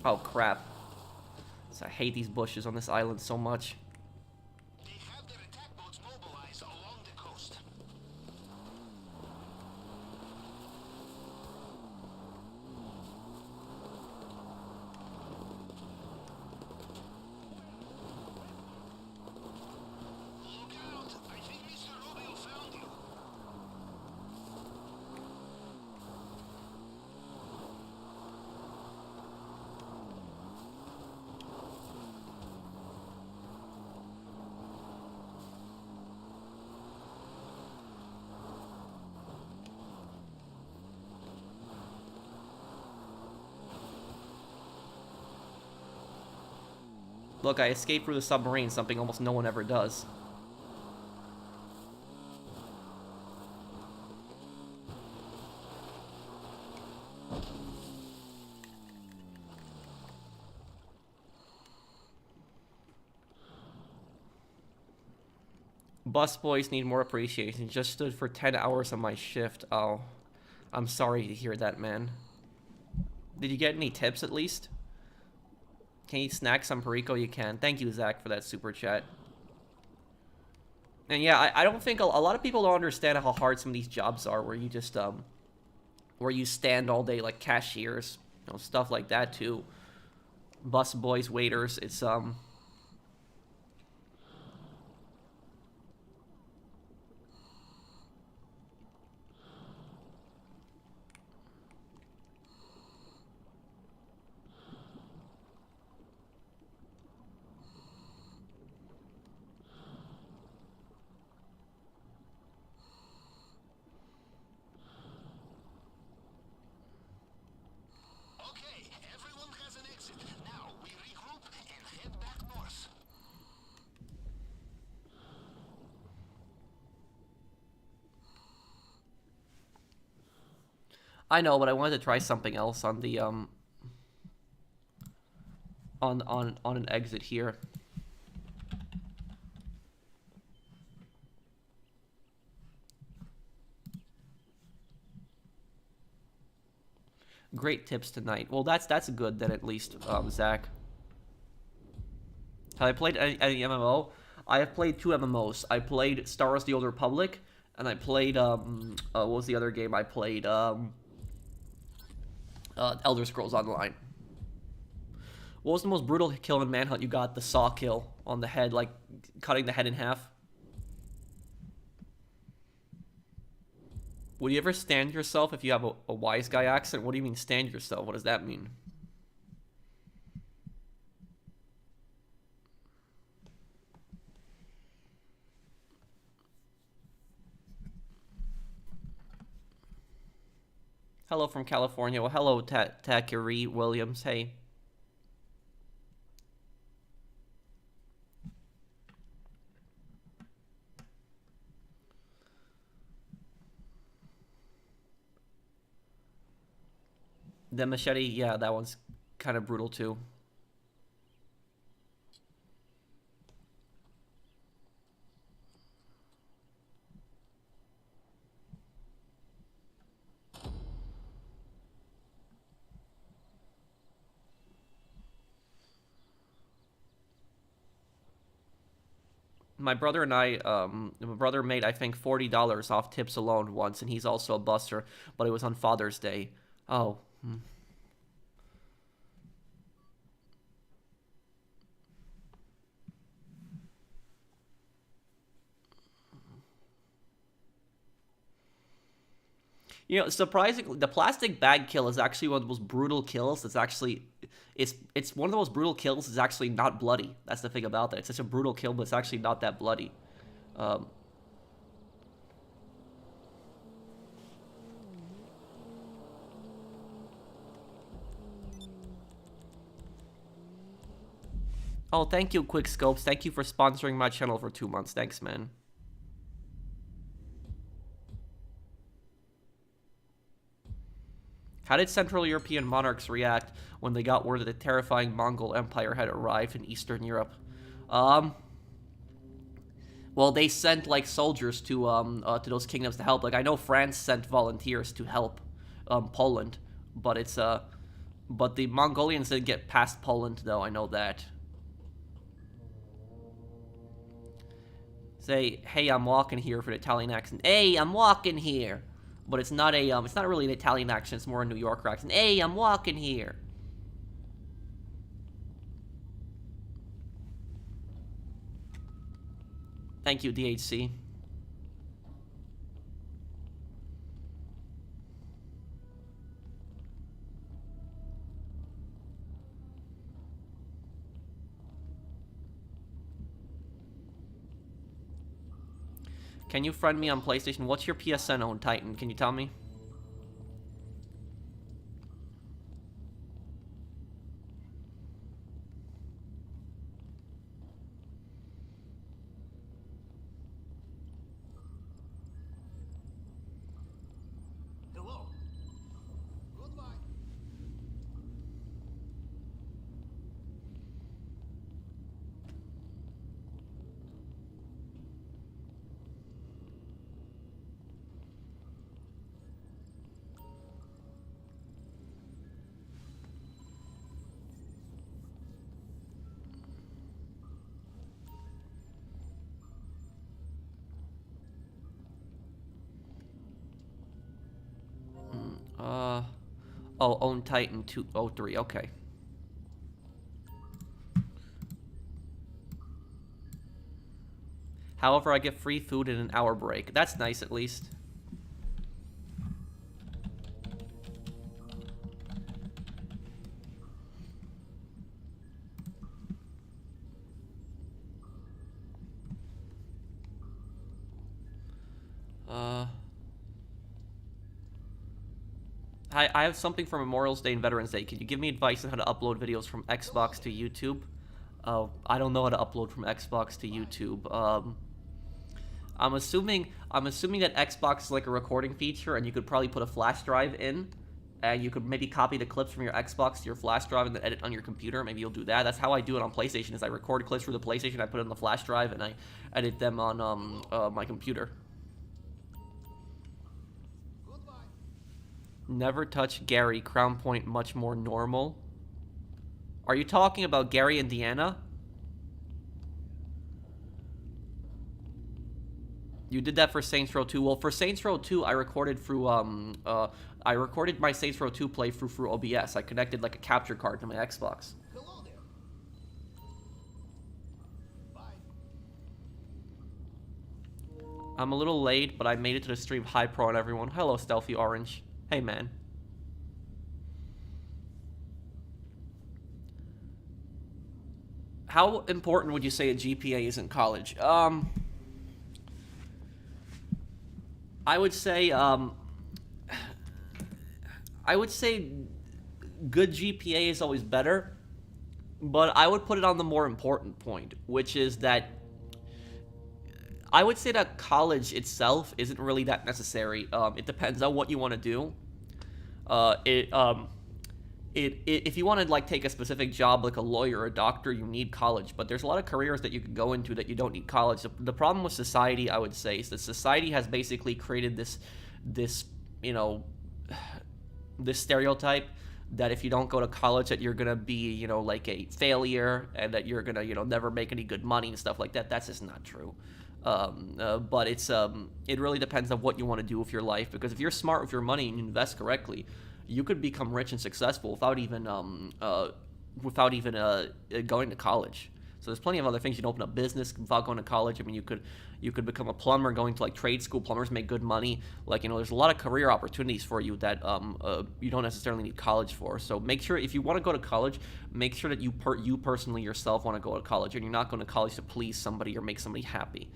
Oh, crap. So I hate these bushes on this island so much. They have their attack boats mobilized along the coast. Look out! I think Mr. Rubio found you. Look, I escaped through the submarine, something almost no one ever does. Bus boys need more appreciation. Just stood for 10 hours on my shift. Oh, I'm sorry to hear that, man. Did you get any tips at least? Can you eat snacks on Perico? You can. Thank you, Zach, for that super chat. And yeah, I don't think a lot of people don't understand how hard some of these jobs are, where you just where you stand all day like cashiers, you know, stuff like that too. Bus boys, waiters. It's Okay, everyone has an exit. Now we regroup and head back north. I know, but I wanted to try something else on the on an exit here. Great tips tonight. Well, that's good then, at least, Zach. Have I played any MMO? I have played 2 MMOs. I played Star Wars: The Old Republic, and I played what was the other game I played? Elder Scrolls Online. What was the most brutal kill in Manhunt you got? The saw kill on the head, like cutting the head in half. Would you ever stand yourself if you have a wise guy accent? What do you mean stand yourself? What does that mean? Hello from California. Well, hello, Takiri Williams. Hey. The machete, yeah, that one's kind of brutal too. My brother and I, my brother made, I think, $40 off tips alone once, and he's also a buster, but it was on Father's Day. Oh. You know, surprisingly, the plastic bag kill is actually one of the most brutal kills. It's actually, it's one of the most brutal kills. It's actually not bloody. That's the thing about that. It's such a brutal kill, but it's actually not that bloody. Oh, thank you, Quick Scopes. Thank you for sponsoring my channel for 2 months. Thanks, man. How did Central European monarchs react when they got word that the terrifying Mongol Empire had arrived in Eastern Europe? Well, they sent like soldiers to those kingdoms to help. Like I know France sent volunteers to help Poland, but but the Mongolians didn't get past Poland though. I know that. Say, hey, I'm walking here for the Italian accent. Hey, I'm walking here. But it's not it's not really an Italian accent, it's more a New Yorker accent. Hey, I'm walking here. Thank you, DHC. Can you friend me on PlayStation? What's your PSN own, Titan? Can you tell me? Hello. Goodbye. Oh, own Titan 203, okay. However, I get free food in an hour break. That's nice, at least. I have something for Memorial's Day and Veterans Day. Can you give me advice on how to upload videos from Xbox to YouTube? I don't know how to upload from Xbox to YouTube. I'm assuming that Xbox is like a recording feature, and you could probably put a flash drive in, and you could maybe copy the clips from your Xbox to your flash drive and then edit on your computer. Maybe you'll do that. That's how I do it on PlayStation. Is I record clips for the PlayStation, I put it on the flash drive, and I edit them on my computer. Never touch Gary. Crown Point much more normal. Are you talking about Gary, Indiana? You did that for Saints Row 2. Well, for Saints Row 2, I recorded through I recorded my Saints Row 2 playthrough through OBS. I connected like a capture card to my Xbox. Hello there. Bye. I'm a little late, but I made it to the stream. Hi, Pro and everyone. Hello, Stealthy Orange. Hey, man. How important would you say a GPA is in college? I would say good GPA is always better, but I would put it on the more important point, which is that I would say that college itself isn't really that necessary. It depends on what you want to do. If you want to like take a specific job like a lawyer or a doctor, you need college. But there's a lot of careers that you can go into that you don't need college. The problem with society, I would say, is that society has basically created this stereotype that if you don't go to college that you're gonna be like a failure and that you're gonna never make any good money and stuff like that. That's just not true. But it really depends on what you want to do with your life, because if you're smart with your money and you invest correctly, you could become rich and successful without even going to college. So there's plenty of other things. You can open a business without going to college. I mean, you could become a plumber going to like trade school. Plumbers make good money. Like, there's a lot of career opportunities for you that you don't necessarily need college for. So make sure, if you want to go to college, make sure that you personally yourself want to go to college, and you're not going to college to please somebody or make somebody happy.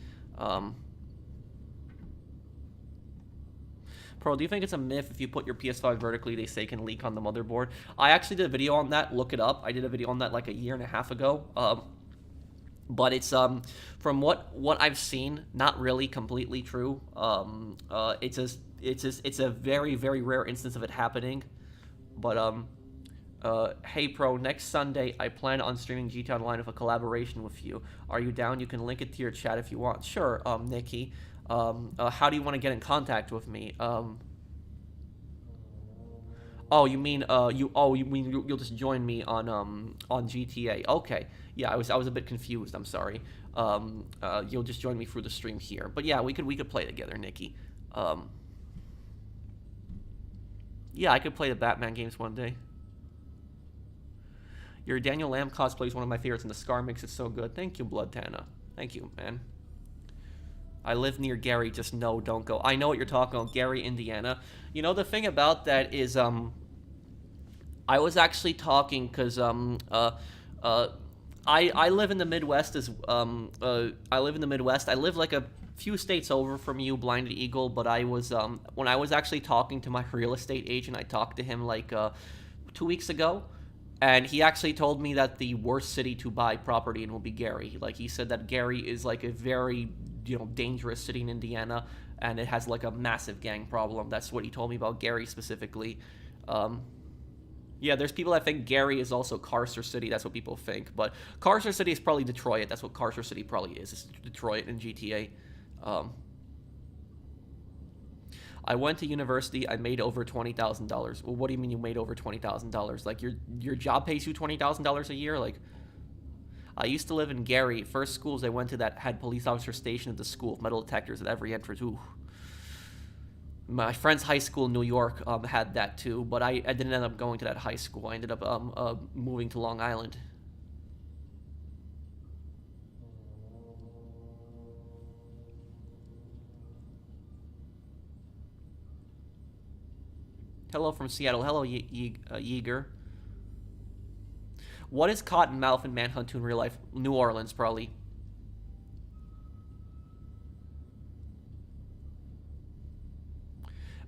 Pro, do you think it's a myth if you put your PS5 vertically, they say can leak on the motherboard? I actually did a video on that. Look it up. I did a video on that like a year and a half ago. But it's from what I've seen, not really completely true. It's a very, very rare instance of it happening. But hey Pro, next Sunday I plan on streaming GTA Online with a collaboration with you. Are you down? You can link it to your chat if you want. Sure, Nikki. How do you want to get in contact with me? Oh, you mean you'll just join me on GTA? Okay, yeah, I was a bit confused. I'm sorry. You'll just join me through the stream here. But yeah, we could play together, Nikki. Yeah, I could play the Batman games one day. Your Daniel Lamb cosplay is one of my favorites, and the scar makes it so good. Thank you, Blood Tana. Thank you, man. I live near Gary, just no, don't go. I know what you're talking about, Gary, Indiana. The thing about that is, I was actually talking, because, I live in the Midwest I live in the Midwest. I live like a few states over from you, Blinded Eagle, but I was, when I was actually talking to my real estate agent, I talked to him like, 2 weeks ago, and he actually told me that the worst city to buy property in will be Gary. Like, he said that Gary is like a very dangerous city in Indiana, and it has like a massive gang problem. That's what he told me about Gary specifically. Yeah, there's people that think Gary is also Carcer City. That's what people think, but Carcer City is probably Detroit. That's what Carcer City probably is. It's Detroit and GTA. I went to university. I made over $20,000. Well, what do you mean you made over $20,000? Like your job pays you $20,000 a year? Like, I used to live in Gary. First schools I went to that had police officers stationed at the school with metal detectors at every entrance. Ooh. My friend's high school in New York had that too, but I didn't end up going to that high school. I ended up moving to Long Island. Hello from Seattle. Hello, Yeager. What is Cottonmouth in Manhunt 2 in real life? New Orleans, probably.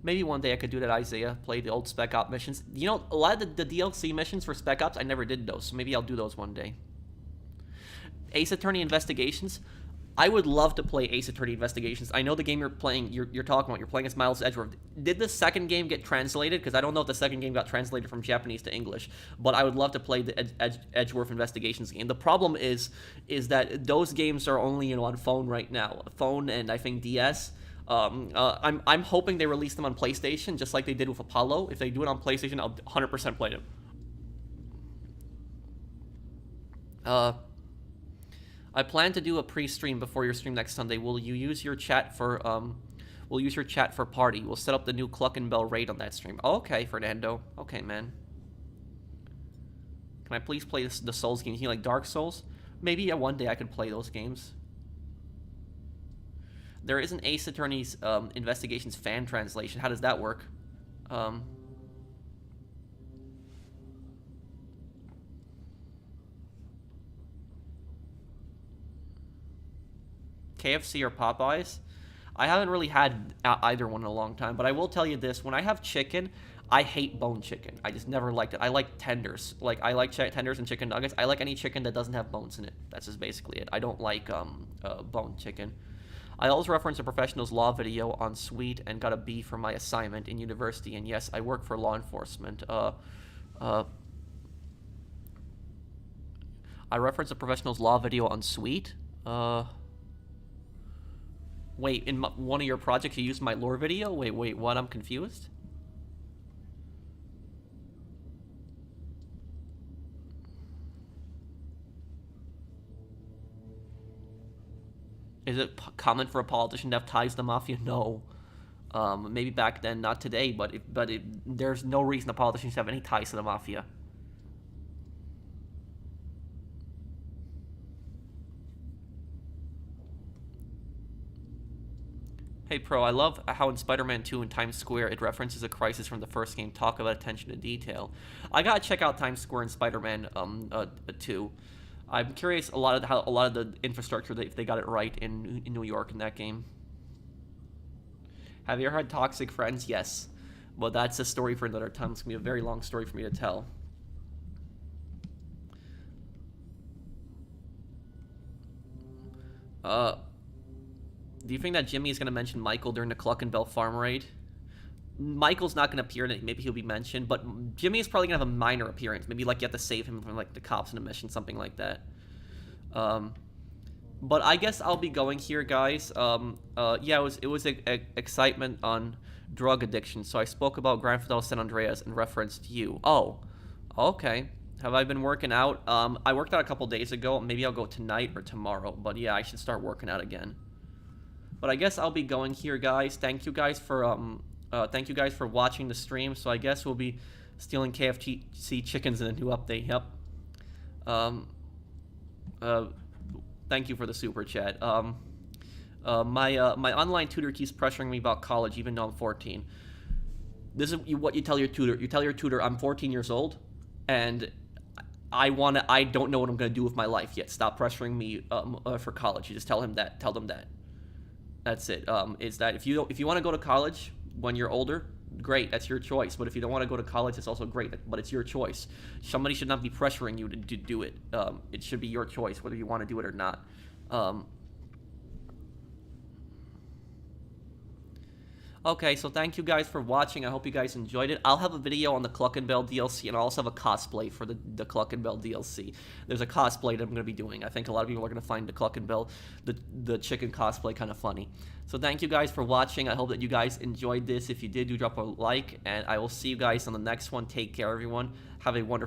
Maybe one day I could do that, Isaiah. Play the old Spec Ops missions. A lot of the DLC missions for Spec Ops, I never did those, so maybe I'll do those one day. Ace Attorney Investigations. I would love to play Ace Attorney Investigations. I know the game you're playing, you're talking about. You're playing as Miles Edgeworth. Did the second game get translated? Because I don't know if the second game got translated from Japanese to English. But I would love to play the Edgeworth Investigations game. The problem is that those games are only on phone right now, phone and I think DS. I'm hoping they release them on PlayStation, just like they did with Apollo. If they do it on PlayStation, I'll 100% play them. I plan to do a pre-stream before your stream next Sunday. Will you use your chat for party? We'll set up the new Cluckin Bell Raid on that stream. Oh, okay, Fernando. Okay, man. Can I please play the Souls games? You like Dark Souls? Maybe one day I could play those games. There is an Ace Attorney's Investigations fan translation. How does that work? KFC or Popeyes? I haven't really had either one in a long time, but I will tell you this. When I have chicken, I hate bone chicken. I just never liked it. I like tenders. Like, I like tenders and chicken nuggets. I like any chicken that doesn't have bones in it. That's just basically it. I don't like bone chicken. I always reference a professional's law video on Sweet and got a B for my assignment in university. And yes, I work for law enforcement. I reference a professional's law video on Sweet. Wait, in one of your projects you used my lore video? Wait, what? I'm confused. Is it common for a politician to have ties to the Mafia? No. Maybe back then, not today, but there's no reason the politicians have any ties to the Mafia. Hey Pro, I love how in Spider-Man 2 in Times Square it references a crisis from the first game. Talk about attention to detail. I gotta check out Times Square in Spider-Man 2. I'm curious a lot of the infrastructure, if they got it right in New York in that game. Have you ever had toxic friends? Yes, but that's a story for another time. It's gonna be a very long story for me to tell. Do you think that Jimmy is going to mention Michael during the Cluckin Bell Farm Raid? Michael's not going to appear in it. Maybe he'll be mentioned, but Jimmy is probably going to have a minor appearance. Maybe, like, you have to save him from, like, the cops in a mission, something like that. But I guess I'll be going here, guys. Yeah, it was excitement on drug addiction, so I spoke about Grand Theft Auto San Andreas and referenced you. Oh, okay. Have I been working out? I worked out a couple days ago. Maybe I'll go tonight or tomorrow, but yeah, I should start working out again. But I guess I'll be going here, guys. Thank you guys for watching the stream. So I guess we'll be stealing KFC chickens in a new update. Yep. Thank you for the super chat. My online tutor keeps pressuring me about college, even though I'm 14. This is what you tell your tutor. You tell your tutor, I'm 14 years old, and I don't know what I'm gonna do with my life yet. Stop pressuring me for college. You just tell them that. That's it. Is that if you want to go to college when you're older, great, that's your choice. But if you don't want to go to college, it's also great, but it's your choice. Somebody should not be pressuring you to do it. It should be your choice whether you want to do it or not. Okay, so thank you guys for watching. I hope you guys enjoyed it. I'll have a video on the Cluckin Bell DLC, and I'll also have a cosplay for the Cluckin Bell DLC. There's a cosplay that I'm going to be doing. I think a lot of people are going to find the Cluckin Bell, the chicken cosplay kind of funny. So thank you guys for watching. I hope that you guys enjoyed this. If you did, do drop a like, and I will see you guys on the next one. Take care, everyone. Have a wonderful